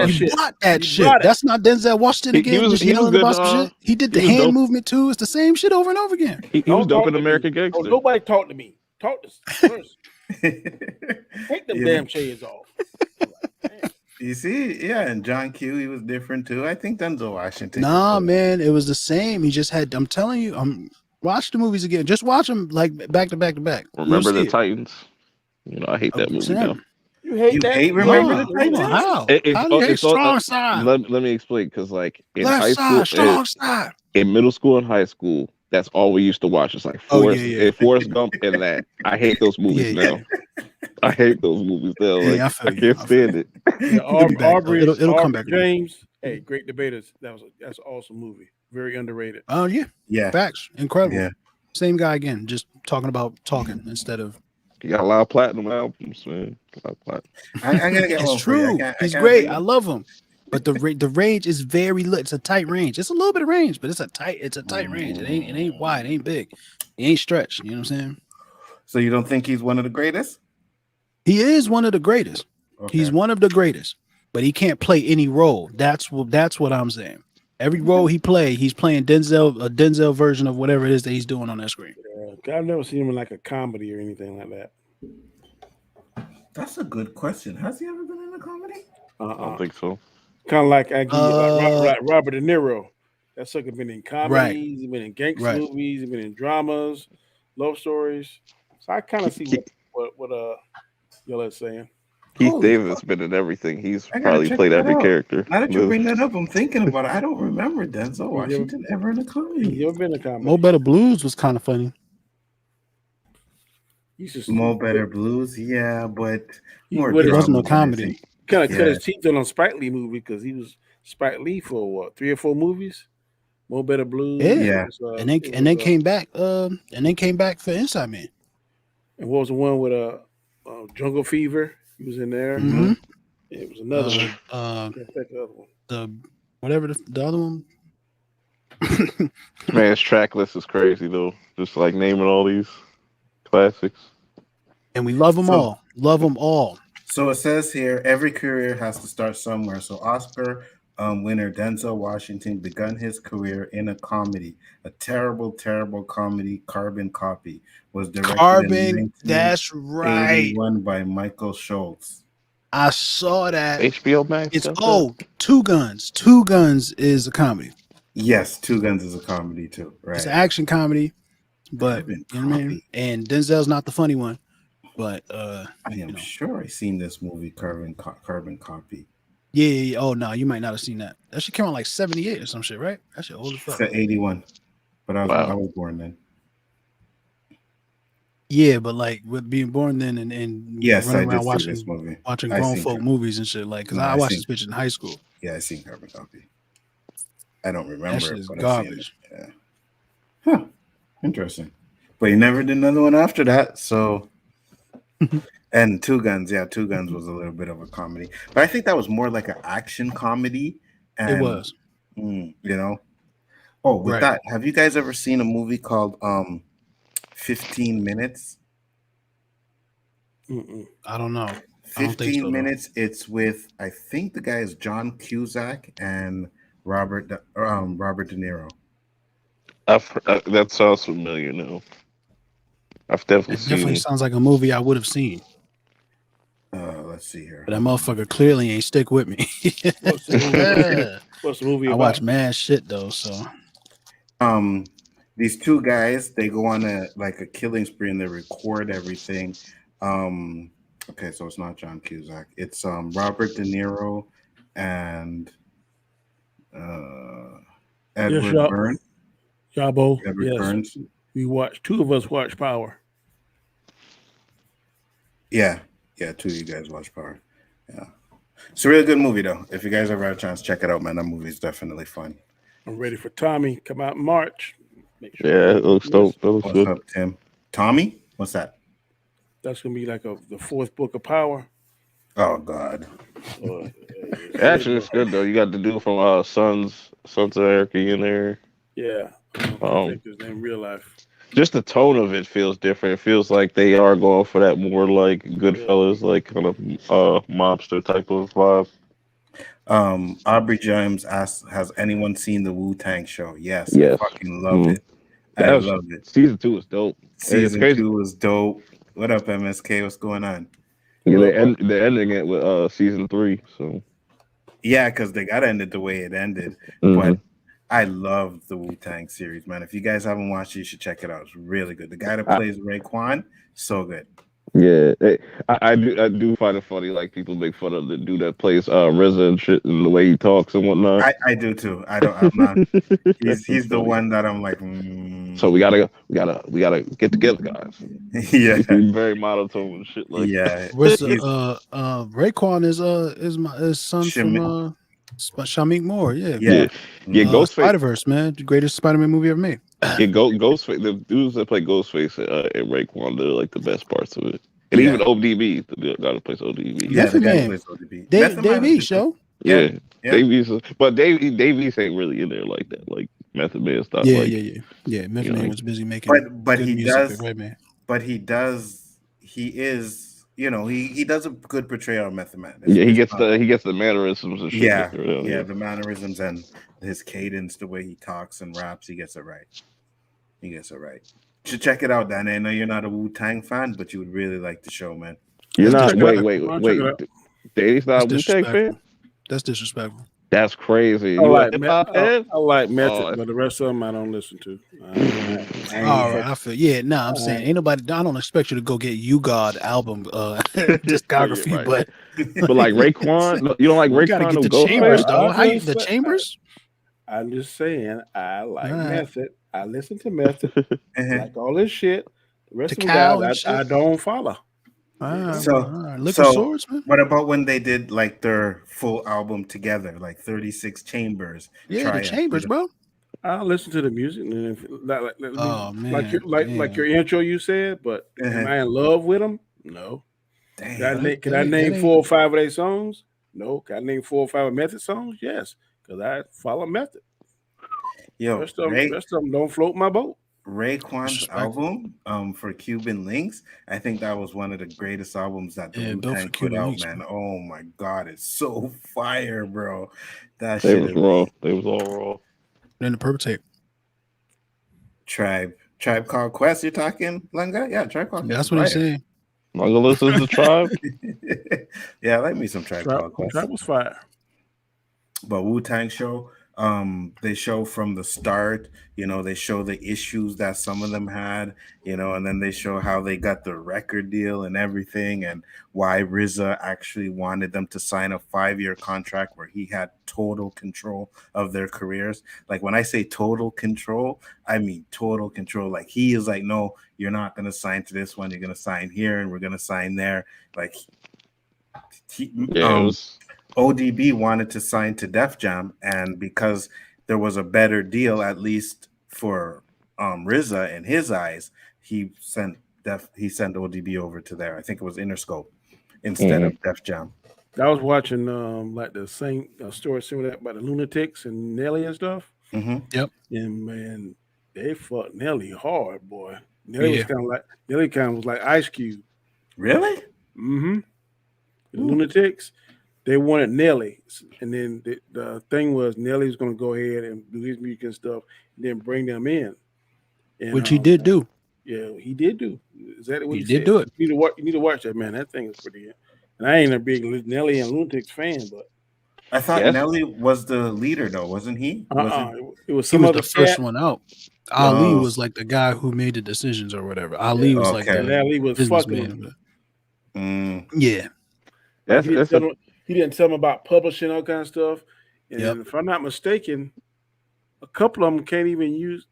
that shit. That's not Denzel Washington again. He was about some shit. He did the hand movement too. It's the same shit over and over again. He was dope in American Gangster. Oh, nobody talk to me. Talk to us first. Take them damn shades off. You see, and John Q, he was different too. I think Denzel Washington. Nah, man, it was the same. He just had. I'm telling you, watch the movies again. Just watch them like back to back to back. Remember the Titans? You know, I hate that movie now. You hate that? Remember the Titans? How? How do you hate strong side? Let me explain, because like in left high side, school, strong side. In middle school and high school, that's all we used to watch. It's like Forrest Gump and that. I hate those movies now. I hate those movies now. Like, I can't stand it. Aubrey, it'll come back. James, hey, great debaters. That's an awesome movie. Very underrated. Oh yeah. Facts, incredible. Yeah. Same guy again, just talking instead of. He got a lot of platinum albums, man. I gotta get It's true. He's great. I love him. but the range is very little. It's a tight range. It's a little bit of range, but it's a tight range. It ain't wide. It ain't big. It ain't stretched. You know what I'm saying? So you don't think he's one of the greatest? He is one of the greatest. Okay. He's one of the greatest, but he can't play any role. That's what I'm saying. Every role he play, he's playing a Denzel version of whatever it is that he's doing on that screen. Yeah, I've never seen him in like a comedy or anything like that. That's a good question. Has he ever been in a comedy? I don't think so. Kind of like Robert De Niro. That sucker been in comedies. Right. He's been in gangster movies. He's been in dramas, love stories. So I kind of see what y'all are saying. Keith Davis been in everything. He's probably played every character. Now that you bring that up, I'm thinking about it. I don't remember Denzel Washington ever in a comedy. He's never been in a comedy. Mo Better Blues was kind of funny. Mo Better Blues, yeah, but it wasn't no comedy. Kind of cut his teeth on Spike Lee movie because he was Spike Lee for what, 3 or 4 movies. Mo Better Blues, yeah. And then came back for Inside Man. And what was the one with Jungle Fever? He was in there. Mm-hmm. It was another one. The other one. Man, his track list is crazy though. Just like naming all these classics. And we love them all. Love them all. So it says here, every career has to start somewhere. So Oscar winner Denzel Washington begun his career in a comedy, a terrible, terrible comedy, Carbon Copy, was directed in that's right. by Michael Schultz. I saw that. HBO Max. It's Two Guns. Two Guns is a comedy. Yes, Two Guns is a comedy too. Right. It's an action comedy, but you know what I mean? And Denzel's not the funny one. But I am sure I've seen this movie, Carbon Copy. Yeah. Oh no, you might not have seen that. That shit came out like 78 or some shit, right? That shit old as fuck. It's 81, but I was born then. Yeah, but like with being born then and yes, running I around did watching see this movie. Watching grown folk movies and shit, like because I watched this bitch in high school. Yeah, I seen Carbon Copy. I don't remember that shit is but garbage. Yeah. Huh. Interesting. But he never did another one after that. So and Two Guns, Two Guns was a little bit of a comedy. But I think that was more like an action comedy. And, it was. You know. Oh, with that, have you guys ever seen a movie called 15 Minutes? I don't know. 15 Minutes. It's with, I think the guy is John Cusack and Robert De Niro. That sounds familiar now. I've definitely seen it. Definitely sounds like a movie I would have seen. Let's see here. But that motherfucker clearly ain't stick with me. What's the movie about? I watch mad shit though, so. These two guys, they go on a killing spree and they record everything. Okay, so it's not John Cusack. It's Robert De Niro and Edward Murn. Jabo. Edward Burns. Two of us watched Power. Yeah, two of you guys watch Power. Yeah. It's a really good movie though. If you guys ever have a chance, check it out, man. That movie is definitely fun. I'm ready for Tommy. Come out in March. Yeah, it looks dope. That looks good. What's up, Tim? Tommy? What's that? That's gonna be like the fourth book of Power. Oh God. Actually, it's good though. You got the dude from Sons of Anarchy in there. Yeah. I think his name real life. Just the tone of it feels different. It feels like they are going for that more like Goodfellas, like kind of mobster type of vibe. Aubrey James asks, has anyone seen the Wu-Tang show? Yes. I fucking love it. I love it. Season 2 is dope. Season 2 is dope. What up, MSK? What's going on? Yeah, they're ending it with season 3. So yeah, because they got to end it the way it ended. But I love the Wu-Tang series, man. If you guys haven't watched it, you should check it out. It's really good. The guy that plays Raekwon, so good. Yeah, I do find it funny. Like people make fun of the dude that plays RZA and shit, and the way he talks and whatnot. I do too. I'm not. He's the one that I'm like. So we gotta get together, guys. Yeah, he's very monotone and shit. Like Raekwon is son from Shamik Moore. Yeah. Ghostface. Spider-Verse, man, the greatest Spider-Man movie ever made. Yeah, Ghostface. The dudes that play Ghostface and Raekwon, they're like the best parts of it. And even ODB, the guy that plays ODB. Yeah, the guy that plays ODB. Dave East, yo. Yeah, Yeah. Davies, but Davies ain't really in there like that. Like Method Man stuff. Yeah, like, yeah. Method you know, Man was busy making but good he music does. with Redman. But he is, he does a good portrayal of Method Man. Yeah, he It's gets not like- the mannerisms and shit. Yeah, the mannerisms and his cadence, the way he talks and raps, he gets it right. You should check it out, Danny. I know you're not a Wu-Tang fan, but you would really like the show, man. You're That's not. disrespectful. Wait. Danny's not a That's Wu-Tang fan. disrespectful. That's disrespectful. That's crazy. I You a like hip hop head? I like Method, Oh, but the rest of them I don't listen to. All right, I feel I'm saying ain't nobody. I don't expect you to go get You God album discography, Right. but like Raekwon, no, you don't like you gotta Raekwon get or the Goff? Chambers, I though. How you just the said- Chambers? I'm just saying I like All right. Method. I listen to Method. Uh-huh. like all this shit. The rest To of Cow them and guys shit? I don't follow. Liquid Swords, man. What about when they did like their full album together, like 36 Chambers? Yeah, Triumph, the Chambers, bro. I listen to the music and if, Oh man, like your intro you said, but am I in love with them? No. Dang. Can I name 4 or 5 of their songs? No. Can I name 4 or 5 of Method songs? Yes, because I follow Method. Yo, Rest of them don't float my boat. Raekwon's album for Cuban Links, I think that was one of the greatest albums that the Wu-Tang put out, man. Oh my god, it's so fire, bro. That They shit was is raw. They was all raw. Then the Purple Tape. Tribe Called Quest. You're talking, Lunga? Yeah, Tribe Called Quest. That's what he's saying. Lunga listens to Tribe. Yeah, I like me some Tribe Called Quest. Tribe was fire. But Wu-Tang show, they show from the start, they show the issues that some of them had, and then they show how they got the record deal and everything, and why RZA actually wanted them to sign a 5-year contract where he had total control of their careers. Like when I say total control, I mean total control. Like he is like, no, you're not going to sign to this one. You're going to sign here and we're going to sign there. Like ODB wanted to sign to Def Jam, and because there was a better deal, at least for RZA in his eyes, he sent ODB over to there. I think it was Interscope instead of Def Jam. I was watching like the same story similar about the Lunatics and Nelly and stuff. Mm-hmm. Yep. And man, they fucked Nelly hard, boy. Nelly was like Ice Cube. Really? Mm-hmm. The Lunatics, they wanted Nelly, and then the thing was Nelly was going to go ahead and do his music and stuff, and then bring them in. And, Which he did do. Yeah, he did do. Exactly what He he did said. do it. You need to watch that, man. That thing is pretty good. And I ain't a big Nelly and Lunatics fan, but I thought Nelly was the leader, though, wasn't he? It was He some was other the first cat. one out. Ali was like the guy who made the decisions or whatever. Ali was like the Ali was businessman. Yeah. He didn't tell him about publishing, all kind of stuff. And if I'm not mistaken, a couple of them can't even use.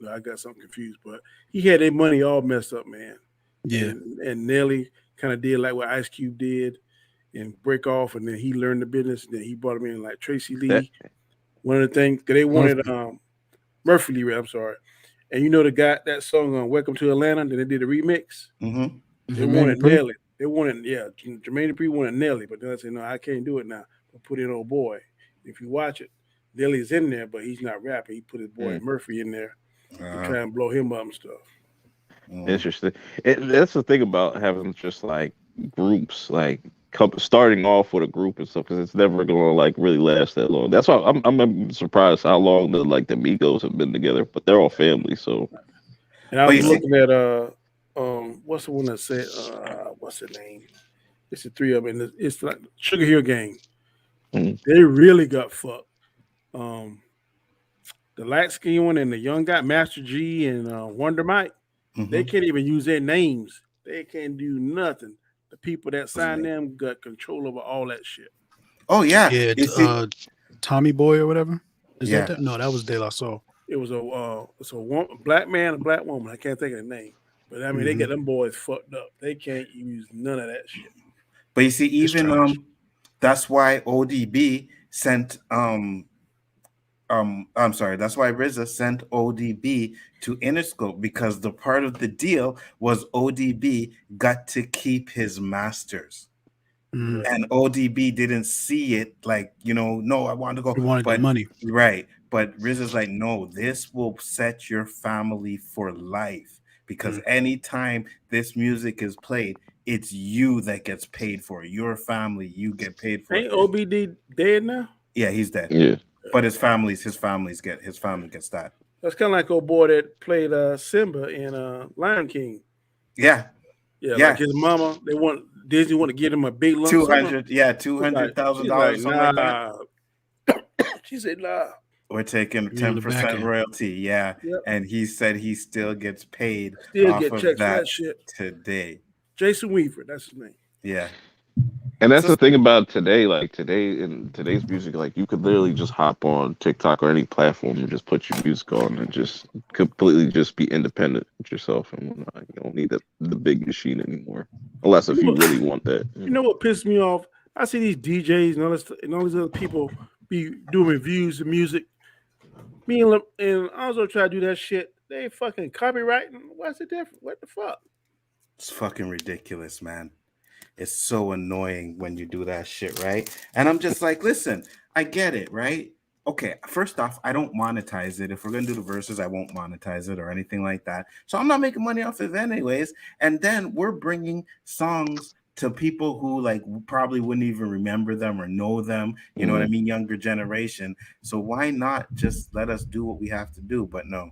I got something confused, but he had their money all messed up, man. Yeah. And Nelly kind of did like what Ice Cube did and break off, and then he learned the business. And then he brought him in like Tracy Lee. One of the things, because they wanted Murphy Lee, I'm sorry. And you know the guy, that song on Welcome to Atlanta, then they did a remix. Mm-hmm. They wanted Nelly. They wanted, Jermaine Dupri wanted Nelly, but then I said, no, I can't do it now. But put in Old Boy. If you watch it, Nelly's in there, but he's not rapping. He put his boy Murphy in there to try and blow him up and stuff. Interesting. That's the thing about having just like groups, like starting off with a group and stuff, because it's never gonna like really last that long. That's why I'm surprised how long the Migos have been together, but they're all family. So, and I was looking at what's the one that said what's the name? It's the three of them. And it's like Sugar Hill Gang. They really got fucked. The light skin one and the young guy, Master G and Wonder Mike, they can't even use their names. They can't do nothing. The people that signed them got control over all that shit. Oh yeah, Tommy Boy or whatever. Is that? No, that was De La Soul. It was a black man, a black woman. I can't think of the name, but I mean they got them boys fucked up. They can't use none of that shit. But you see, even that's why ODB sent I'm sorry, that's why RZA sent ODB to Interscope, because the part of the deal was ODB got to keep his masters. And ODB didn't see it like, no, I want to go. He wanted the money. Right. But Riz is like, no, this will set your family for life, because anytime this music is played, it's you that gets paid for it. Your family, you get paid for Ain't it. OBD dead now? Yeah, he's dead. Yeah. But his family gets that. That's kind of like old boy that played Simba in Lion King. Yeah. Like his mama, Disney want to give him a big lump $200,000, $200,000, something like that. She said, nah. We're taking 10% royalty, yeah. Yep. And he said he still gets paid off of that shit today. Jason Weaver, that's his name. Yeah. And that's the thing about today, like today in today's music, like you could literally just hop on TikTok or any platform and just put your music on and just completely just be independent with yourself and whatnot. You don't need the big machine anymore, unless if you really want that. You know what pissed me off? I see these DJs and all these other people be doing reviews of music. Me and also try to do that shit. They fucking copywriting. What's the difference? What the fuck? It's fucking ridiculous, man. It's so annoying when you do that shit, right? And I'm just like, listen, I get it, right? Okay, first off, I don't monetize it. If we're gonna do the verses, I won't monetize it or anything like that. So I'm not making money off of it anyways. And then we're bringing songs to people who like probably wouldn't even remember them or know them. You know what I mean? Younger generation. So why not just let us do what we have to do? But no.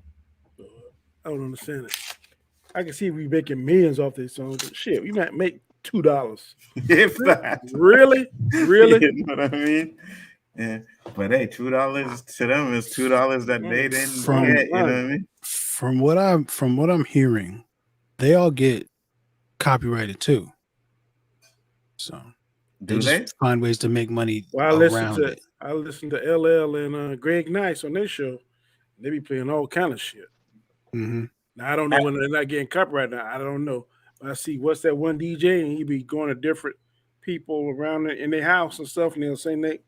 I don't understand it. I can see we making millions off this song, but shit, we might make $2. If that. Really? You know what I mean? Yeah. But hey, $2 to them is $2 that they didn't get. You know what I mean? From what I'm hearing, they all get copyrighted too. So do they find ways to make money around it? I listen to LL and Greg Nice on their show. They be playing all kind of shit. Mm-hmm. Now I don't know when they're not getting copyrighted. Now I don't know. But I see what's that one DJ, and he be going to different people around in their house and stuff, and they'll say they.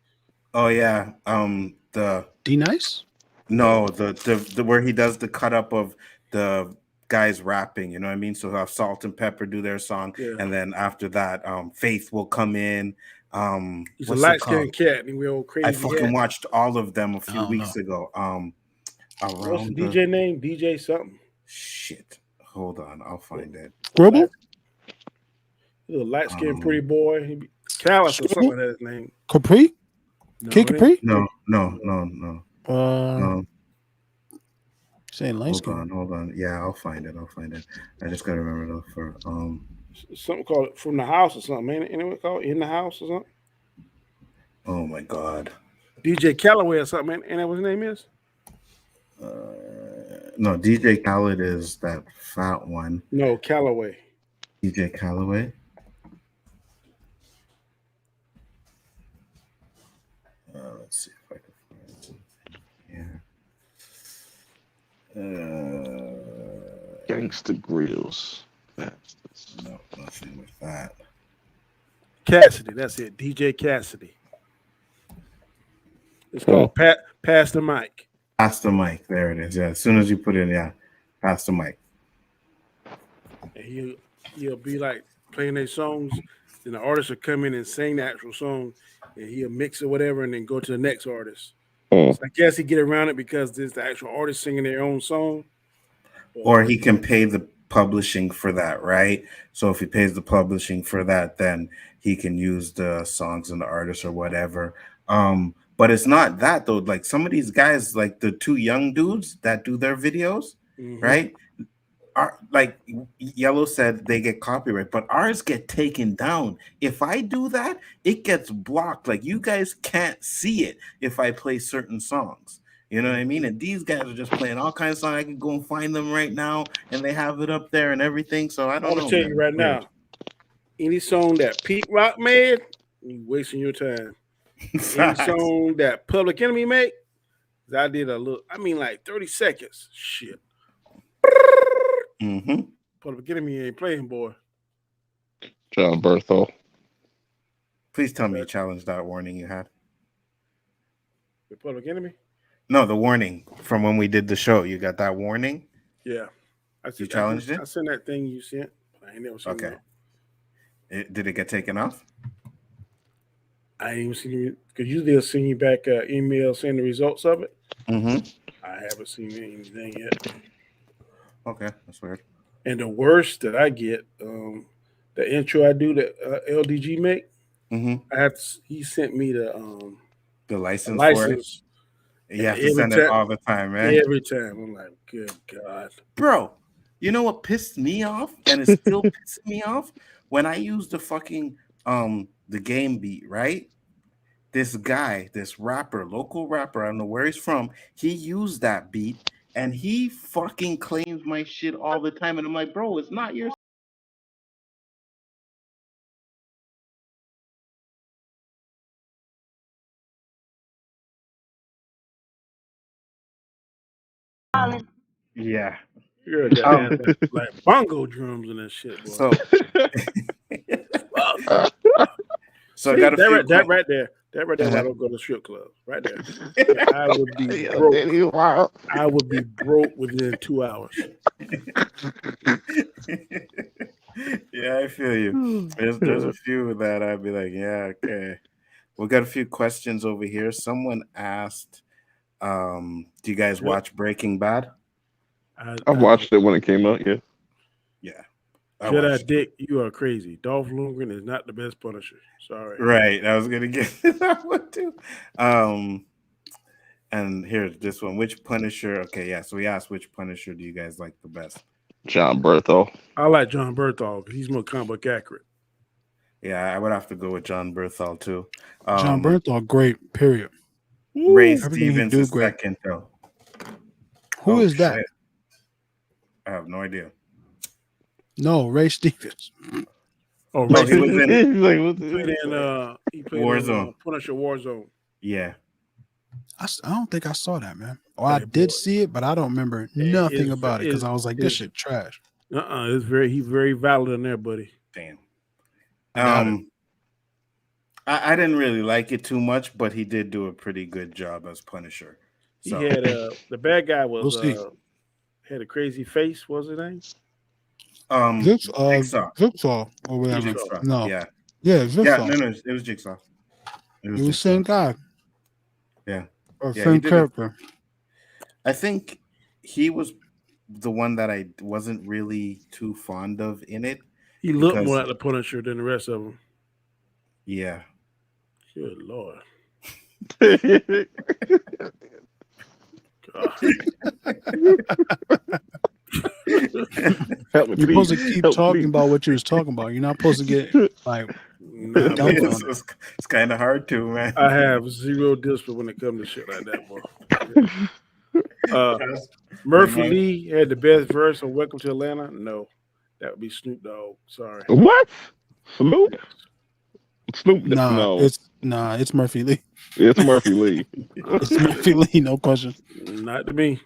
Oh yeah, the D Nice. No, the where he does the cut up of the guys rapping, you know what I mean? So he'll have Salt and Pepper do their song, and then after that, Faith will come in. He's a light-skinned cat, and we all crazy. I fucking watched all of them a few weeks ago. What's the DJ name? DJ something. Shit. Hold on, I'll find it. Gribble? He's a light-skinned pretty boy. Callus or something like that his name. Capri? No, Kid Capri? No. Saying light skin. Hold on. Yeah, I'll find it. I just gotta remember though for something called From the House or something. Ain't it called In the House or something? Oh my god. DJ Calloway or something. Ain't that what his name is? No, DJ Khaled is that fat one. No, Calloway. DJ Calloway. Let's see if I can find it here. Gangsta Grills. No, nothing with that. Cassidy, that's it. DJ Cassidy. It's called Pass the Mic. Pass the mic. There it is. Yeah, as soon as you put it in, pass the mic. And he'll be like playing their songs, then the artist will come in and sing the actual song, and he'll mix it whatever, and then go to the next artist. So I guess he get around it because there's the actual artist singing their own song. Or he can pay the publishing for that, right? So if he pays the publishing for that, then he can use the songs and the artists or whatever. But it's not that though. Like some of these guys, like the two young dudes that do their videos, right? Are like Yellow said, they get copyright, but ours get taken down. If I do that, it gets blocked. Like you guys can't see it if I play certain songs. You know what I mean? And these guys are just playing all kinds of songs. I can go and find them right now, and they have it up there and everything. So I don't know. I'm tell you right now, any song that Pete Rock made, you wasting your time. Any song that Public Enemy made, I did like 30 seconds. Shit. Public Enemy ain't playing, boy. John Berthel. Please tell me you challenged that warning you had. The Public Enemy? No, the warning from when we did the show. You got that warning? Yeah. You challenged it? I sent that thing you sent. I ain't never seen it. Did it get taken off? I ain't even seen you because usually they'll send you back an email saying the results of it. Mm-hmm. I haven't seen anything yet. Okay, that's weird. And the worst that I get, the intro I do that LDG make, Mm-hmm. he sent me the license, license. for it. You have to send it all the time, man. Every time. I'm like, good God. Bro, you know what pissed me off? And it's still pissing me off? When I use the fucking the game beat, right? This guy, this rapper, local rapper, I don't know where he's from, he used that beat and he fucking claims my shit all the time. And I'm like, bro, it's not your yeah. You're like bongo drums and that shit, boy. So See, I got a few that right there. That right there, why I don't go to strip club. Right there. I would be broke. I would be broke within 2 hours. Yeah, I feel you. There's a few that I'd be like, yeah, okay. We got a few questions over here. Someone asked, do you guys watch Breaking Bad? I watched it when it came out, yeah. Yeah. Jedi Dick, you are crazy. Dolph Lundgren is not the best Punisher. Sorry. Right. I was gonna get that one too. And here's this one. Which Punisher? Okay, yeah. So we asked which Punisher do you guys like the best? John Berthol. I like John Berthol because he's more comic book accurate. Yeah, I would have to go with John Berthol too. John Berthol, great. Period. Ray Stevens is second though. Who is that? Shit. I have no idea. No, Ray Stevens. Oh, No, Ray he was in he played Warzone. in Punisher Warzone. Yeah. I don't think I saw that, man. Or I did see it, but I don't remember nothing about it because I was like, this shit trash. He's very valid in there, buddy. Damn. I didn't really like it too much, but he did do a pretty good job as Punisher. So. He had the bad guy was had a crazy face. What was his name? Jigsaw or whatever. Jigsaw. No, yeah, Jigsaw. Yeah, no, it was Jigsaw. It was the same guy. Yeah, or same character. I think he was the one that I wasn't really too fond of in it. He looked more like the Punisher than the rest of them. Yeah. Good Lord. You're supposed to keep talking about what you was talking about. You're not supposed to get like. It's kind of hard to, man. I have zero discipline when it comes to shit like that, boy. Murphy Lee had the best verse on "Welcome to Atlanta." No, that would be Snoop Dogg. Sorry. What? Snoop? It's Murphy Lee. It's Murphy Lee. It's Murphy Lee, no question. Not to me.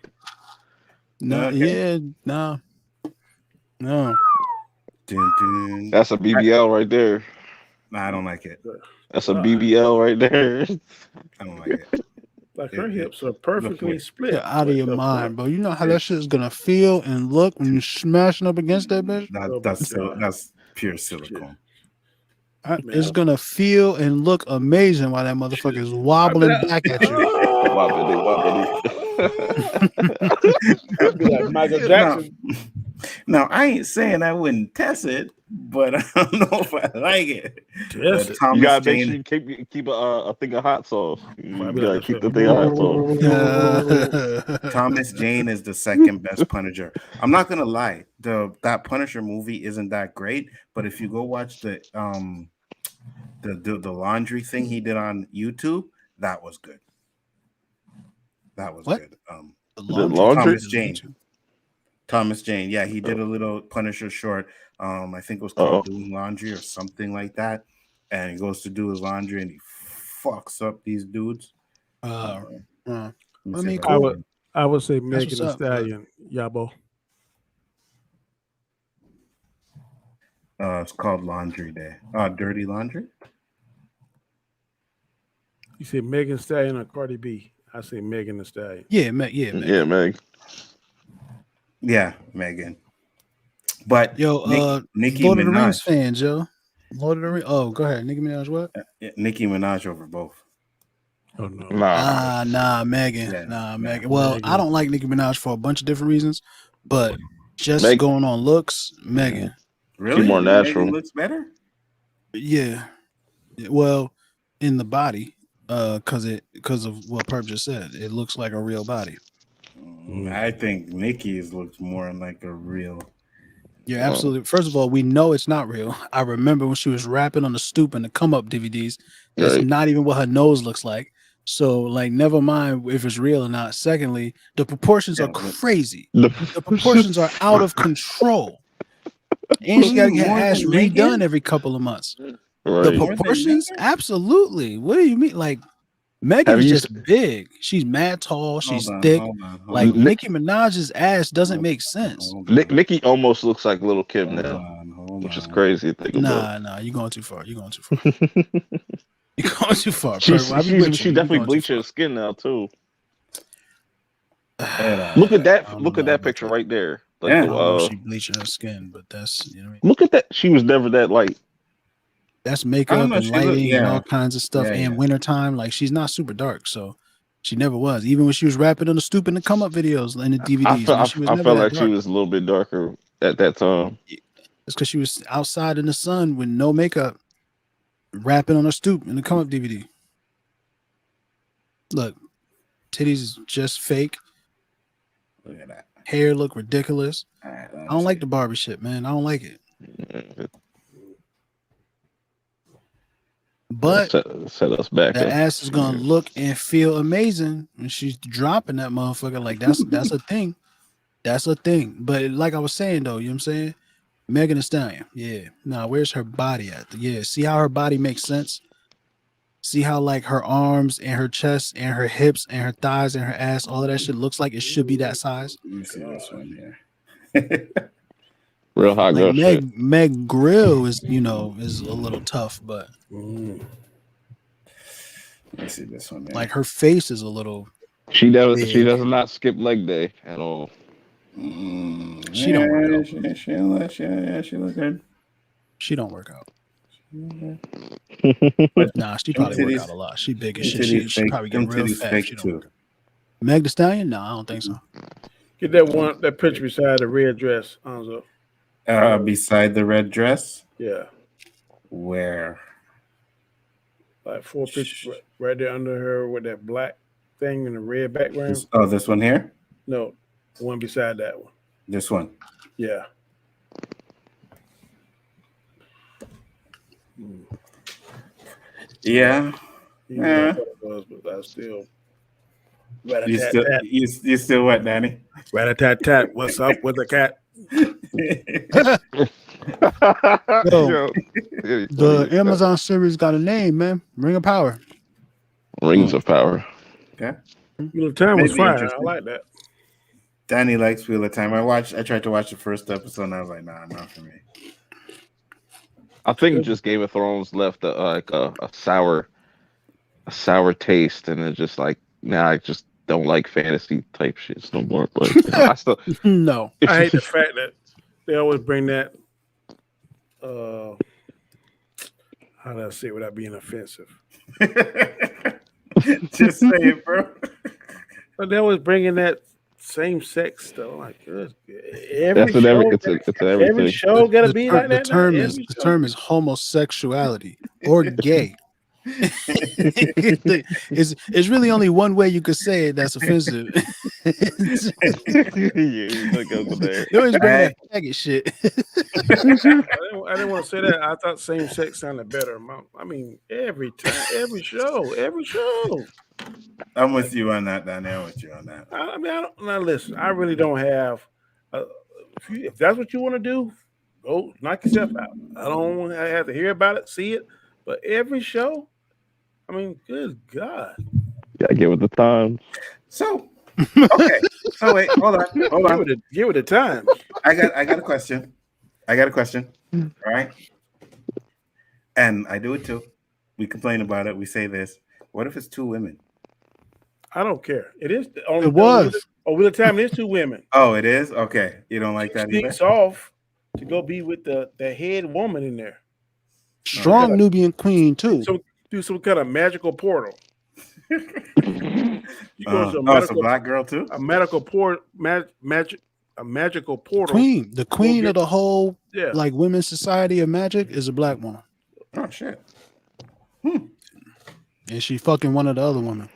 No, okay. No. That's a BBL right there. Nah, I don't like it. That's a BBL right there. I don't like it. Like her hips are perfectly split. You're out of your mind, bro. You know how that shit is gonna feel and look when you're smashing up against that bitch? That's pure silicone. It's gonna feel and look amazing while that motherfucker is wobbling back at you. Wobbly. Like Michael Jackson. Now, I ain't saying I wouldn't test it, but I don't know if I like it. Test it. You gotta make sure you keep a thing of hot sauce. You gotta keep the thing of hot sauce. Thomas Jane is the second best Punisher. I'm not gonna lie, that Punisher movie isn't that great, but if you go watch the laundry thing he did on YouTube, that was good. That was good. The Thomas Jane. Yeah, he did a little Punisher short. I think it was called Doing Laundry or something like that. And he goes to do his laundry and he fucks up these dudes. I would say Megan Thee Stallion, Yabo. It's called Laundry Day. Dirty Laundry? You say Megan Thee Stallion or Cardi B? I say Megan Thee Stallion. Yeah, Meg. Yeah, Megan. But Nicki Lord of the Minaj Rings fans, yo. Lord of the Rings. Oh, go ahead. Nicki Minaj, what? Nicki Minaj over both. Oh no. Nah, Megan. Yeah, Nah, yeah. Megan. Well, Megan. I don't like Nicki Minaj for a bunch of different reasons, but just Meg- going on looks, Megan. Really? more natural. Megan looks better? Yeah. Well, in the body, because of what Perp just said, it looks like a real body. I think Nicki's looks more like a real. You're absolutely. First of all, we know it's not real. I remember when she was rapping on the stoop in the come up DVDs. That's Right. not even what her nose looks like. So, like, never mind if it's real or not. Secondly, the proportions are crazy. The proportions are out of control. And she got to get her More ass than redone Megan? every couple of months. The Right. More than proportions, Megan? absolutely. What do you mean? Like, Megan Have is you just big. She's mad tall. She's Hold on, thick. hold on, hold Like on. Nicki Minaj's ass doesn't make sense. Hold on, Nicki almost looks like Little Kim hold now, on, hold which is on. crazy to think about. Nah, you're going too far. You're going too far. You're going too far. She Perp. I'll be with you. she You're definitely going too bleached far. her skin now too. Yeah. Look at I that! don't Look know at that about picture that. right there. Like Yeah. I don't know if she bleaching her skin, but that's, you know what I mean? look at that. She was never that light. That's I makeup don't know, and she look- lighting and yeah. all kinds of stuff. Yeah, and yeah. wintertime, like she's not super dark, so she never was. Even when she was rapping on the stoop in the come up videos and the DVDs, she was I never felt that like she dark. was a little bit darker at that time. It's because she was outside in the sun with no makeup, rapping on her stoop in the come up DVD. Look, titties is just fake. Look at that. Hair look ridiculous. All right, I don't like the Barbie shit, man. I don't like it. But set us back the up. ass is gonna look and feel amazing when she's dropping that motherfucker. Like that's a thing. That's a thing. But like I was saying though, you know what I'm saying? Megan Thee Stallion. Yeah. Now where's her body at? Yeah. See how her body makes sense? See how like her arms and her chest and her hips and her thighs and her ass, all of that shit looks like it should be that size. Let me see this one here. Real hot girl Like shit. Meg Grill is, you know, is a little tough, but Let me see this one here. like her face is a little. She does big. not skip leg day at all. She don't work out. She look good. She don't work out. But Nah, she probably work titties- out a lot. She big as them shit. titties She fake- probably get them real titties fat. fake She don't too. work out. Meg Thee Stallion? No, I don't think so. Get that picture beside the red dress, Anzo. Beside the red dress, Yeah, where? like 4 pictures right there under her with that black thing in the red background. This one here. No, the one beside that one. This one. Yeah. Yeah. You know what it was, but I still. You still what, Danny? Rat-a-tat-tat. What's up with the cat? Yo, the Amazon series got a name, man. Ring of Power. Rings of Power. Okay. Wheel of Time was Maybe fire. I interesting. like that. Danny likes Wheel of Time. I tried to watch the first episode and I was like, nah, not for me. I think just Game of Thrones left a sour taste, and it's just like now I just don't like fantasy type shit no more. But you know, I still No. I hate the fact that they always bring that. How do I say it without being offensive? Just say it, bro. But they always bring in that same sex stuff. Like every that's what show, it's every everything. show gotta be like The that. term now? is Every the show. term is homosexuality or gay. It's really only one way you could say it that's offensive. Yeah, you look over there. They always bring that faggot shit. I didn't want to say that. I thought same sex sounded better. I mean, every time, every show. I'm with you on that, Danny. I'm with you on that. I mean, I don't. Now listen, I really don't have. If that's what you want to do, go knock yourself out. I don't have to hear about it, see it, but every show. I mean, good God. Gotta get with the times. So, okay. So wait, hold on. Give it a time. I got a question. All right. And I do it too. We complain about it. We say this. What if it's two women? I don't care. It is. It was. Wheel of Time is two women. Oh, it is? Okay. You don't like that either? Sneaks off to go be with the head woman in there. Strong Nubian queen too. So do some kind of magical portal. You go to it's a black girl too. A medical port, a magical portal. The queen of the whole yeah, like women's society of magic is a black woman. Oh shit. And she fucking one of the other women.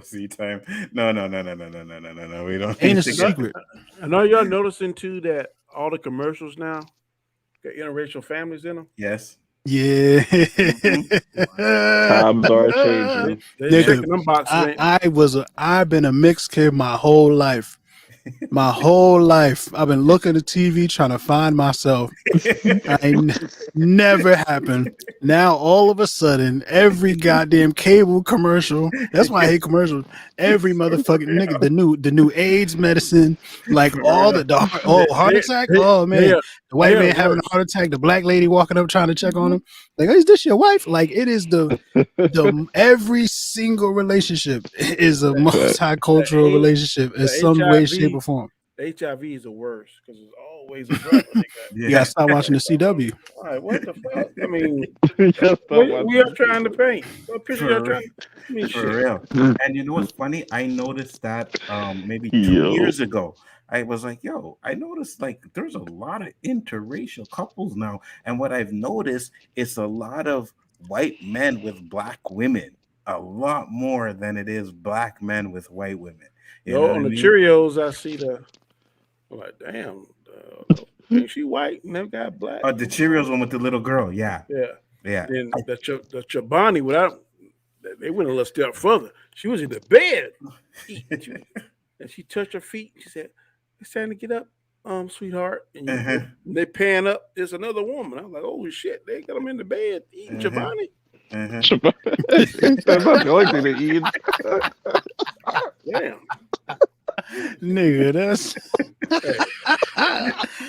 See time. No. We don't. Ain't a secret. I know y'all noticing too that all the commercials now got interracial families in them. Yes. Yeah. Times are changing. They checking them boxes. I've been a mixed kid my whole life. My whole life, I've been looking at TV trying to find myself. Never happened. Now, all of a sudden, every goddamn cable commercial. That's why I hate commercials. Every motherfucking nigga, the new AIDS medicine, like all the heart attack. Oh man, the white man having a heart attack. The black lady walking up trying to check on him. Like, is this your wife? Like, it is the every single relationship is a multicultural relationship in some way, shape, or form. HIV is the worst because it's always a drug. You gotta stop watching the CW. All right, what the fuck? I mean, we are trying to paint. What picture y'all trying to paint? For real. And you know what's funny? I noticed that maybe 2 years ago. I was like, I noticed like there's a lot of interracial couples now. And what I've noticed is a lot of white men with black women, a lot more than it is black men with white women. You know on the Cheerios, I see I'm like, damn, ain't she white and they got black? Oh, the Cheerios one with the little girl, yeah. Then the Chobani, they went a little step further. She was in the bed, and she touched her feet. She said, "It's time to get up, sweetheart." And they pan up. There's another woman. I'm like, "Holy shit!" They got them in the bed eating Chobani. That's not the only thing they eat. Damn. Nigga, that's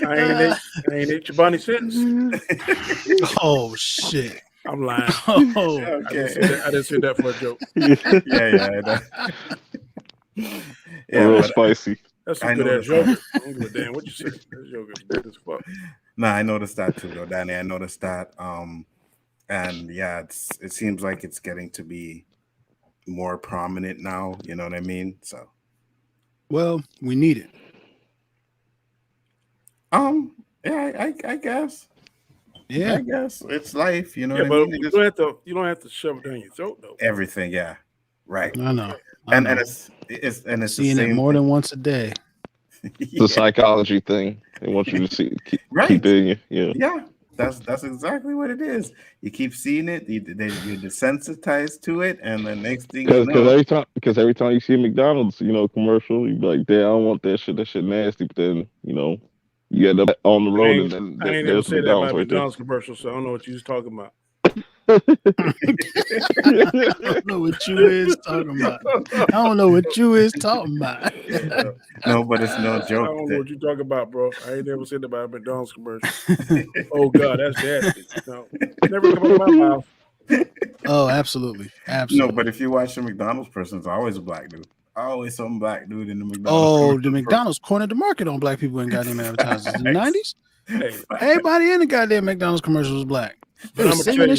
I ain't ate Chobani since. Oh shit. I'm lying. Oh, okay. I didn't say that for a joke. Real spicy. That's a good ass joke. I don't give a damn what you say. That joke is good as fuck. No, I noticed that too, though, Danny. I noticed that. And yeah, it seems like it's getting to be more prominent now. You know what I mean? So, well, we need it. Yeah, I guess. Yeah, I guess it's life. You know what but I mean? You don't have to shove it down your throat, though. Everything, yeah, right. I know. And it's seeing it more than once a day. It's a psychology thing. They want you to see, keep it in you. Yeah. That's exactly what it is. You keep seeing it, you're desensitized to it, and the next thing you know, because every time you see a McDonald's, commercial, you be like, "Damn, I don't want that shit. That shit nasty." But then, you end up on the road, and then I ain't never said that about McDonald's commercial, so I don't know what you was talking about. I don't know what you is talking about. I don't know what you is talking about. No, but it's no joke. I don't know what you talking about, bro. I ain't never said that about a McDonald's commercial. Oh God, that's nasty. No, never come out of my mouth. Oh, absolutely. No, but if you watch the McDonald's person, it's always a black dude. Always some black dude in the McDonald's. Oh, the McDonald's cornered the market on black people in goddamn advertisers in the 90s. Hey, everybody in the goddamn McDonald's commercial was black. But I'm gonna tell you now,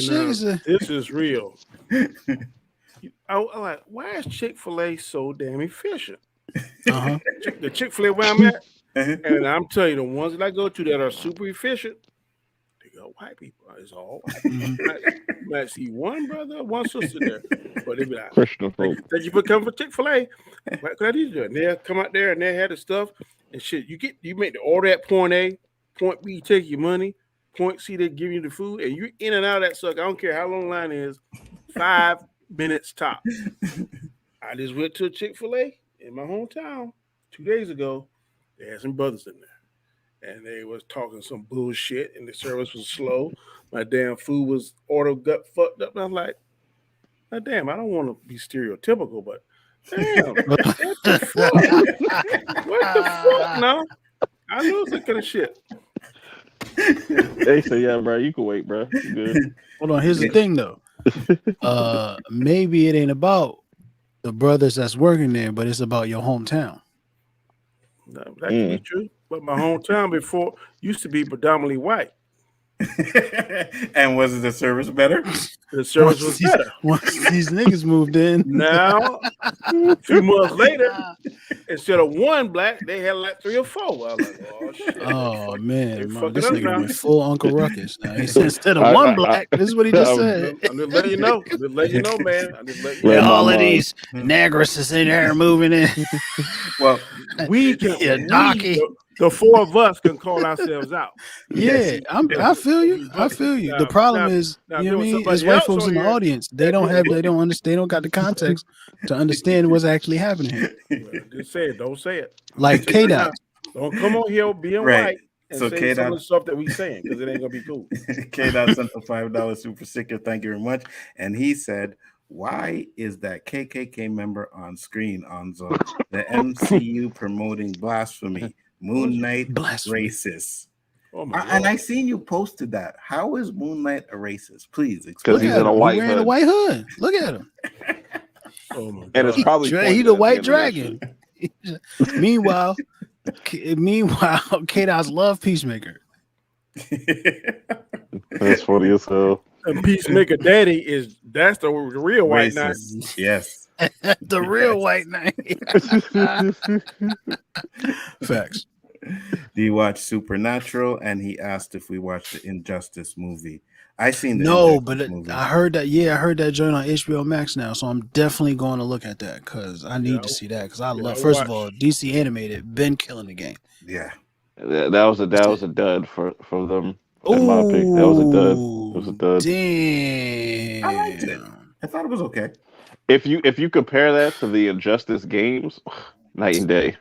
this is real. I'm like, why is Chick-fil-A so damn efficient? The Chick-fil-A where I'm at, and I'm telling you, the ones that I go to that are super efficient, they got white people. It's all white. You might see one brother, one sister there, but they be like, Christian folk. Thank you for coming for Chick-fil-A. What could I do? And they'll come out there and they had the stuff and shit. You make the order at point A, point B, take your money. Point C, they give you the food, and you're in and out of that sucker. I don't care how long the line is, 5 minutes top. I just went to a Chick-fil-A in my hometown 2 days ago. They had some brothers in there, and they was talking some bullshit, and the service was slow. My damn food was got fucked up, and I'm like, oh, damn, I don't want to be stereotypical, but damn, what the fuck? What the fuck, no? I lose that kind of shit. They say, yeah, bro, you can wait, bro. You good. Hold on, here's the thing though. Maybe it ain't about the brothers that's working there, but it's about your hometown. That can be true. But my hometown before used to be predominantly white. And was the service better? The service was better. Once these niggas moved in. Now, a few months later, instead of one black, they had like 3 or 4. I was like, oh, shit. Oh man, They man, fucking this up nigga now. went full Uncle Ruckus. Now he said instead of one black, this is what he just said. I'm just letting you know. I'm just letting you know, man. I'm just letting you Read know. my All of mind. these Negrises in there moving in. Well, We can, Yeah, Docky. the 4 of us can call ourselves out. Yeah, I feel you. I feel you. The problem is, now, you know what I if mean? somebody Is white else folks on in the here- audience. They don't understand. They don't got the context to understand what's actually happening here. Well, just say it. Don't say it. Like K-Dot. Don't come on here being Right. white and So say K-Dot- some of the stuff that we saying because it ain't gonna be cool. K-Dot sent the $5 super sticker. Thank you very much. And he said, why is that KKK member on screen, Anzo? The MCU promoting blasphemy. Moon Knight Blasphemy. racist. Oh my And God. I seen you posted that. How is Moon Knight a racist? Please Because explain. he's Look at in a him. white He wearing a hood. white hood. Look at him. Oh my And it's God. probably He pointed the at white end of that dragon. shit. Meanwhile, K-Dot's love Peacemaker. That's funny as hell. And Peacemaker Daddy that's the real white knight. Racist. Yes. The real white knight. Facts. Do you watch Supernatural? And he asked if we watched the Injustice movie. I seen the No, Injustice but movie. I heard that. Yeah, I heard that joint on HBO Max now, so I'm definitely going to look at that because I need to see that because I love. First of all, DC animated been killing the game. Yeah. That was a dud for them. In my pick, that was a dud. It was a dud. Damn. I liked it. I thought it was okay. If you compare that to the Injustice games, night and day.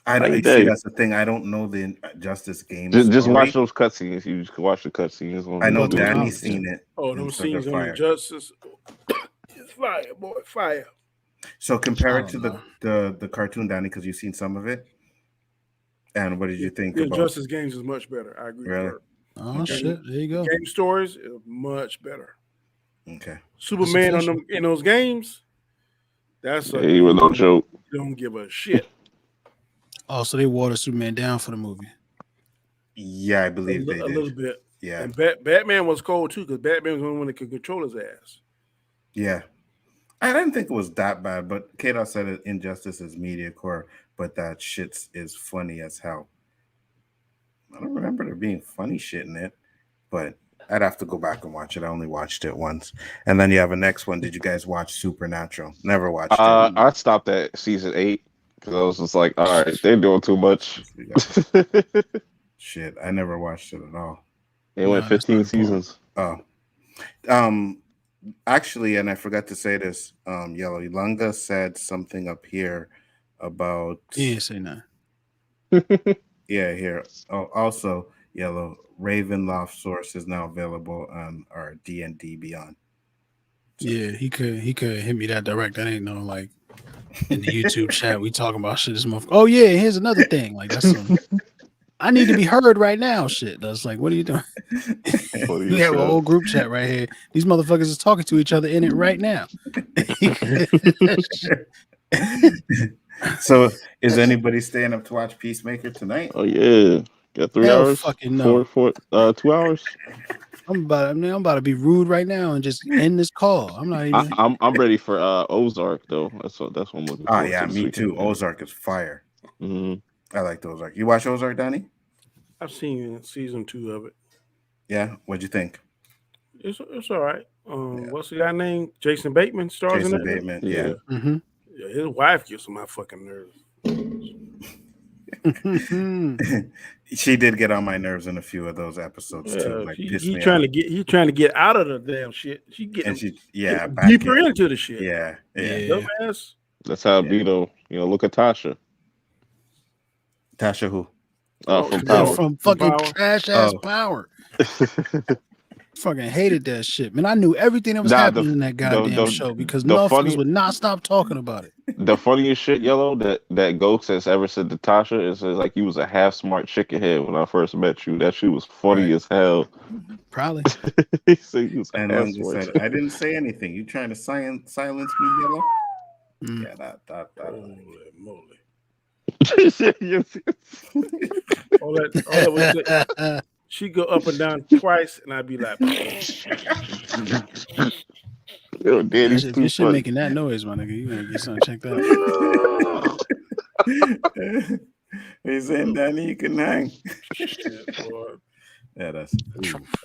I see. That's the thing. I don't know the Injustice games. Just watch those cutscenes. You just watch the cutscenes. I know Go to Danny's the seen it. Oh, them and so scenes they're on fire. Injustice. It's fire, boy, fire. So compare it I to don't the cartoon, Danny, because you've seen some of it. And what did you think The about? Injustice games is much better. I agree. Really? With her. Oh shit! There you go. Game stories is much better. Okay. Superman It's on them in those games. That's a He was no joke. don't give a shit. Oh, so they watered Superman down for the movie. Yeah, I believe they A did. little bit. Yeah. And Batman was cold too because Batman was the only one that could control his ass. Yeah. I didn't think it was that bad, but Kato said it, Injustice is mediocre, but that shit is funny as hell. I don't remember there being funny shit in it, but I'd have to go back and watch it. I only watched it once. And then you have a next one. Did you guys watch Supernatural? Never watched it. I stopped at season 8 because I was just like, all right, they're doing too much. Shit, I never watched it at all. It went 15 seasons. Oh. Actually, and I forgot to say this, Yellow Ilunga said something up here about He didn't say nothing. yeah, here. Oh, also, Yellow Ravenloft source is now available on our D&D Beyond. So. Yeah, he could hit me that direct. That ain't no like in the YouTube chat we talking about shit. This motherfucker. Oh yeah, here's another thing. Like that's some, I need to be heard right now. Shit. That's like, what are you doing? We have a whole group chat right here. These motherfuckers is talking to each other in it right now. So, is anybody staying up to watch Peacemaker tonight? Oh yeah, got 3 Hell hours. fucking no. 2 hours. I'm about to be rude right now and just end this call. I'm not even. I'm ready for Ozark though. That's what I'm looking for. Oh yeah, me too. Ozark is fire. Mm-hmm. I like Ozark. You watch Ozark, Danny? I've seen season 2 of it. Yeah. What'd you think? It's all right. What's the guy name? Jason Bateman stars Jason in it. Bateman. Yeah. Mm-hmm. Yeah, his wife gets on my fucking nerves. She did get on my nerves in a few of those episodes too. Like He's trying to get out of the damn shit. She getting back deeper into the shit. Yeah. Dumbass. That's how it be though. You know, look at Tasha. Tasha who? From Power. From fucking Power. trash ass Power. Fucking hated that shit, man. I knew everything that was happening in that goddamn show because motherfuckers would not stop talking about it. The funniest shit, Yellow, that Ghost has ever said to Tasha is like you was a half smart chicken head when I first met you. That shit was funny as hell. Probably. He said you was And half then you smart. said, I didn't say anything. You trying to silence me, Yellow? Yeah, that. Holy moly. Yes. All that was She go up and down twice, and I'd be like, Yo, Danny's If too your shit funny. making that noise, my nigga, you gotta get something checked out. He's saying, Danny, you can hang. shit, boy. Yeah, that's.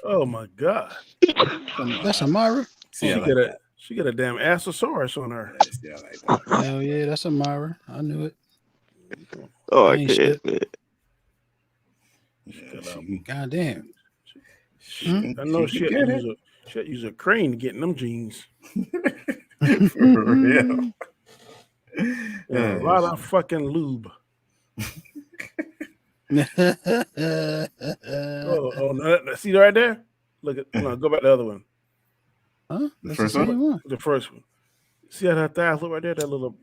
Oh my god. That's Amara. See, I like She got a damn Assosaurus on her. that. See, I like that. Hell yeah, that's Amara. I knew it. Oh, I Ain't can't. shit. Man. Yeah, she- God damn. I know she she can had get to use a crane to get in them jeans. it. For real. Yeah, a lot of fucking lube. Oh, no, see right there? Look at no, go back to the other one. Huh? The That's first the same one. The first one. See how that thighs look right there? That little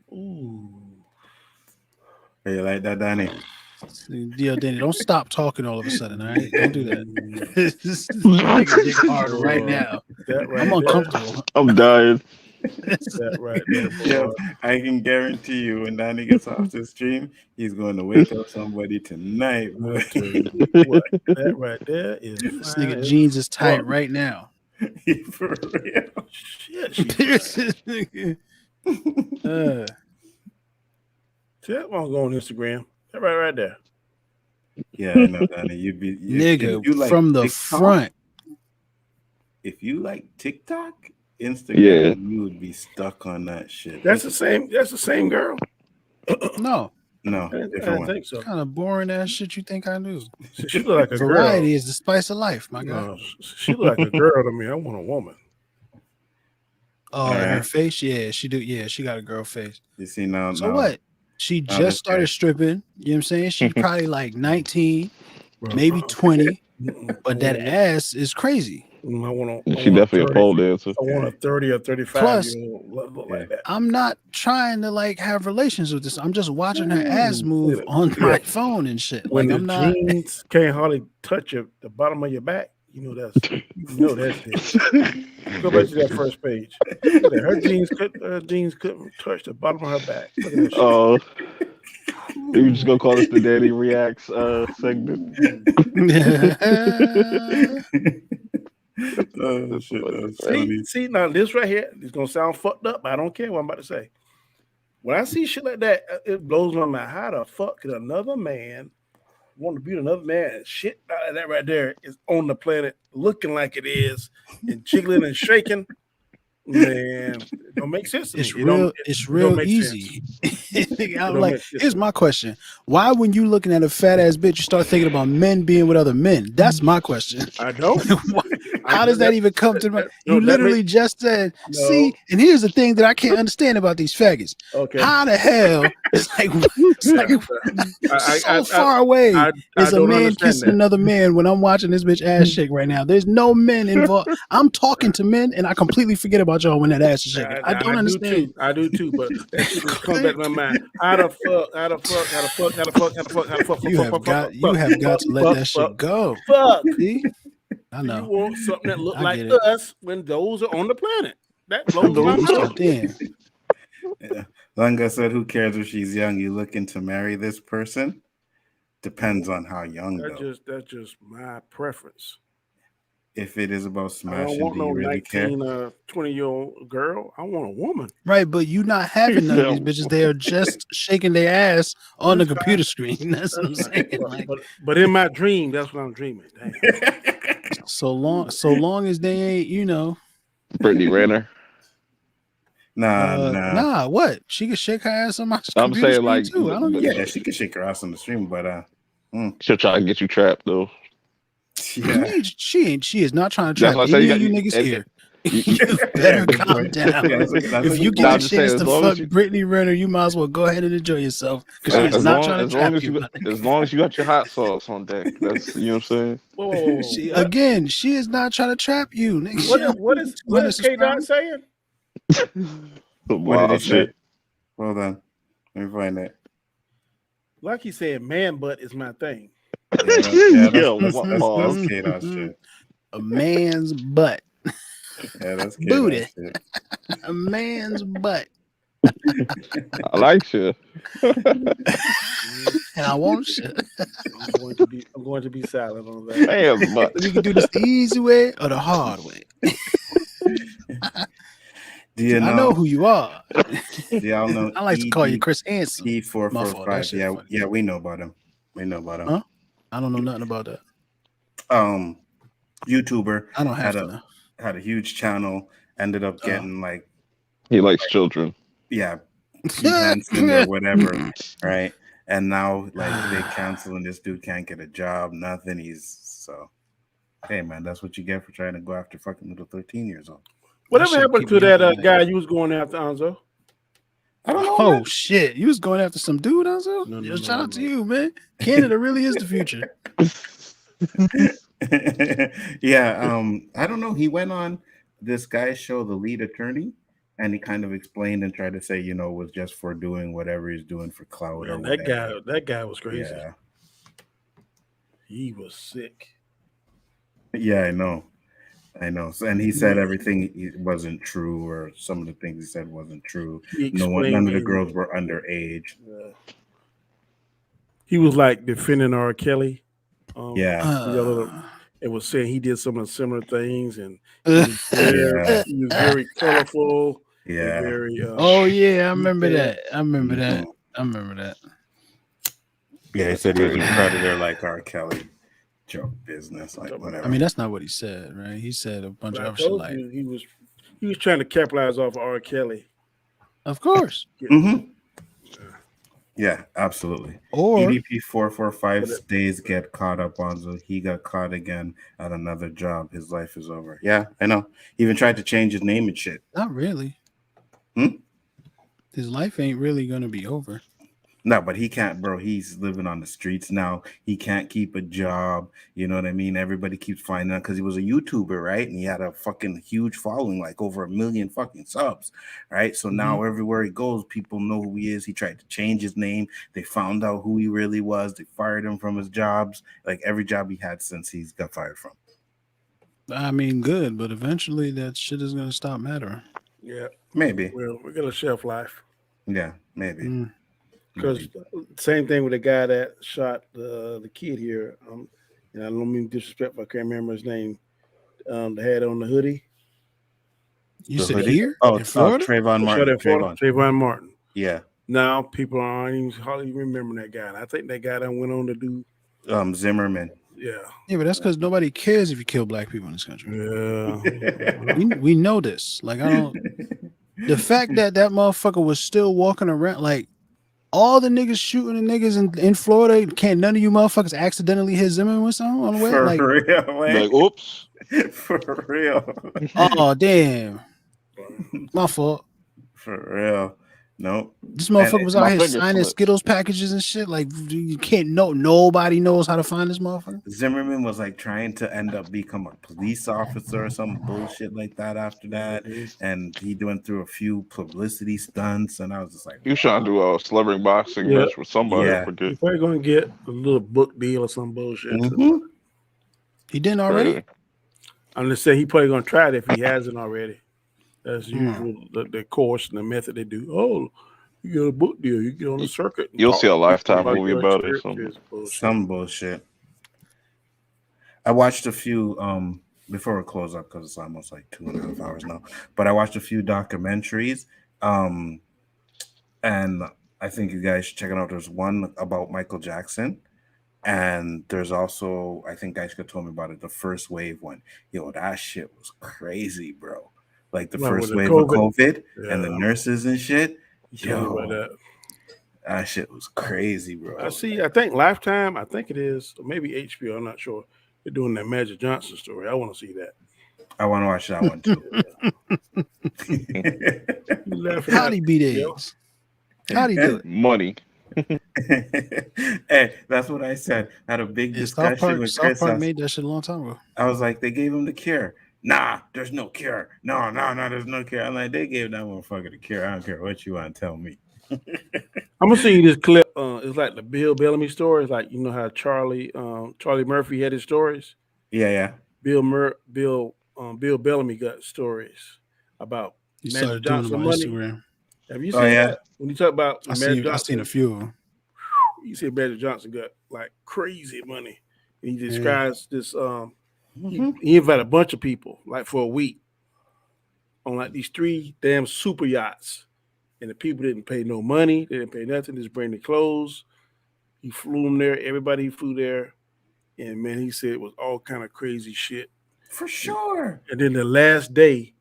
Hey, you like that, Danny? Yo, Danny, don't stop talking all of a sudden, all right? Don't do that. Make it dig hard right now. That right I'm there. uncomfortable. I'm dying. That right there. Yo, I can guarantee you when Danny gets off the stream, he's going to wake up somebody tonight. boy. What? That right there is This fine nigga as jeans is tight fuck. right now. For real. Shit, she This nigga. See that one go on Instagram. That right there. Yeah, I know, Danny. You'd be Nigga, if you like from the TikTok, front. If you like TikTok, Instagram, Yeah. you would be stuck on that shit. That's the same girl. No, No, I different didn't one. think so. kind of boring ass shit you think I knew. She look like a Variety girl. is the spice of life, my guy. No, she look like a girl to me. I want a woman. Oh, Alright. her face, yeah, she do. Yeah, she got a girl face. You see now. So now, what? She now just this started guy- stripping. You know what I'm saying? She's probably like 19, maybe 20, but that ass is crazy. I want She definitely a pole dancer. I want a 30 or 35 Plus- year old look like that. I'm not trying to like have relations with this. I'm just watching her ass move on my phone and shit. When Like the I'm not. jeans can't hardly touch the bottom of your back, you know that's it. Go back to that first page. Look at her jeans couldn't touch the bottom of her back. Look at that shit. Oh, you just gonna call this the Danny Reacts segment? Oh shit, that's funny. See, now this right here, it's gonna sound fucked up, but I don't care what I'm about to say. When I see shit like that, it blows my mind. How the fuck could another man want to beat another man and shit like that right there is on the planet looking like it is and jiggling and shaking? Man, it don't make sense to me. It's It don't- real. it It's don't real make easy. I'm don't like, make sense. here's my question: why, when you looking at a fat ass bitch, you start thinking about men being with other men? That's my question. I don't. How does that even come to mind? No, You that literally just said, No. see, and here's the thing that I can't understand about these faggots. Okay. How the hell it's like so far away I is a don't man understand kissing that. another man when I'm watching this bitch ass shake right now? There's no men involved. I'm talking to men and I completely forget about y'all when that ass is shaking. I don't understand. I do too, but that shit just comes back to my mind. How the fuck? You have got to let that shit go. Fuck. See? I You know. want something that look I like get it. us when those are on the planet? That blows my You start mind. damn. Yeah. Lunga said, "Who cares if she's young? You looking to marry this person? Depends on how young, though. That's just my preference. If it is about I don't smashing, want do you no really care? 19, 20-year-old girl. I want a woman. Right, but you not having none of these bitches. They are just shaking their ass on the That's computer screen. That's what I'm saying. Like, But in my dream, that's what I'm dreaming. Damn. so long as they ain't, you know, Brittany Renner. Nah. nah, what? She can shake her ass on my I'm computer saying, screen like, too. I don't but- get Yeah, she can shake her ass on the stream, but She'll try to get you trapped though. yeah. She is not trying to That's trap why I say any you of you got- niggas and- here. You- You better calm down. That's If you a get Nah, a I'm just saying, chance as to long fuck as you- Brittany Renner, you might as well go ahead and enjoy yourself because she is As not long, trying to as, trap long as you. you as long as you got your hot sauce on deck, that's you know what I'm saying. Whoa. She, What- again, she is not trying to trap you. Nigga. She don't- what is K Dot saying? Some What did wild he say? shit. Hold on. Let me find it. Like he said, man butt is my thing. Yeah, Yo, that's pause. K-Dot shit. A man's butt. Yeah, that's K-Dot Booty. shit. A man's butt. I like shit. And I won't shit. I'm going to be silent on that. Damn, but We can do this the easy way or the hard way. Do you I know know? who you are. Do y'all know? I like to call you Chris Hansen. P445. Yeah, we know about him. Huh? I don't know nothing about that. YouTuber. I don't have to know. Had a huge channel. Ended up getting like he likes children. Yeah, Hansen or whatever, right? And now like they canceling this dude can't get a job, nothing. Hey man, that's what you get for trying to go after fucking little 13 years old. Whatever happened to that guy you was going after, Anzo? I don't know. Oh shit, you was going after some dude, Anzo? No, shout out to you, man. Canada really is the future. Yeah, I don't know. He went on this guy's show, The Lead Attorney, and he kind of explained and tried to say, it was just for doing whatever he's doing for clout or whatever. That guy was crazy. Yeah. He was sick. Yeah, I know. So, and he said everything wasn't true, or some of the things he said wasn't true. None of the girls were underage. Yeah. He was like defending R. Kelly. It was saying he did some of the similar things, and he was very colorful. Yeah. Very, I remember that. I remember that. Yeah, he said he was a predator like R. Kelly. Joke business, like whatever. I mean, that's not what he said, right? He said a bunch of other shit like he was trying to capitalize off of R. Kelly. Of course. Yeah, absolutely. Or EDP 445 stays get caught up on, so he got caught again at another job. His life is over. Yeah, I know. He even tried to change his name and shit. Not really. His life ain't really gonna be over. No, but he can't, bro. He's living on the streets now. He can't keep a job. You know what I mean? Everybody keeps finding out because he was a YouTuber, right? And he had a fucking huge following, like over 1 million fucking subs, right? So now everywhere he goes, people know who he is. He tried to change his name. They found out who he really was. They fired him from his jobs, like every job he had since he's got fired from. I mean, good, but eventually that shit is gonna stop mattering. Yeah, maybe. Well, we got a shelf life. Yeah, maybe. Because same thing with the guy that shot the kid here. And I don't mean disrespect, I can't remember his name. The had on the hoodie. You said here? In Florida? Trayvon Martin. Trayvon Martin. Yeah. Now people aren't even hardly remembering that guy. And I think that guy that went on to do Zimmerman. Yeah. Yeah, but that's because nobody cares if you kill black people in this country. Yeah. we know this. Like, I don't. The fact that motherfucker was still walking around, like, all the niggas shooting the niggas in Florida, can't none of you motherfuckers accidentally hit Zimmerman with something on the way? For like, real, man. Like, oops. For real. Oh, damn. My fault. For real. Nope. This motherfucker was out here signing Skittles packages and shit. Like, you can't know. Nobody knows how to find this motherfucker. Zimmerman was like trying to end up become a police officer or some bullshit like that after that. And he went through a few publicity stunts. And I was just like, you trying to do a celebrity boxing match with somebody. Yeah. He's probably going to get a little book deal or some bullshit. He didn't already? I'm just saying he probably going to try it if he hasn't already. That's usual, the course and the method they do. Oh, you get a book deal. You get on the circuit. You'll see a Lifetime movie about it. Some bullshit. I watched a few, before we close up, because it's almost like 2.5 hours now, but I watched a few documentaries, and I think you guys should check it out. There's one about Michael Jackson, and there's also, I think guys could told me about it, the First Wave one. Yo, that shit was crazy, bro. Like the first wave of COVID and the nurses and shit. Yo, that shit was crazy, bro. I think Lifetime, I think it is, or maybe HBO, I'm not sure. They're doing that Magic Johnson story. I want to see that. I want to watch that one too. How'd he beat AIDS? How'd he do it? Money. Hey, that's what I said. I had a big discussion with Chris. South Park made that shit a long time ago. I was like, they gave him the cure. Nah, there's no cure. No, there's no cure. I'm like, they gave that motherfucker the cure. I don't care what you want to tell me. I'm gonna see you this clip. It's like the Bill Bellamy story. It's like, you know how Charlie Murphy had his stories. Yeah. Bill Bellamy got stories about he Magic Johnson money. Have you seen Oh yeah. that? When you talk about I Magic seen a Johnson, few of them. you see Magic Johnson got like crazy got like crazy money. And he describes this. He invited a bunch of people like for a week on like these 3 damn super yachts, and the people didn't pay no money. They didn't pay nothing. Just bring the clothes. He flew them there. Everybody he flew there, and man, he said it was all kind of crazy shit. For sure. And then the last day,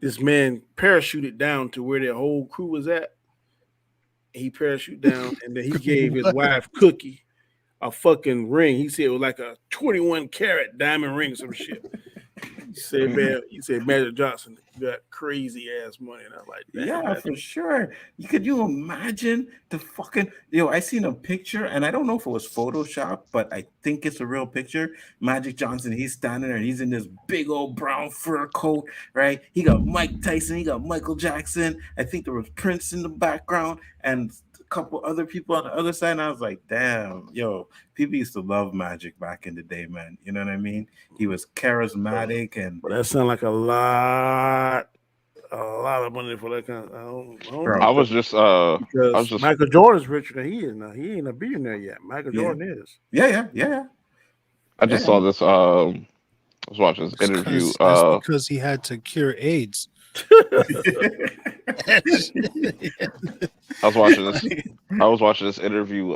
this man parachuted down to where their whole crew was at. He parachuted down, and then he gave his wife Cookie a fucking ring. He said it was like a 21 karat diamond ring, some shit. He said Magic Johnson got crazy ass money, and I was like, yeah, for sure. Could you imagine the fucking I seen a picture, and I don't know if it was Photoshop, but I think it's a real picture. Magic Johnson, he's standing there, and he's in this big old brown fur coat, right? He got Mike Tyson, he got Michael Jackson. I think there was Prince in the background, and a couple other people on the other side. And I was like, damn, people used to love Magic back in the day, man. You know what I mean? He was charismatic, and but that sounds like a lot of money for that kind of. I don't know. I was just Michael Jordan's richer than he is now. He ain't a billionaire yet. Michael Jordan is. Yeah. I just saw this. I was watching this interview. That's because he had to cure AIDS. I was watching this interview.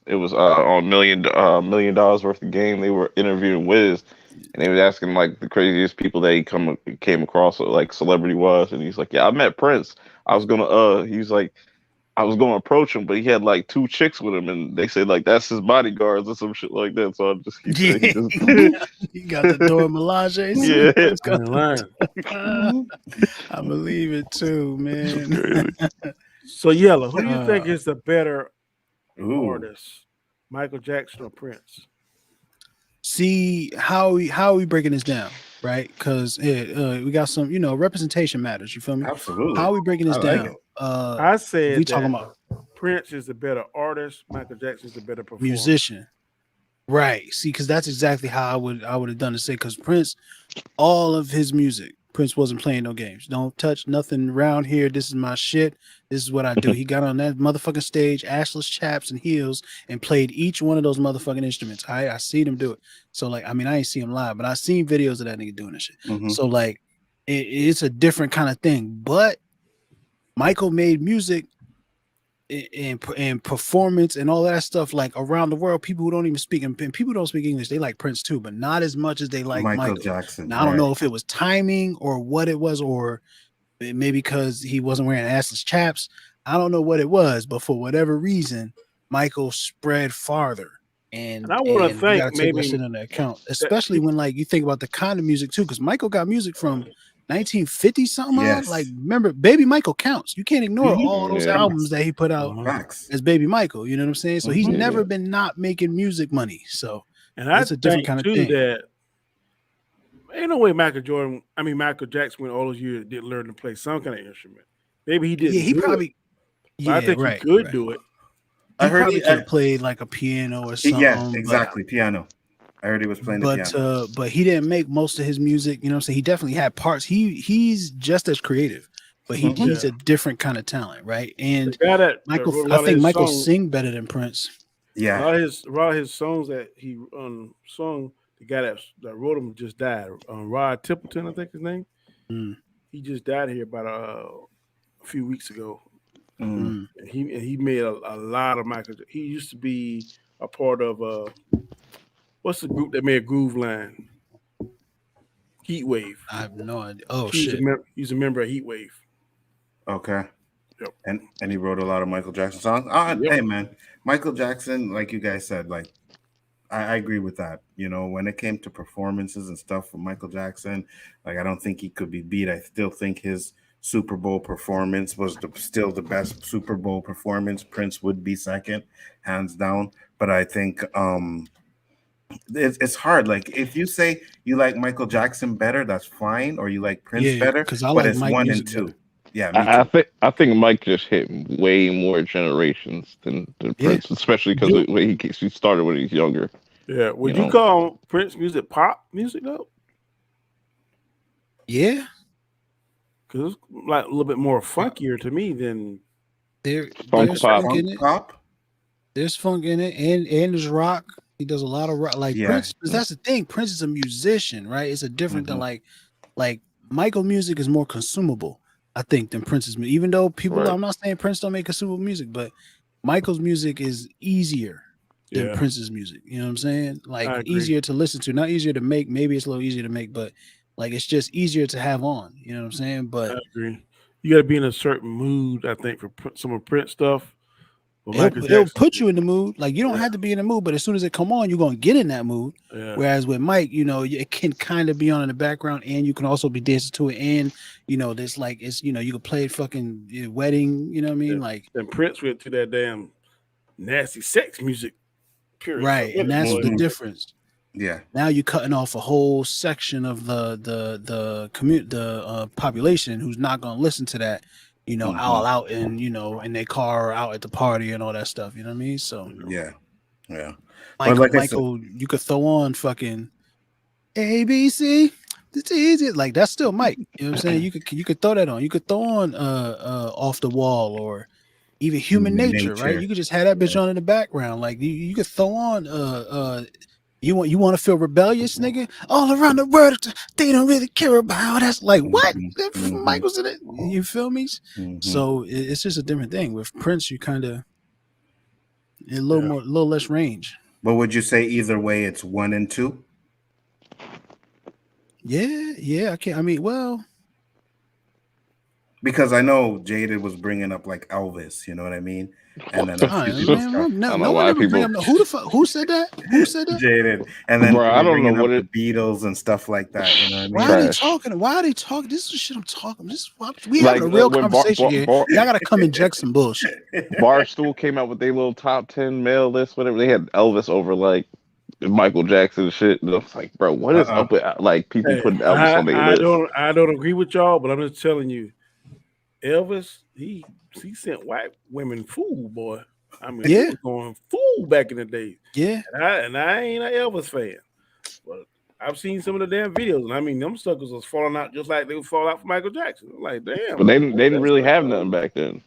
It was on $1 million worth of game. They were interviewing Wiz, and they was asking like the craziest people that he came across, like celebrity wise. And he's like, "Yeah, I met Prince. I was gonna I was gonna approach him, but he had like 2 chicks with him, and they said like that's his bodyguards or some shit like that." So He got the Dora Milaje. I believe it too, man. So Yellow, who do you think is the better artist, Michael Jackson or Prince? See how are we breaking this down, right? Because we got some, representation matters. You feel me? Absolutely. How are we breaking this down? I said we talking about Prince is the better artist, Michael Jackson is the better performer. Musician, right? See, because that's exactly how I would have done to say. Because Prince, all of his music, Prince wasn't playing no games. Don't touch nothing around here. This is my shit. This is what I do. He got on that motherfucking stage, assless chaps and heels, and played each one of those motherfucking instruments. I seen him do it. So I ain't seen him live, but I seen videos of that nigga doing this shit. Mm-hmm. So it's a different kind of thing. But Michael made music and performance and all that stuff around the world. People who don't even speak and people who don't speak English, they like Prince too, but not as much as they like Michael Jackson. Now, I don't know if it was timing or what it was, or maybe because he wasn't wearing assless chaps. I don't know what it was, but for whatever reason, Michael spread farther. And I want to think maybe that into account, especially when you think about the kind of music too, because Michael got music from 1950 something on. Remember, Baby Michael counts. You can't ignore all those albums that he put out as Baby Michael. You know what I'm saying? So he's never been not making music money. So that's a different kind of thing. That ain't no way Michael Jackson went all those years didn't learn to play some kind of instrument. Maybe he didn't. Yeah, he probably. I think he could do it. I heard he could have played like a piano or something. Yeah, exactly, piano. I heard he was playing the piano. But he didn't make most of his music. You know what I'm saying? He definitely had parts. He's just as creative, but he's a different kind of talent, right? And Michael, I think Michael sing better than Prince. Yeah. A lot of his songs that he sung, the guy that wrote them just died. Rod Templeton, I think his name. He just died here about a few weeks ago. And he made a lot of Michael. He used to be a part of what's the group that made Groove Line? Heat Wave. I have no idea. Oh shit! He's a member of Heat Wave. Okay. Yep. And he wrote a lot of Michael Jackson songs. Hey man, Michael Jackson, like you guys said, I agree with that. When it came to performances and stuff from Michael Jackson, I don't think he could be beat. I still think his Super Bowl performance was still the best Super Bowl performance. Prince would be second, hands down. But I think it's hard. If you say you like Michael Jackson better, that's fine, or you like Prince better, because I like it's Mike 1 and 2. Better. Yeah, I think Mike just hit way more generations than Prince, especially because he started when he was younger. Yeah, would you call Prince music pop music though? Yeah. because it's like a little bit more funkier to me than there's Funk pop. funk in it. Pop? There's funk in it, and there's rock. He does a lot of rock. Like Prince, because that's the thing. Prince is a musician, right? It's a different than like Michael music is more consumable, I think, than Prince's music. Even though people, I'm not saying Prince don't make consumable music, but Michael's music is easier than Prince's music. You know what I'm saying? Like easier to listen to, not easier to make. Maybe it's a little easier to make, but like it's just easier to have on. You know what I'm saying? But I agree. You got to be in a certain mood, I think, for some of Prince stuff. It'll put you in the mood. Like you don't have to be in the mood, but as soon as it come on, you're gonna get in that mood. Yeah. Whereas with Mike, you know, it can kind of be on in the background, and you can also be dancing to it, and you know, there's like it's you can play fucking wedding. You know what I mean? Like and Prince went to that damn nasty sex music. Period. Right, and that's the difference. Yeah. Now you're cutting off a whole section of the population who's not gonna listen to that. You know, all out in, in their car or out at the party and all that stuff. You know what I mean? So yeah. Michael, you could throw on fucking ABC. It's easy. Like that's still Mike. You know what I'm saying? You could throw that on. You could throw on Off the Wall or even Human Nature, right? You could just have that bitch on in the background. Like you could throw on you want to feel rebellious, nigga? All around the world, they don't really care about us. Like what? Michael's in it. You feel me? So it's just a different thing. With Prince, you kind of a little less range. But would you say either way, it's 1 and 2? Yeah. I can't. I mean, well, because I know Jaded was bringing up like Elvis. You know what I mean? And then no one ever bring up who the fuck who said that? Who said that? Jaded. And then I don't know what the Beatles and stuff like that. You know what I mean? Why are they talking? This is the shit I'm talking. We having a real conversation here. Y'all gotta come inject some bullshit. Barstool came out with their little top 10 male list, whatever. They had Elvis over like Michael Jackson and shit. And I was like, bro, what is up with like people putting Elvis on their list? I don't agree with y'all, but I'm just telling you, Elvis, he sent white women food, boy. I mean, he was going fool back in the day. Yeah. And I ain't an Elvis fan. But I've seen some of the damn videos, and I mean, them suckers was falling out just like they would fall out for Michael Jackson. I'm like, damn. But they didn't really have nothing back then.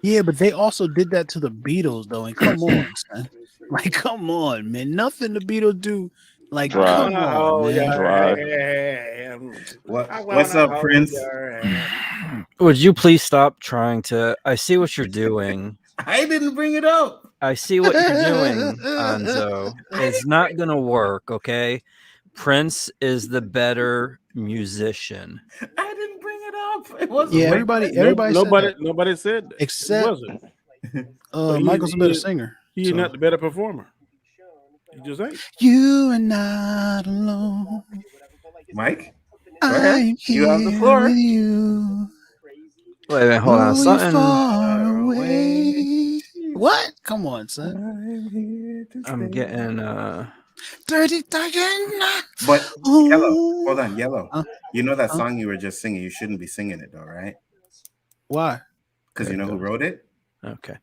Yeah, but they also did that to the Beatles, though. And come on, son. Like, come on, man. Nothing the Beatles do. Like, come on, man. What's up, Prince? Would you please stop trying to? I see what you're doing. I didn't bring it up. I see what you're doing, Anzo. It's not gonna work, okay? Prince is the better musician. I didn't bring it up. It wasn't. Yeah, nobody said that. Except Michael's a better singer. He's not the better performer. He just ain't. You are not alone. Mike, I'm here. You have the floor. With you. Wait a minute, hold on. Something. Far away. What? Come on, son. I'm getting Dirty Diana. But Yellow, hold on, Yellow. You know that song you were just singing? You shouldn't be singing it though, right? Why? Because you know who wrote it? Okay.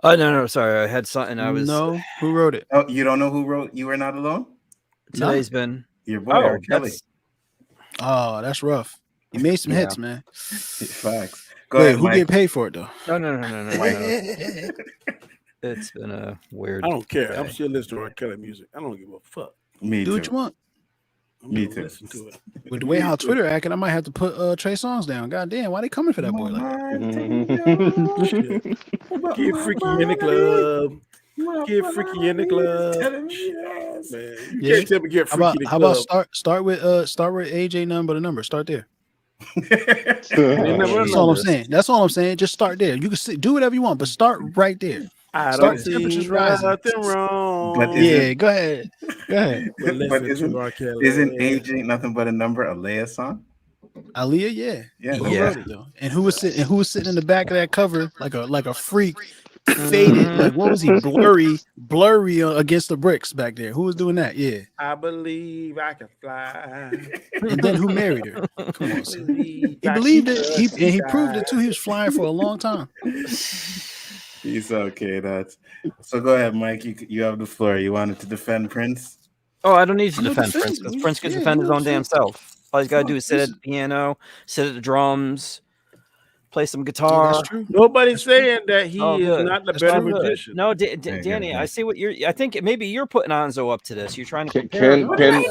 Oh no, sorry. I had something. Who wrote it? Oh, you don't know who wrote You Are Not Alone? Today's been your boy R. Kelly. Oh, that's rough. He made some hits, man. Facts. Go ahead, who get paid for it though? No. It's been a weird. I don't care. day. I'm still listening to R. Kelly music. I don't give a fuck. Me Do too. what you want. Me too. Listen to it. With the way how Twitter acting, I might have to put Trey Songz down. God damn, why they coming for that boy like that? Get freaky in the club. Get freaky in the club. Man, you can't tell me get freaky in the club. How about start with AJ number the number. Start there. That's all I'm saying. That's all I'm saying. Just start there. You can do whatever you want, but start right there. I don't see nothing wrong. But go ahead. But isn't Age Ain't Nothing But a Number a Leia song? Aaliyah, yeah. Who wrote it, though? And who was sitting in the back of that cover like a freak, faded? Like what was he? Blurry against the bricks back there. Who was doing that? Yeah. I believe I can fly. And then who married her? Come on, son. He believed it. He proved it too. He was flying for a long time. He's okay. So go ahead, Mike. You have the floor. You wanted to defend Prince? Oh, I don't need to defend Prince because Prince can defend his own damn self. All he's got to do is sit at the piano, sit at the drums, play some Yeah, guitar. that's true. Nobody's saying that he Oh, is good. not the That's better true. magician. No, Danny, I see what you're. I think maybe you're putting Anzo up to this. You're trying to Can compare. can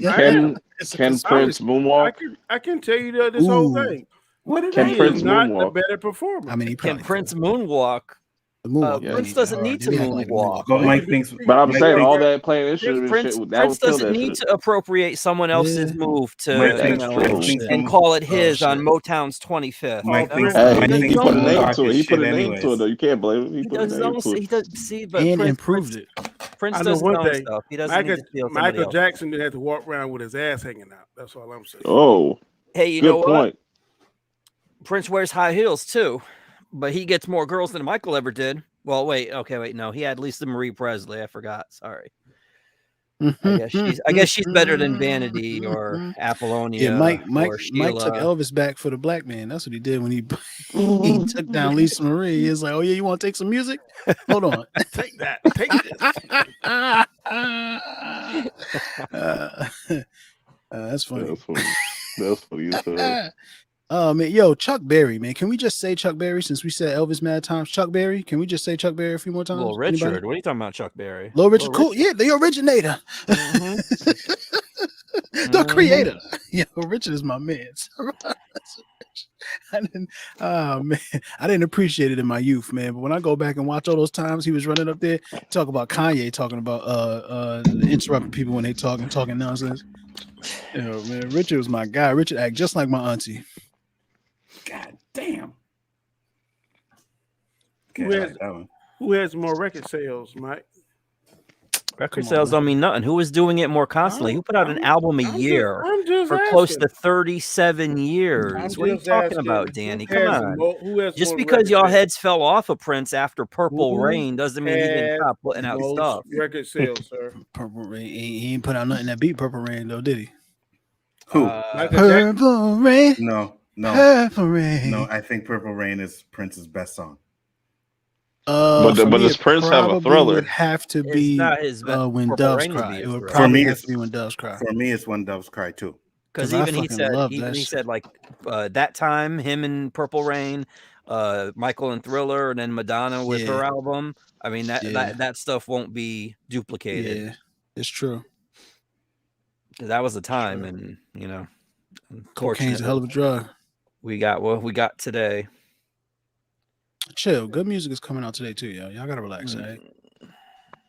can It's a can conspiracy. Prince moonwalk? I can tell you this whole Ooh. thing. What did Can He Prince is not moonwalk? the better performer. I mean, he Can probably Prince could. moonwalk? The moonwalk Yeah. Prince ain't doesn't hard. need They to be acting like a moonwalk. But Mike thinks. But I'm Mike saying thinks- all that playing instruments Prince shit, that would kill doesn't that need shit. to appropriate someone else's Yeah. move Mike to thinks- That's Mike true. thinks and some- call it his on shit. Motown's 25th. Mike thinks. Hey, Mike He thinks put a some name Moonwalk to it. is He put a shit name to anyways. it though. You can't blame him. He He put a does name to he it. does see, but And Prince improved it. Prince I know does his one own thing. stuff. He doesn't need to steal somebody Michael else. Jackson didn't have to walk around with his ass hanging out. That's all I'm saying. Oh, Hey, you know good what? point. Prince wears high heels too, but he gets more girls than Michael ever did. Well, wait, no, he had Lisa Marie Presley. I forgot. Sorry. I guess she's better than Vanity or Apollonia. Yeah, Mike or took Sheila. Elvis back for the black man. That's what he did when he he took down Lisa Marie. He was like, "Oh yeah, you want to take some music? Hold on, Take that. Take this. That's funny. That's funny. That's funny as hell. Oh man, yo, Chuck Berry, man. Can we just say Chuck Berry since we said Elvis mad times? Chuck Berry. Can we just say Chuck Berry a few more times? Little Anybody? Richard. What are you talking about, Chuck Berry? Little Richard, cool. Yeah, the originator, the creator. Yeah, Richard is my man. Oh man, I didn't appreciate it in my youth, man. But when I go back and watch all those times he was running up there, talk about Kanye talking about interrupting people when they talking nonsense. You know, man, Richard was my guy. Richard act just like my auntie. God damn. Who Okay, I has- like that one. Who has more record sales, Mike? Record Come on, sales man. don't mean nothing. Who was doing it more constantly? Who put out an album a year I'm just for close asking. to 37 years? I'm What are you just talking asking, about, who Danny? has Come on. who has Just more because record y'all sales? heads fell off of Prince after Purple Who Rain doesn't mean he didn't has stop putting out most stuff. record sales, sir. Purple Rain. He ain't put out nothing that beat Purple Rain though, did he? Who? Michael Jackson. Purple Rain. No. Purple Rain. No, I think Purple Rain is Prince's best song. But for me, does it Prince have a probably Thriller? Would have to It's be not his best. when Purple Doves Rain would Cry. be It his would thriller. probably me, have it's- to be when Doves Cry. For me, it's When Doves Cry too. Because 'Cause I even he fucking said, love that he shit. said like that time, him and Purple Rain, Michael and Thriller, and then Madonna with her Yeah. album. I mean that stuff won't be duplicated. Yeah, it's true. 'Cause that was the time, Sure. and Cocaine's a hell of a drug. we got what we got today. Chill. Good music is coming out today too, y'all. Y'all gotta relax, all right?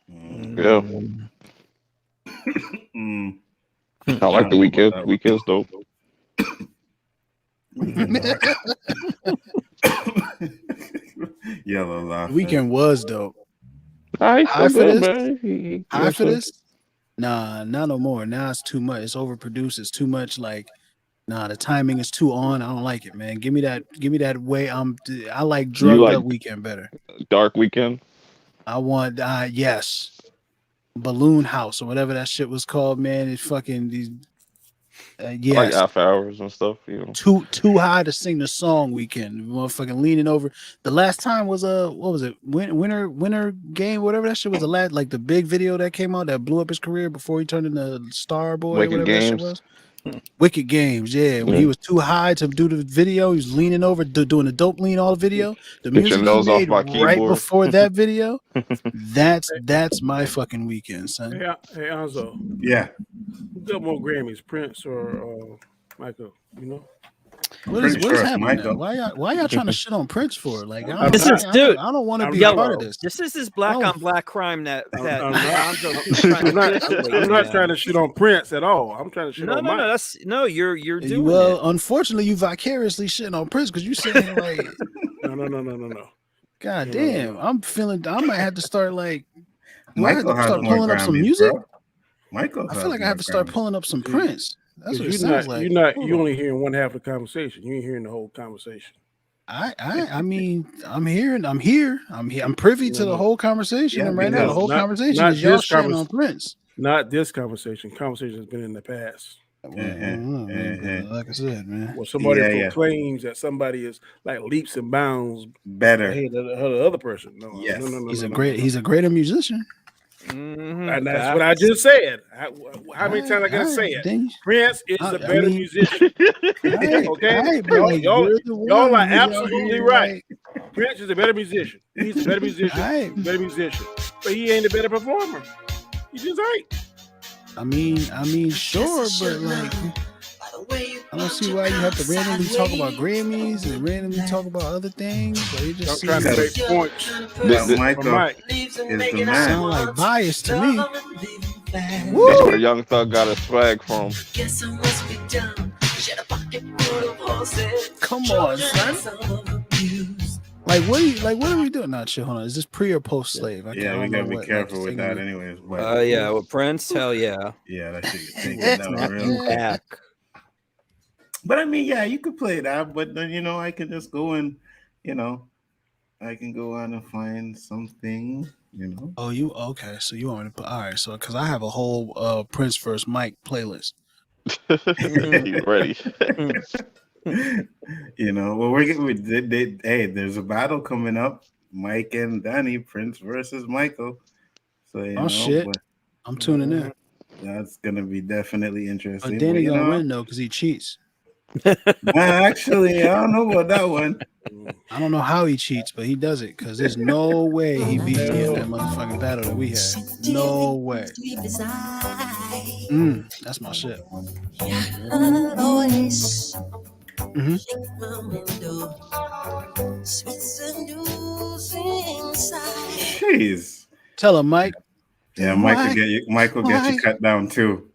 Yeah. Mm. I like the weekend. Weekend's dope. Yellow laugh. The weekend was dope. High High for this? man. High for this? Nah, not no more. Now it's too much. It's overproduced. It's too much. Like, nah, the timing is too on. I don't like it, man. Give me that way. I like drugged like- up weekend better. Dark weekend. I want yes. Balloon House or whatever that shit was called, man. It's fucking these Like yes. after hours and stuff. You know. Too high to sing the song weekend. Motherfucking leaning over. The last time was what was it? Winter game, whatever that shit was. The last, like the big video that came out that blew up his career before he turned into Star Boy. Wicked whatever that shit Games. was. Wicked Games, yeah. When he was too high to do the video, he was leaning over, doing a dope lean all video. The Get your music nose he off made my right keyboard. before that video, that's my fucking weekend, son. Hey, Anzo, Yeah. who got more Grammys, Prince or Michael? You know, What is Pretty sure it's happening? Michael. Now? Why y'all trying to shit on Prince for? Like, I This is- dude, I don't want to I'm be a yellow. part of this. This is this black Oh. on black crime that I'm Alonzo keeps I'm trying not, to do. I'm not trying to shit on Prince at all. I'm trying to shit No, on no, Mike. no. That's no. You're doing Well, it. unfortunately, you vicariously shitting on Prince because you sitting here like, No. God damn, I'm feeling. I might have to start like. Do I have Michael to has start more pulling up some Grammys, music? bro. Michael. I has feel like I more have to start Grammys. pulling up some Prince. That's what it You're sounds not. like. You're not. Hold You on. only hearing one half of the conversation. You ain't hearing the whole conversation. I mean, I'm here. I'm privy to the whole conversation. Yeah, and right now, the because whole not- conversation not is y'all this shitting on Prince. Not this conversation. Conversation has been in the past. Like I said, man. Where somebody Yeah. proclaims that somebody is like leaps and bounds Better. ahead of the other person. No, Yes. no. He's a greater musician. And that's what I just said. How many times I gotta say it? Prince is the better musician. Okay, y'all are absolutely right. Prince is a better musician. He's a better musician. Better musician, but he ain't a better performer. He just ain't. I mean, sure, but like, I don't see why you have to randomly talk about Grammys and randomly talk about other things. But you just trying to make points. Mike is the man. Sound like bias to me. That's where Young Thug got his swag from. Come on, son. Like what are we doing? Not sure. Hold on. Is this pre or post slave? We gotta be careful with that, anyways. Yeah, with Prince, hell yeah. Yeah, that shit taking down real back. But I mean, yeah, you could play that, but then I can just go and I can go on and find something. Oh, you okay? So you want me to put all right? So because I have a whole Prince versus Mike playlist. You ready? Well, we're getting. Hey, there's a battle coming up. Mike and Danny, Prince versus Michael. So shit, I'm tuning in. That's gonna be definitely interesting. Danny gonna win though because he cheats. Actually, I don't know about that one. I don't know how he cheats, but he does it because there's no way he beat me in that motherfucking battle that we had. No way. That's my shit. Jeez. Tell him, Mike. Yeah, Mike will get you cut down too.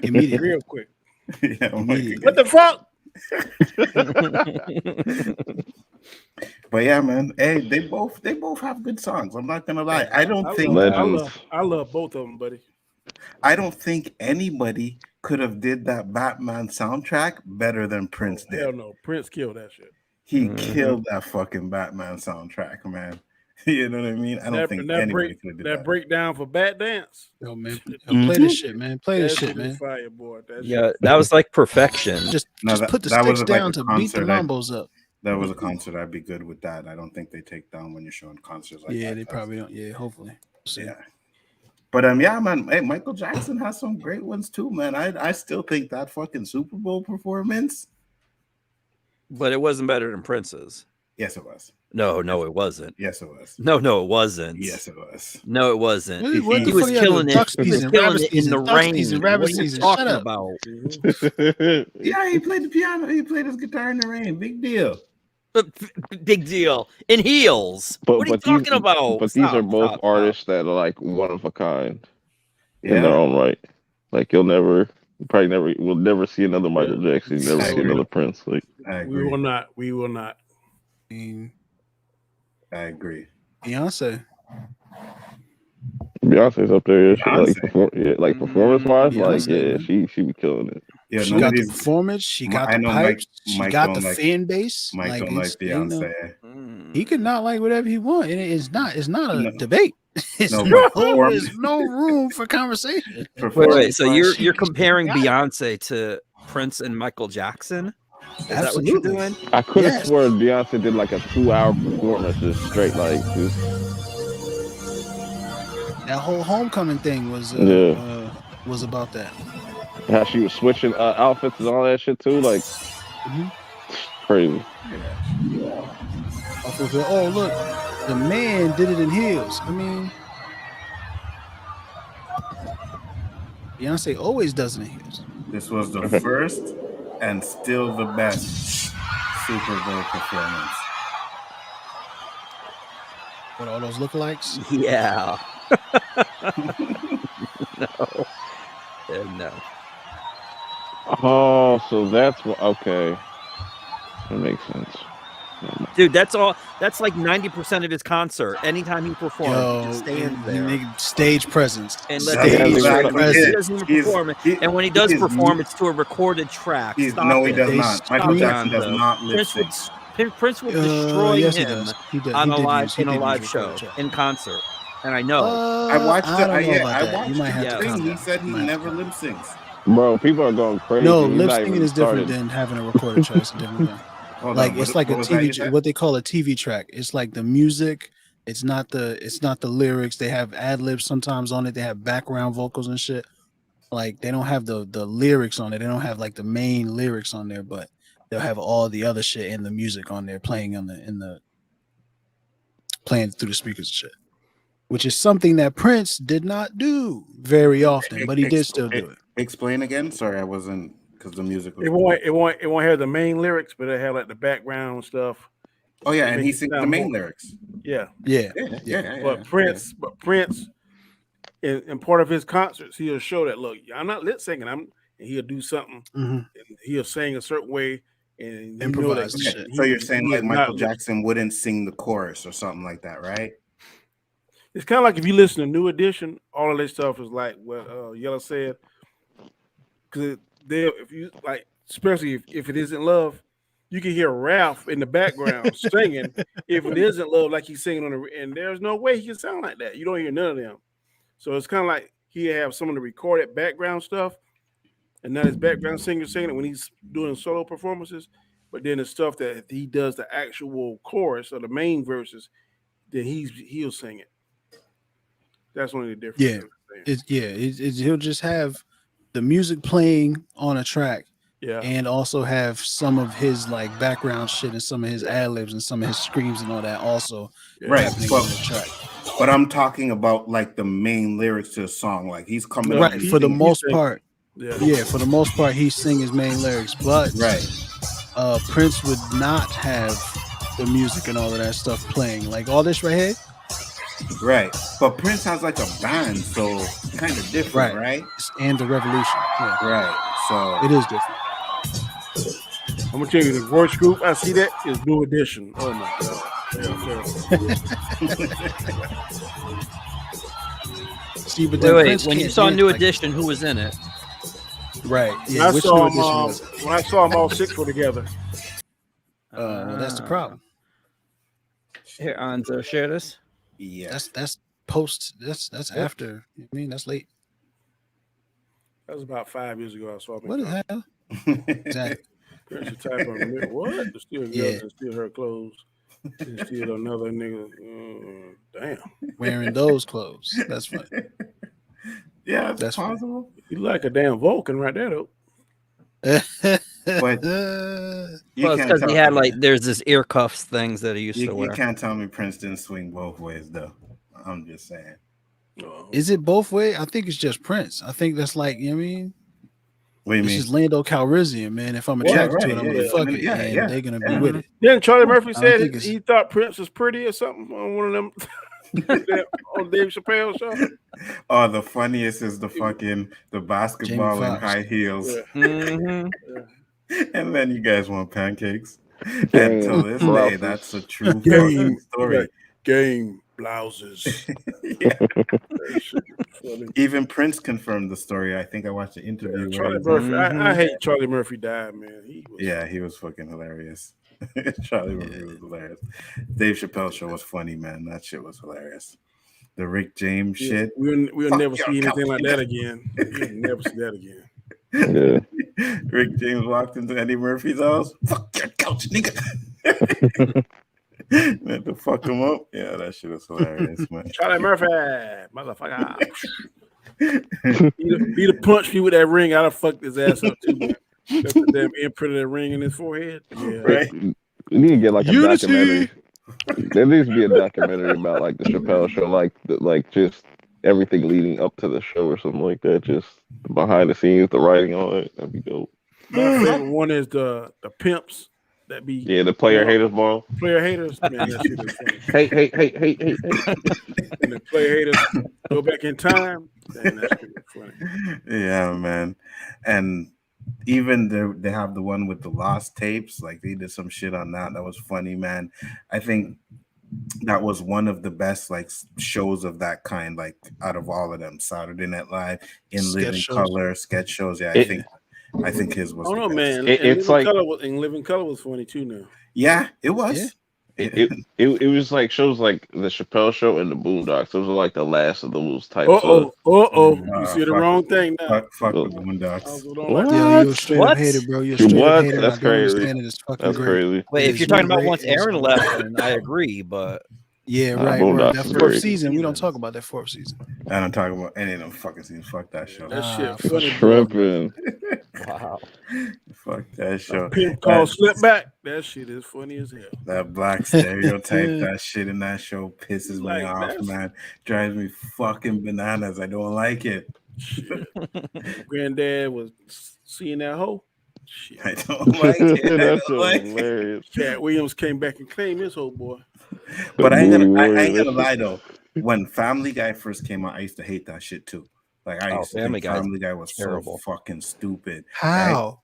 Immediately, real quick. Yeah, what the fuck? But yeah, man. Hey, they both have good songs. I'm not gonna lie. I love both of them, buddy. I don't think anybody could have did that Batman soundtrack better than Prince did. Hell no, Prince killed that shit. He killed that fucking Batman soundtrack, man. You know what I mean? I don't think anybody could have did that. Breakdown for Bat Dance. Yo, man, play this shit, man. Play this shit, man. Fire, boy. That was like perfection. Just put the sticks down to beat the mambos up. That was a concert. I'd be good with that. I don't think they take down when you're showing concerts like that. Yeah, they probably don't. Yeah, hopefully. Yeah. But yeah, man. Hey, Michael Jackson has some great ones too, man. I still think that fucking Super Bowl performance. But it wasn't better than Prince's. Yes, it was. No, it wasn't. Yes, it was. No, it wasn't. Yes, it was. No, it wasn't. He was killing it. He was killing it in the rain. What are you talking about? Yeah, he played the piano. He played his guitar in the rain. Big deal. Big deal. In heels. What are you talking about? But these are both artists that are like one of a kind in their own right. Like we'll never see another Michael Jackson. Never see another Prince. Like we will not. I agree. Beyonce's up there. Like performance wise, she be killing it. Yeah, she got the performance. She got the pipes. She got the fan base. Mike don't like Beyonce. He could not like whatever he wants. It's not a debate. There's no room for conversation. Wait. So you're comparing Beyonce to Prince and Michael Jackson? Is that what you're doing? I could have sworn Beyonce did like a 2-hour performance just straight like this. That whole homecoming thing was about that. How she was switching outfits and all that shit too, like crazy. Oh look, the man did it in heels. I mean, Beyonce always does it in heels. This was the first and still the best Super Bowl performance. What, all those lookalikes? Yeah. No. Oh, so that's what. Okay, that makes sense. Dude, that's like 90% of his concert. Anytime he performs, he just stands there. Stage presence. And he doesn't even perform it. And when he does perform, it's to a recorded track. He does not. Michael Jackson does not lip sync. Prince would destroy him on a live show, in concert. And I know. I watched it. I watched you might have the thing. He said he never lip syncs. Bro, people are going crazy. No, lip syncing is different than having a recorded track. It's a different thing. It's like a TV, what they call a TV track. It's like the music, It's not the lyrics. They have ad libs sometimes on it. They have background vocals and shit. Like they don't have the lyrics on it. They don't have like the main lyrics on there, but they'll have all the other shit and the music on there playing playing through the speakers and shit. Which is something that Prince did not do very often, but he did still do it. Explain again. Sorry, I wasn't because the music was. It won't have the main lyrics, but it have like the background stuff. Oh yeah, and he sings the main lyrics. Yeah. But Prince, in part of his concerts, he'll show that look, I'm not lip singing. And he'll do something. And he'll sing a certain way and improvise shit. So you're saying like Michael Jackson wouldn't sing the chorus or something like that, right? It's kind of like if you listen to New Edition, all of this stuff is like what Yellow said. Because if you like, especially if it isn't love, you can hear Ralph in the background singing. If it isn't love, like he's singing and there's no way he can sound like that. You don't hear none of them. So it's kind of like he have some of the recorded background stuff, and not his background singer singing it when he's doing solo performances. But then the stuff that he does the actual chorus or the main verses, then he'll sing it. That's one of the differences. He'll just have the music playing on a track, and also have some of his like background shit and some of his ad libs and some of his screams and all that also happening on the track. But I'm talking about like the main lyrics to the song, like he's coming right for the most part. Yeah, for the most part, he sing his main lyrics, but Prince would not have the music and all of that stuff playing, like all this right here. Right, but Prince has like a band, so kind of different, right? And the Revolution, right? So it is different. I'm gonna tell you, the voice group I see that is New Edition. Oh my god! See, but wait, when you saw New Edition, who was in it? Right. Yeah, when I saw them all six were together. Well, that's the problem. Here, Anzo, share this. Yeah, that's post. That's after. I mean, that's late. That was about 5 years ago. I saw them. What the hell? Exactly. Type on what? The still girls and still her clothes. And still another nigga. Damn. Wearing those clothes. That's funny. Yeah, that's possible. You like a damn Vulcan right there, though. But it's because he had there's this ear cuffs things that he used to wear. You can't tell me Prince didn't swing both ways, though. I'm just saying. Is it both ways? I think it's just Prince. I think that's like, you know what I mean? What do you mean? It's just Lando Calrissian, man. If I'm attracted to it, I'm gonna fuck it, and they're gonna be with it. Then Charlie Murphy said he thought Prince was pretty or something on one of them on Dave Chappelle show. Oh, the funniest is the basketball in high heels. And then you guys want pancakes. And to this day, that's a true fucking story. Game blouses. Even Prince confirmed the story. I think I watched an interview. Charlie Murphy. I hate Charlie Murphy died, man. He was fucking hilarious. Charlie Murphy was hilarious. Dave Chappelle show was funny, man. That shit was hilarious. The Rick James shit. We'll never see anything like that again. We'll never see that again. Yeah. Rick James walked into Eddie Murphy's house. Fuck your couch, nigga. Had to fuck him up. Yeah, that shit was hilarious, man. Charlie Murphy, motherfucker. He'd have punched me with that ring. I'd have fucked his ass up too, man. That's the damn imprint of that ring in his forehead. Yeah. Right. You need to get like a documentary. There needs to be a documentary about like the Chappelle show, like just everything leading up to the show or something like that. Just behind the scenes, the writing on it. That'd be dope. My favorite one is the pimps. That be the player haters ball. Player haters, man. That shit is funny. Hey. And the player haters go back in time. Man, that shit is funny. Yeah, man. And even they have the one with the lost tapes. Like they did some shit on that. That was funny, man. I think that was one of the best like shows of that kind, like out of all of them. Saturday Night Live, In Living Color, sketch shows. Yeah, I think his was. Oh no, man! It's like Living Color was funny too. Now, yeah, it was. Yeah. It was like shows like the Chappelle Show and the Boondocks. Those are like the last of those types. You see the wrong thing now. Fuck with the Boondocks. What? Yeah, you're straight up hater, bro. You're straight up hater. That's crazy. That's crazy. Wait, if you're talking about once Aaron left, then I agree. But Yeah, right. Boondocks That is fourth great. season, we don't talk about that fourth season. I don't talk about any of them fucking scenes. Fuck that show. That shit fuck funny. Shrimping. Wow. Fuck that show. Pimp called Slip Back. That shit is funny as hell. That black stereotype, that shit in that show pisses Like, me off, that's- man. Drives me fucking bananas. I don't like it. Shit. Granddad was seeing that hoe. Shit. I don't like it. I That's don't like it. hilarious. Cat Williams came back and claimed his whole boy. But I ain't Booty gonna Warriors. lie though. When Family Guy first came out, I used to hate that shit too. Like I used to Family think Guy's Family Guy was terrible. so fucking stupid. How?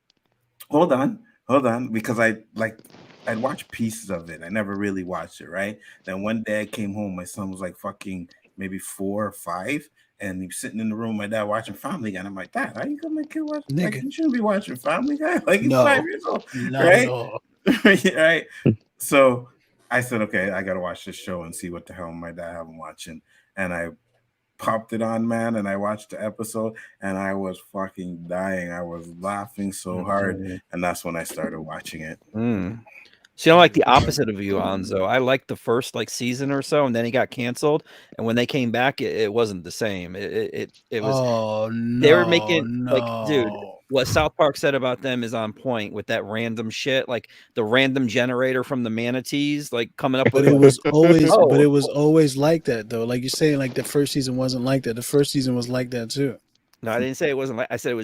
Hold on, because I'd watch pieces of it. I never really watched it, right? Then one day I came home, my son was like fucking maybe 4 or 5, and he was sitting in the room with my dad watching Family Guy. And I'm like, Dad, how you gonna make kid watch? Like, Nigga. you shouldn't be watching Family Guy. Like he's No. 5 years old, Not right? at all. Right. So I said, okay, I gotta watch this show and see what the hell my dad have been watching. And I popped it on, man, and I watched the episode, and I was fucking dying. I was laughing so hard, and that's when I started watching it. See, I'm like the opposite of you, Anzo. I liked the first like season or so, and then he got canceled. And when they came back, it wasn't the same. It was. Oh no! They were making like, dude, no. what South Park said about them is on point with that random shit, like the random generator from the manatees, like coming up But with. it was always, Oh. but it was always like that though. Like you're saying, like the first season wasn't like that. The first season was like that too. No, I didn't say it wasn't like. I said it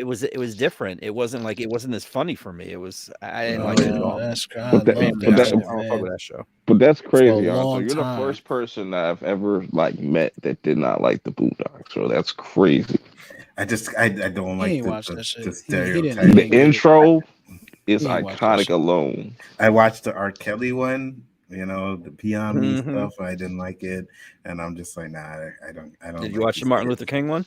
was different. It wasn't as funny for me. It was. I didn't like it at all. That's I But that- love but that that- shit, I don't fuck man. with that show. But that's crazy, For a Anzo. long You're time. the first person that I've ever like met that did not like the Boondocks. So that's crazy. I don't like ain't the, watched that shit. the He didn't stereotype. The intro is He ain't watched that iconic shit. alone. I watched the R. Kelly one, you know, the Peon Me Mhm. stuff. I didn't like it, and I'm just like, nah, I don't. Did like you watch the these Martin kids. Luther King one?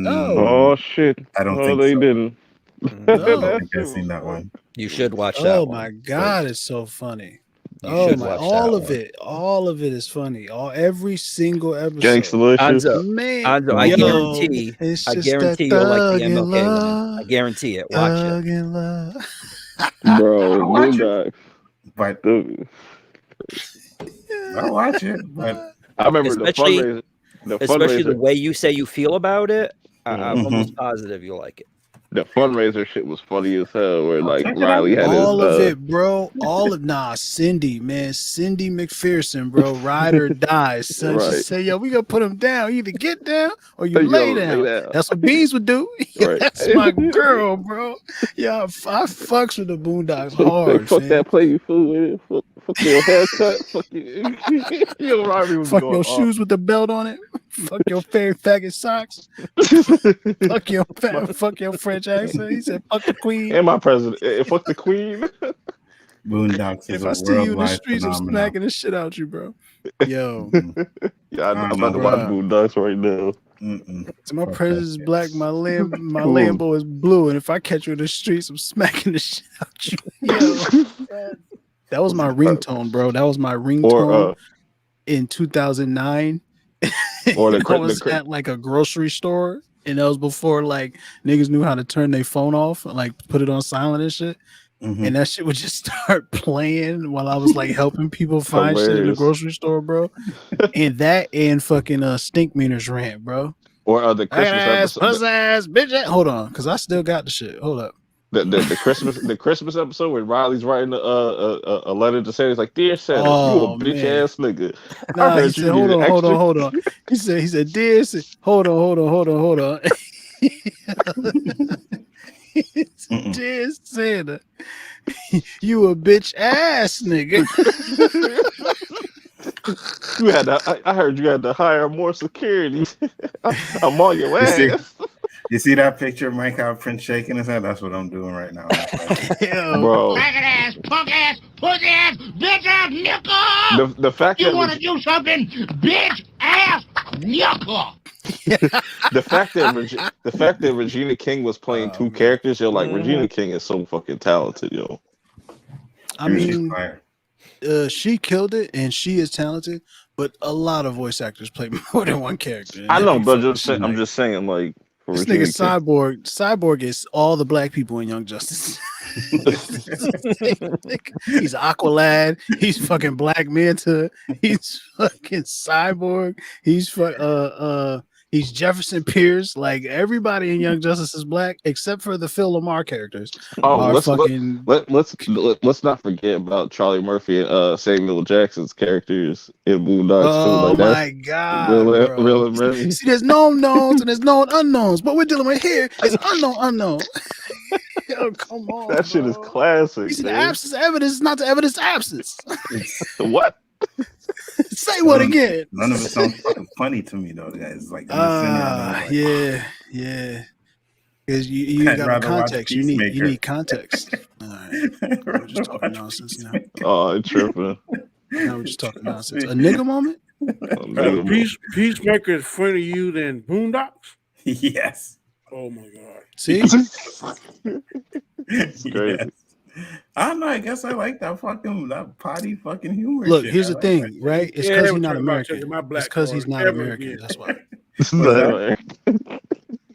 Oh shit! I don't no, think they so. didn't. I No. don't think I've seen that one. You should watch that. Oh one. my god, it's so funny. You Oh should my, watch all that of one. it, all of it is funny. Every single episode. Gangsta-licious. Anzo, Man, Anzo, I yo, guarantee, it's I just guarantee that you'll like thug the in MLK one. I love, guarantee it. Watch it. thug in love. Bro, I'll watch it. Boondocks. But Dude, I'll watch it. But I remember Especially- the Especially the fundraiser. way you say you feel about it. I'm Mhm. almost positive you'll like it. The fundraiser shit was funny as hell. Where like check it Riley had All his of it, bro. Cindy, man, Cindy McPherson, bro. Ride or die, son. Right. She said, "Yo, we gonna put him down. You either get down or you Yo, lay lay down." down. That's what Beans would do. Right. That's my girl, bro. Yeah, I fucks with the Boondocks They hard, fuck fam. that play you fool with it. Fuck your haircut. Fuck you. Yo, Robbie was Fuck going your off. shoes with the belt on it. Fuck your faggot socks. Fuck your French accent. He said, "Fuck the queen." And my president. Fuck the queen. Boondocks is If I a see you in the worldwide streets, I'm phenomenon. smacking the shit out you, bro. Yo, Yeah, I'm Oh, about to watch bruh. Boondocks right now. Mm-mm. so my Fuck president that is shit. black. My Cool. Lambo is blue, and if I catch you in the streets, I'm smacking the shit out you. Yo, that was my ringtone, bro. That was my ringtone Or in 2009. Or the I cri- was the cri- at like a grocery store, and that was before like niggas knew how to turn their phone off and like put it on silent and shit. Mhm. And that shit would just start playing while I was like helping people find shit in the Hilarious. grocery store, bro. And fucking Stink Meaners rant, bro. the Christmas Ass, episode. puss ass, bitch. Hold on, because I still got the shit. Hold up. The Christmas episode where Riley's writing a letter to Santa. He's like, "Dear Santa, Oh, you a bitch man. ass nigga." Nah, he heard said, you hold needed on. extra. He said, dear, hold on. Dear Santa, you a bitch ass nigga. You had to, I heard you had to hire more security. I'm on your You see- ass, You see that picture of Mike out Prince shaking his head? That's what I'm doing right now. Yo, bro. Faggot ass, punk ass, pussy ass, bitch ass, nigga. The fact You that want to do something, bitch ass, nigga. the fact that Regina King was playing two characters, yo, like Regina King is so fucking talented, yo. I She's mean, fire. she killed it, and she is talented. But a lot of voice actors play more than one character. and I that know, be but fucking I'm like- just saying, like, for This Regina nigga King. Cyborg is all the black people in Young Justice. He's Aqualad. He's fucking Black Manta. He's fucking Cyborg. He's Jefferson Pierce. Like everybody in Young Justice is black except for the Phil Lamar characters. Let's not forget about Charlie Murphy and Samuel Jackson's characters in Boondocks too. Oh Like, my god! real amazing. See, there's known knowns and there's known unknowns. What we're dealing with here is unknown. Yo, come on. That shit is classic. You see, the absence of evidence is not the evidence of absence. What? Say what again? None of it sounds fucking funny to me though, guys. Like, yeah. Because you got context. You need context. All right. We're just talking nonsense now. Oh, it's tripping. Now we're just talking nonsense. A nigga moment? Peacemaker is funnier to you than Boondocks? Yes. Oh my god. See? It's crazy. Yes. I don't know. I guess I like that potty fucking humor. Look, shit. here's the thing, that. right? It's because he's not American. It's because he's not American. That's why.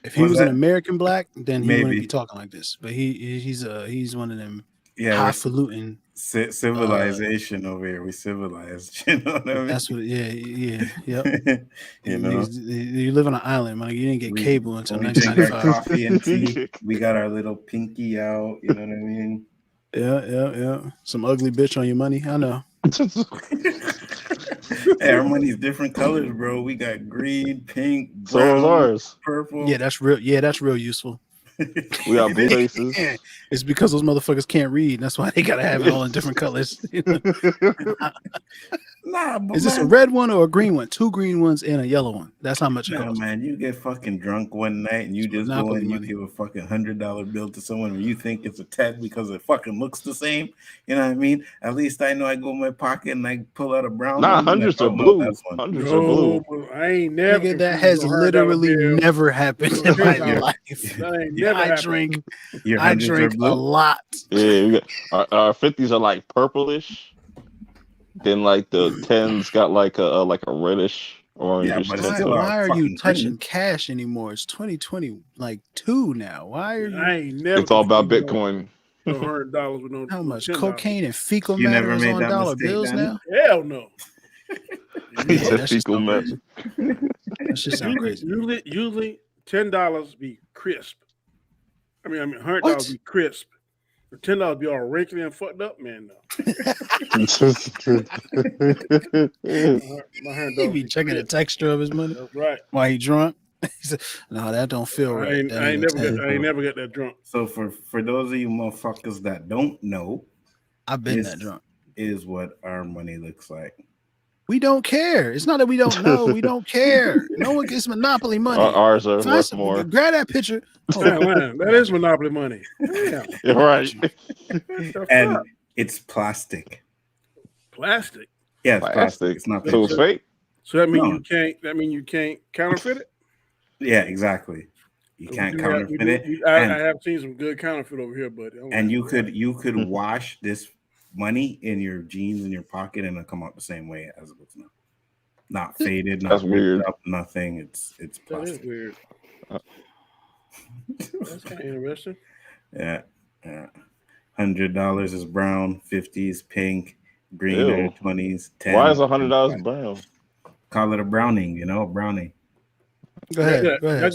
If he was an American black, then he wouldn't be talking like this. But he's one of them highfalutin civilization over here. We civilized. You know what I mean? That's what. Yep. You know, you live on an island, man. You didn't get cable until 1995. Coffee and tea. We got our little pinky out. You know what I mean? Yeah. Some ugly bitch on your money. I know. Hey, our money's different colors, bro. We got green, pink, brown, so is ours. Purple. Yeah, that's real useful. We got blue faces. It's because those motherfuckers can't read. That's why they gotta have it all in different colors. Nah, but is this a red one or a green one? 2 green ones and a yellow one. That's how much it costs. Man, you get fucking drunk one night and you just go and you give a fucking $100 bill to someone and you think it's a 10 because it fucking looks the same. You know what I mean? At least I know I go in my pocket and I pull out a brown. Nah, hundreds are blue. Hundreds are blue. I ain't never. Nigga, that has literally never happened in my life. I drink a lot. Yeah, our 50s are like purplish. Then like the 10s got like a reddish orange. Yeah, but why are you touching cash anymore? It's 2022 now. Why are you? I ain't never. It's all about Bitcoin. $100 with no. How much $10. cocaine and fecal matter is on dollar bills now? Hell no. He said fecal matter. That shit sound crazy. Usually $10 be crisp. I mean $100 be crisp. The $10 be all wrinkly and fucked up, man. No. He be checking the texture of his money. That's right. While he drunk. He said, "No, that don't feel right." I ain't never get that drunk. So for those of you motherfuckers that don't know, I've been that drunk. Is what our money looks like. We don't care. It's not that we don't know. We don't care. No one gets Monopoly money. Ours are worth more. Grab that picture. That is Monopoly money. Damn. You're right. And it's plastic. Plastic. Yeah, it's plastic. It's not. So it's fake. So that means you can't. That means you can't counterfeit it. Yeah, exactly. You can't counterfeit it. I have seen some good counterfeit over here, but you could wash this money in your jeans in your pocket and it'll come out the same way as it looks now. Not faded, not that's weird. Up, nothing. It's plastic. That is weird. That's kind of interesting. Yeah. $100 is brown, 50 is pink, green 20s, 10. Why is $100 brown? Call it a browning, a brownie. Go ahead. I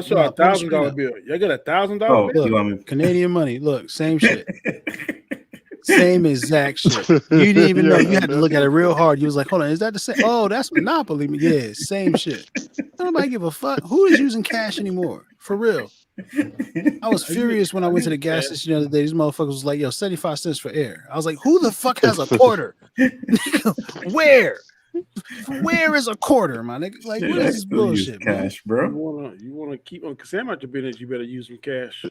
saw a $1,000 bill. You got a $1,000 bill? Look, Canadian money. Look, same shit. Same exact shit. You didn't even know. You had to look at it real hard. You was like, hold on, is that the same? Oh, that's Monopoly. Yeah, same shit. Nobody give a fuck. Who is using cash anymore? For real. I was furious when I went to the gas station the other day. These motherfuckers was like, yo, 75 cents for air. I was like, who the fuck has a quarter? Where? Where is a quarter, my nigga? Like, what is this bullshit, cash, bro? You wanna keep on Sam out your business, you better use some cash.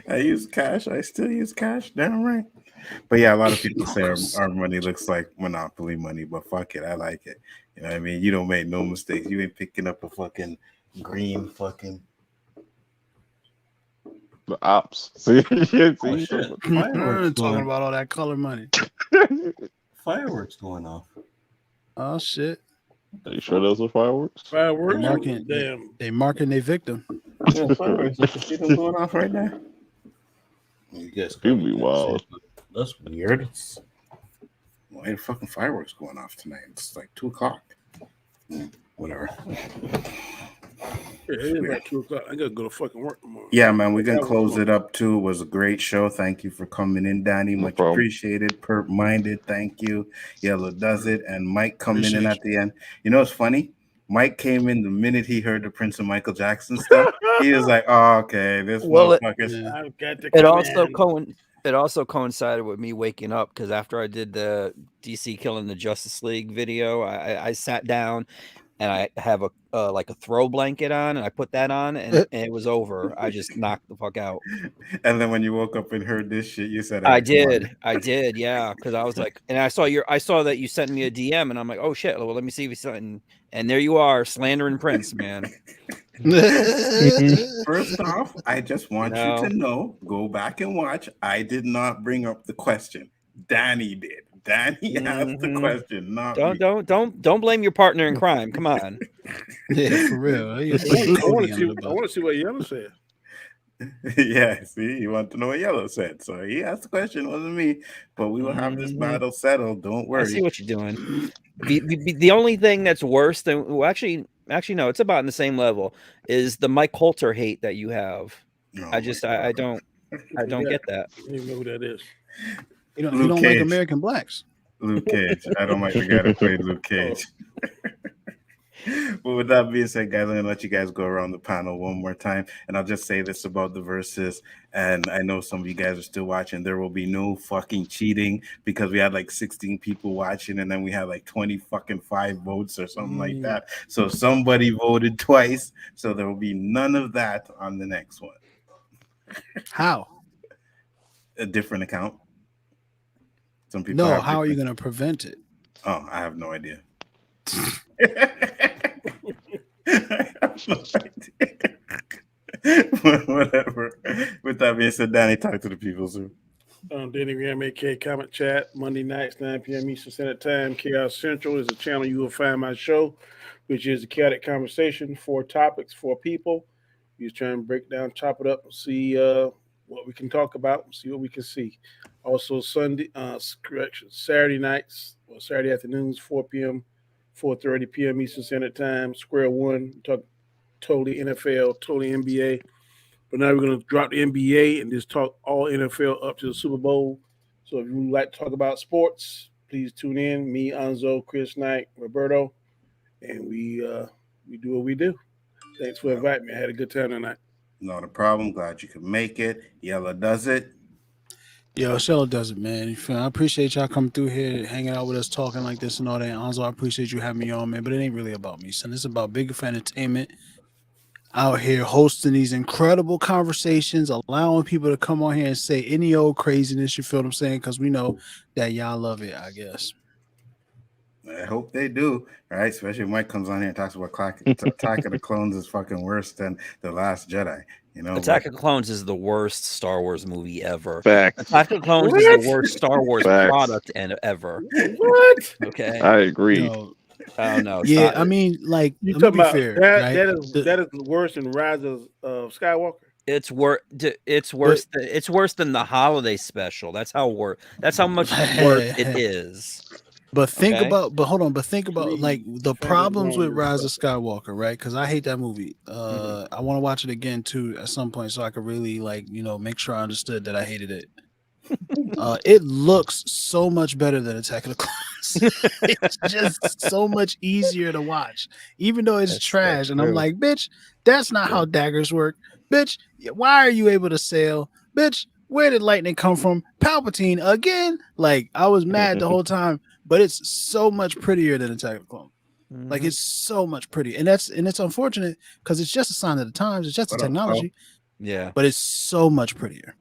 I use cash. I still use cash. Damn right. But yeah, a lot of people say our money looks like Monopoly money, but fuck it. I like it. You know what I mean? You don't make no mistakes. You ain't picking up a fucking green fucking the ops. See? Talking about all that color money. Fireworks going off. Oh shit. Are you sure those are fireworks? Fireworks? They marking their victim. Yeah, fireworks. You see them going off right now? You guys It'd be wild. That's weird. Why are fucking fireworks going off tonight? It's like 2:00. Whatever. Yeah, it is like 2:00. I gotta go to fucking work tomorrow. Yeah, man, we can close it up too. It was a great show. Thank you for coming in, Danny. Much appreciated. Perp minded. Thank you. Yellow does it. And Mike coming in at the end. You know what's funny? Mike came in the minute he heard the Prince of Michael Jackson stuff. He was like, "Oh, okay, this motherfucker's." It also coincided with me waking up because after I did the DC Killing the Justice League video, I sat down and I have a like a throw blanket on, and I put that on, and it was over. I just knocked the fuck out. And then when you woke up and heard this shit, you said, I did, yeah, because I was like, and I saw that you sent me a DM, and I'm like, oh shit, well, let me see if it's something. And there you are, slandering Prince, man. First off, I just want you to know, go back and watch. I did not bring up the question. Danny did. Danny asked the question, not me. Don't blame your partner in crime. Come on. Yeah, for real. I want to see what Yellow said. Yeah, see, you want to know what Yellow said. So he asked the question, wasn't me. But we will have this battle settled. Don't worry. I see what you're doing. The only thing that's worse than actually no, it's about in the same level is the Mike Coulter hate that you have. Oh, I don't get that. I don't even know who that is. You don't like American blacks. Luke Cage. I don't like the guy that played Luke Cage. But with that being said, guys, I'm going to let you guys go around the panel one more time. And I'll just say this about the verses. And I know some of you guys are still watching. There will be no fucking cheating because we had like 16 people watching and then we had like 5 votes or something like that. So somebody voted twice. So there will be none of that on the next one. How? A different account. Some people. No, how are you going to prevent it? Oh, I have no idea. I have no idea. Whatever. With that being said, Danny, talk to the people soon. Danny Graham, AK Comment Chat, Monday nights, 9 p.m. Eastern Standard Time. Chaos Central is the channel you will find my show, which is a chaotic conversation, 4 topics, 4 people. You just try and break down, chop it up, and see what we can talk about, see what we can see. Also, Saturday nights or Saturday afternoons, 4 p.m., 4:30 p.m. Eastern Standard Time. Square one, talk totally NFL, totally NBA. But now we're going to drop the NBA and just talk all NFL up to the Super Bowl. So if you would like to talk about sports, please tune in. Me, Anzo, Chris Knight, Roberto, and we do what we do. Thanks for inviting me. I had a good time tonight. Not a problem. Glad you could make it. Yella does it. Yo, Shella does it, man. I appreciate y'all coming through here, hanging out with us, talking like this and all that. Anzo, I appreciate you having me on, man. But it ain't really about me, son. It's about Bigger for Entertainment. Out here hosting these incredible conversations, allowing people to come on here and say any old craziness, you feel what I'm saying? Because we know that y'all love it, I guess. I hope they do, right? Especially if Mike comes on here and talks about Attack of the Clones is fucking worse than The Last Jedi. You know, Attack of the Clones is the worst Star Wars movie ever. Facts. Attack of the Clones is the worst Star Wars product ever. What? Okay. I agree. I don't know. Yeah, I mean, like, you talking about fair, that, right? that is worse than Rise of Skywalker. It's worse. It's worse. It's worse than the holiday special. That's how much worse it is. But think about like the problems with Rise of Skywalker, right? Because I hate that movie. I want to watch it again too at some point so I could really make sure I understood that I hated it. It looks so much better than Attack of the Clones. It's just so much easier to watch, even though it's trash. And I'm like, bitch, that's not how daggers work. Bitch, why are you able to sail? Bitch, where did lightning come from? Palpatine again? Like, I was mad the whole time, but it's so much prettier than Attack of the Clones. Like, it's so much prettier. And it's unfortunate because it's just a sign of the times. It's just the technology. Yeah. But it's so much prettier.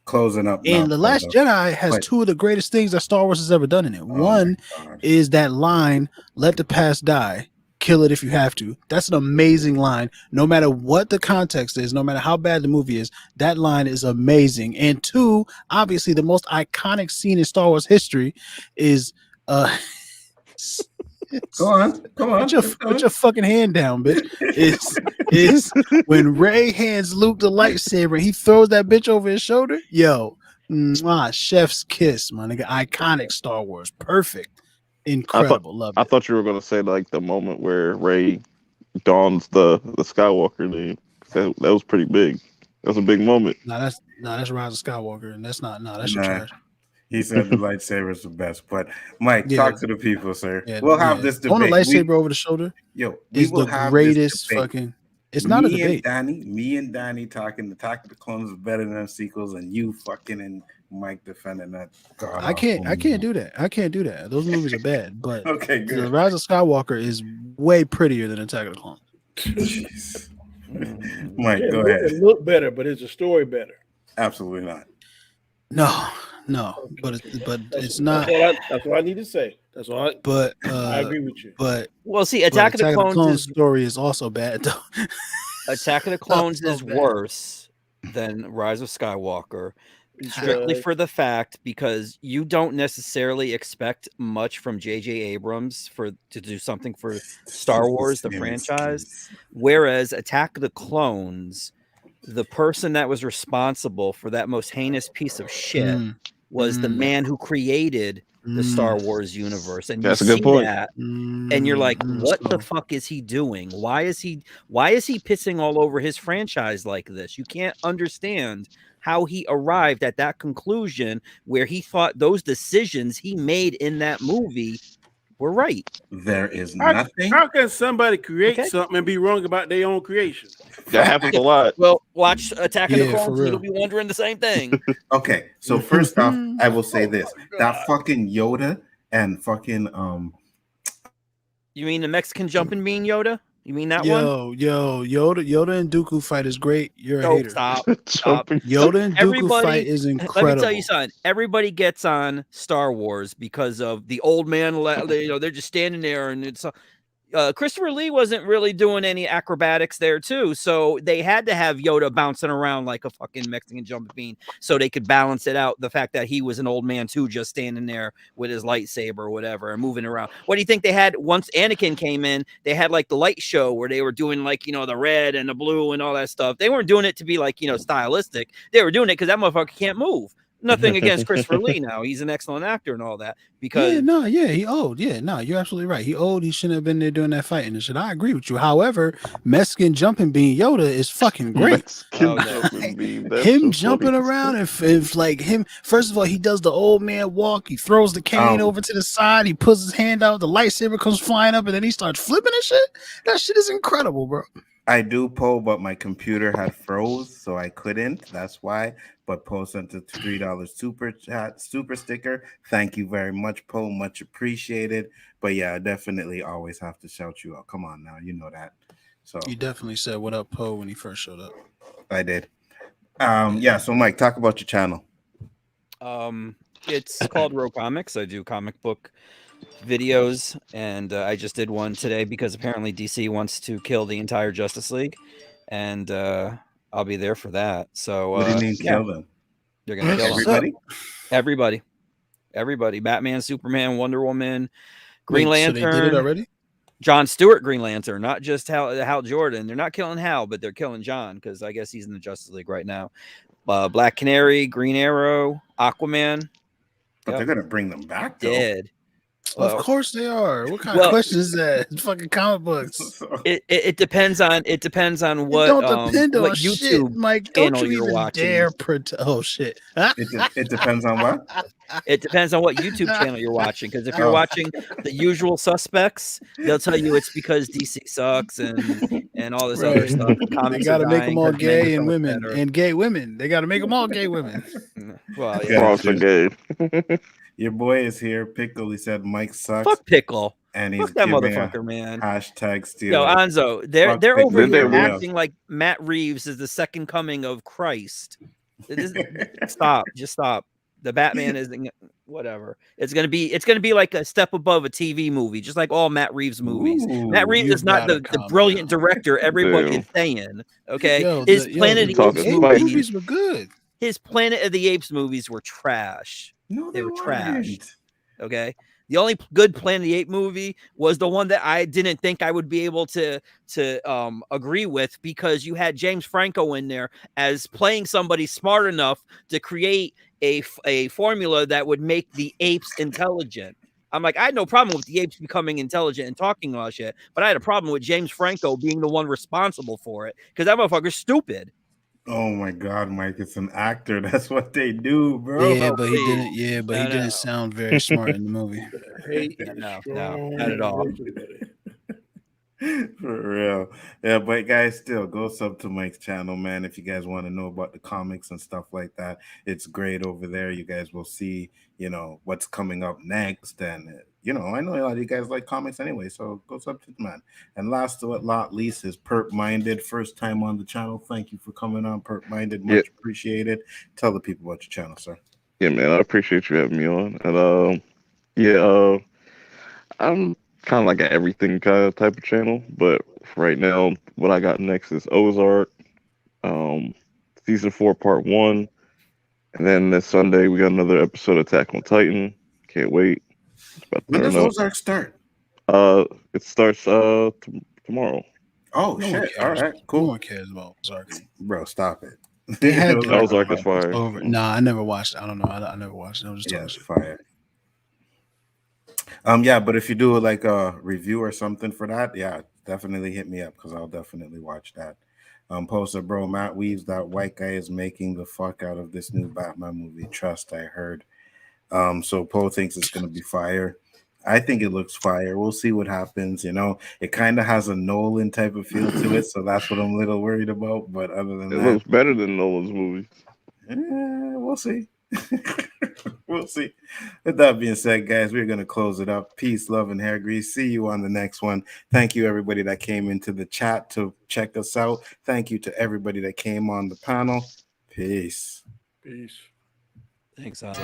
Closing up. And The Last Jedi has 2 of the greatest things that Star Wars has ever done in it. One is that line, "Let the past die. Kill it if you have to." That's an amazing line. No matter what the context is, no matter how bad the movie is, that line is amazing. And 2, obviously the most iconic scene in Star Wars history is Go on, come on. Put your fucking hand down, bitch. Is when Ray hands Luke the lightsaber, he throws that bitch over his shoulder. Yo, chef's kiss, my nigga. Iconic Star Wars, perfect, incredible. Love it. I thought you were gonna say like the moment where Ray dons the Skywalker name. That was pretty big. That was a big moment. That's Rise of Skywalker, and that's your trash. He said the lightsaber is the best. But Mike, talk to the people, sir. Yeah, we'll have this debate. On a lightsaber over the shoulder. Yo, is the greatest fucking. It's not a debate. Me and Danny talking. The Attack of the Clones is better than them sequels, and you fucking and Mike defending that. God, I can't do that. I can't do that. Those movies are bad. But okay, good. The Rise of Skywalker is way prettier than Attack of the Clones. Jeez. Mike, go ahead. It look better, but is the story better? Absolutely not. No, but it's not. That's what I need to say. That's all. I agree with you. But see, Attack of the Clones story is also bad though. Attack of the Clones is worse than Rise of Skywalker, strictly for the fact because you don't necessarily expect much from J.J. Abrams to do something for Star Wars, the franchise, whereas Attack of the Clones, the person that was responsible for that most heinous piece of shit was the man who created the Star Wars universe. And that's you a good see point. that, and you're like, what the fuck is he doing? Why is he pissing all over his franchise like this? You can't understand how he arrived at that conclusion where he thought those decisions he made in that movie were right. There is nothing. How can somebody create something and be wrong about their own creation? That happens a lot. Well, watch Attack of the Clones, you'll be wondering the same thing. Okay, so first off, I will say this: that fucking Yoda and fucking You mean the Mexican jumping bean Yoda? You mean that one? Yoda and Dooku fight is great. You're a hater. Stop. Yoda and Dooku fight is incredible. Let me tell you something. Everybody gets on Star Wars because of the old man. They're just standing there, and it's Christopher Lee wasn't really doing any acrobatics there too, so they had to have Yoda bouncing around like a fucking Mexican jumping bean so they could balance it out. The fact that he was an old man too, just standing there with his lightsaber or whatever and moving around. What do you think they had once Anakin came in? They had like the light show where they were doing like the red and the blue and all that stuff. They weren't doing it to be like stylistic. They were doing it because that motherfucker can't move. Nothing against Christopher Lee now. He's an excellent actor and all that. Because he old. Yeah, no, you're absolutely right. He old. He shouldn't have been there doing that fighting and shit. I agree with you. However, Mexican jumping bean Yoda is fucking great. Him jumping around if like him. First of all, he does the old man walk. He throws the cane over to the side. He puts his hand out. The lightsaber comes flying up, and then he starts flipping and shit. That shit is incredible, bro. I do, Poe, but my computer had froze, so I couldn't. That's why. But Poe sent a $3 super sticker. Thank you very much, Poe. Much appreciated. But yeah, I definitely always have to shout you out. Come on now, you know that. So you definitely said what up, Poe, when he first showed up. I did. So Mike, talk about your channel. It's called Row Comics. I do comic book videos, and I just did one today because apparently DC wants to kill the entire Justice League, and I'll be there for that. So what do you mean kill them? They're gonna kill everybody. Batman, Superman, Wonder Woman, Green Lantern. So they did it already? John Stewart, Green Lantern, not just Hal Jordan. They're not killing Hal, but they're killing John because I guess he's in the Justice League right now. Black Canary, Green Arrow, Aquaman. But they're gonna bring them back. Dead. Of course they are. What kind of question is that? It's fucking comic books. It depends on what don't depend on YouTube shit, Mike. Don't channel you you're even watching. dare oh shit. It depends on what? It depends on what YouTube channel you're watching. Because if you're watching The Usual Suspects, they'll tell you it's because DC sucks and all this other stuff. They got to make them all gay and women and gay women. They got to make them all gay women. Well, yeah. Also gay. Your boy is here. Pickle. He said Mike sucks. Fuck Pickle. And he's fuck that motherfucker, man. Hashtag steal. Yo, Anzo, they're over here acting like Matt Reeves is the second coming of Christ. Stop. Just stop. The Batman isn't whatever. It's gonna be like a step above a TV movie, just like all Matt Reeves movies. Ooh, Matt Reeves is not the brilliant director everybody is saying. Okay, his Planet of the Apes movies were good. His Planet of the Apes movies were trash. No, they were trash. Okay. The only good Planet of the Apes movie was the one that I didn't think I would be able to agree with, because you had James Franco in there as playing somebody smart enough to create a formula that would make the apes intelligent. I'm like, I had no problem with the apes becoming intelligent and talking about shit, but I had a problem with James Franco being the one responsible for it, because that motherfucker's stupid. Oh my God, Mike! It's an actor. That's what they do, bro. Yeah, but he didn't. Yeah, but he didn't sound very smart in the movie. No, not at all. For real. Yeah, but guys, still go sub to Mike's channel, man. If you guys want to know about the comics and stuff like that, it's great over there. You guys will see, you know, what's coming up next. And, you know, I know a lot of you guys like comics anyway, so go sub to the man. And last but not least is Perp Minded. First time on the channel. Thank you for coming on, Perp Minded. Much appreciated. Tell the people about your channel, sir. Yeah, man, I appreciate you having me on. And I'm kind of like an everything kind of type of channel, but right now what I got next is Ozark, season 4 part 1, and then this Sunday we got another episode of Attack on Titan. Can't wait. When does Ozark start? It starts tomorrow. Oh shit! All right, cool. No one cares about Ozark, bro. Stop it. They had Ozark is fire. Nah, I never watched it. I don't know. I never watched it. I was just it's fire. Yeah, but if you do like a review or something for that, yeah, definitely hit me up, because I'll definitely watch that. Poster, bro, Matt Weaves, that white guy is making the fuck out of this new Batman movie. Trust, I heard. So Poe thinks it's gonna be fire. I think it looks fire. We'll see what happens. You know, it kind of has a Nolan type of feel to it, so that's what I'm a little worried about. But other than that, it looks better than Nolan's movies. We'll see. We'll see. With that being said, guys, we're going to close it up. Peace, love, and hair grease. See you on the next one. Thank you, everybody that came into the chat to check us out. Thank you to everybody that came on the panel. Peace. Peace. Thanks, Andre.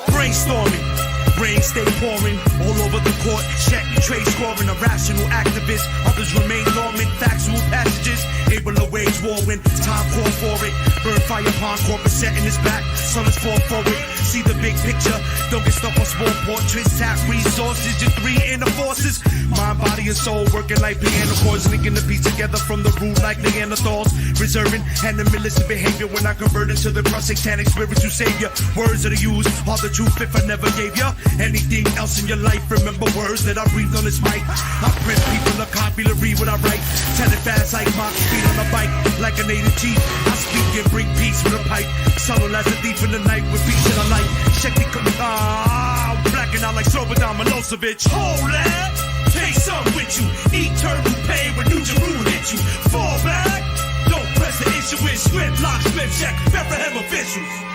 Brainstorming, brain stay pouring all over the court. Check trade scoring, irrational activists. Others remain dormant, factual passages. Able to wage war when time call for it. Burn fire, Harcourt setting his back. Sun is fall forward. See the big picture. Don't get stuck on small portraits. Tap resources, your 3 inner forces. Mind, body, and soul working like piano chords. Linking the piece together from the root like Neanderthals. Reserving animalistic behavior when I convert into the cross satanic spiritual savior. Words that are used are the truth if I never gave ya anything else in your life. Remember words that I breathed on this mic. I print people a copy to read what I write. Tell it fast like my speed on a bike. Like a native chief, I speak and bring peace with a pipe. Subtle as a thief in the night with beats in a light. Check it coming I'm blacking out like Slobodan Milosevic. Hold that, take some with you. Eternal pain when New Jerusalem hit you. Fall back, don't press the issue with Smith, lock, Smith, check, Bethlehem officials.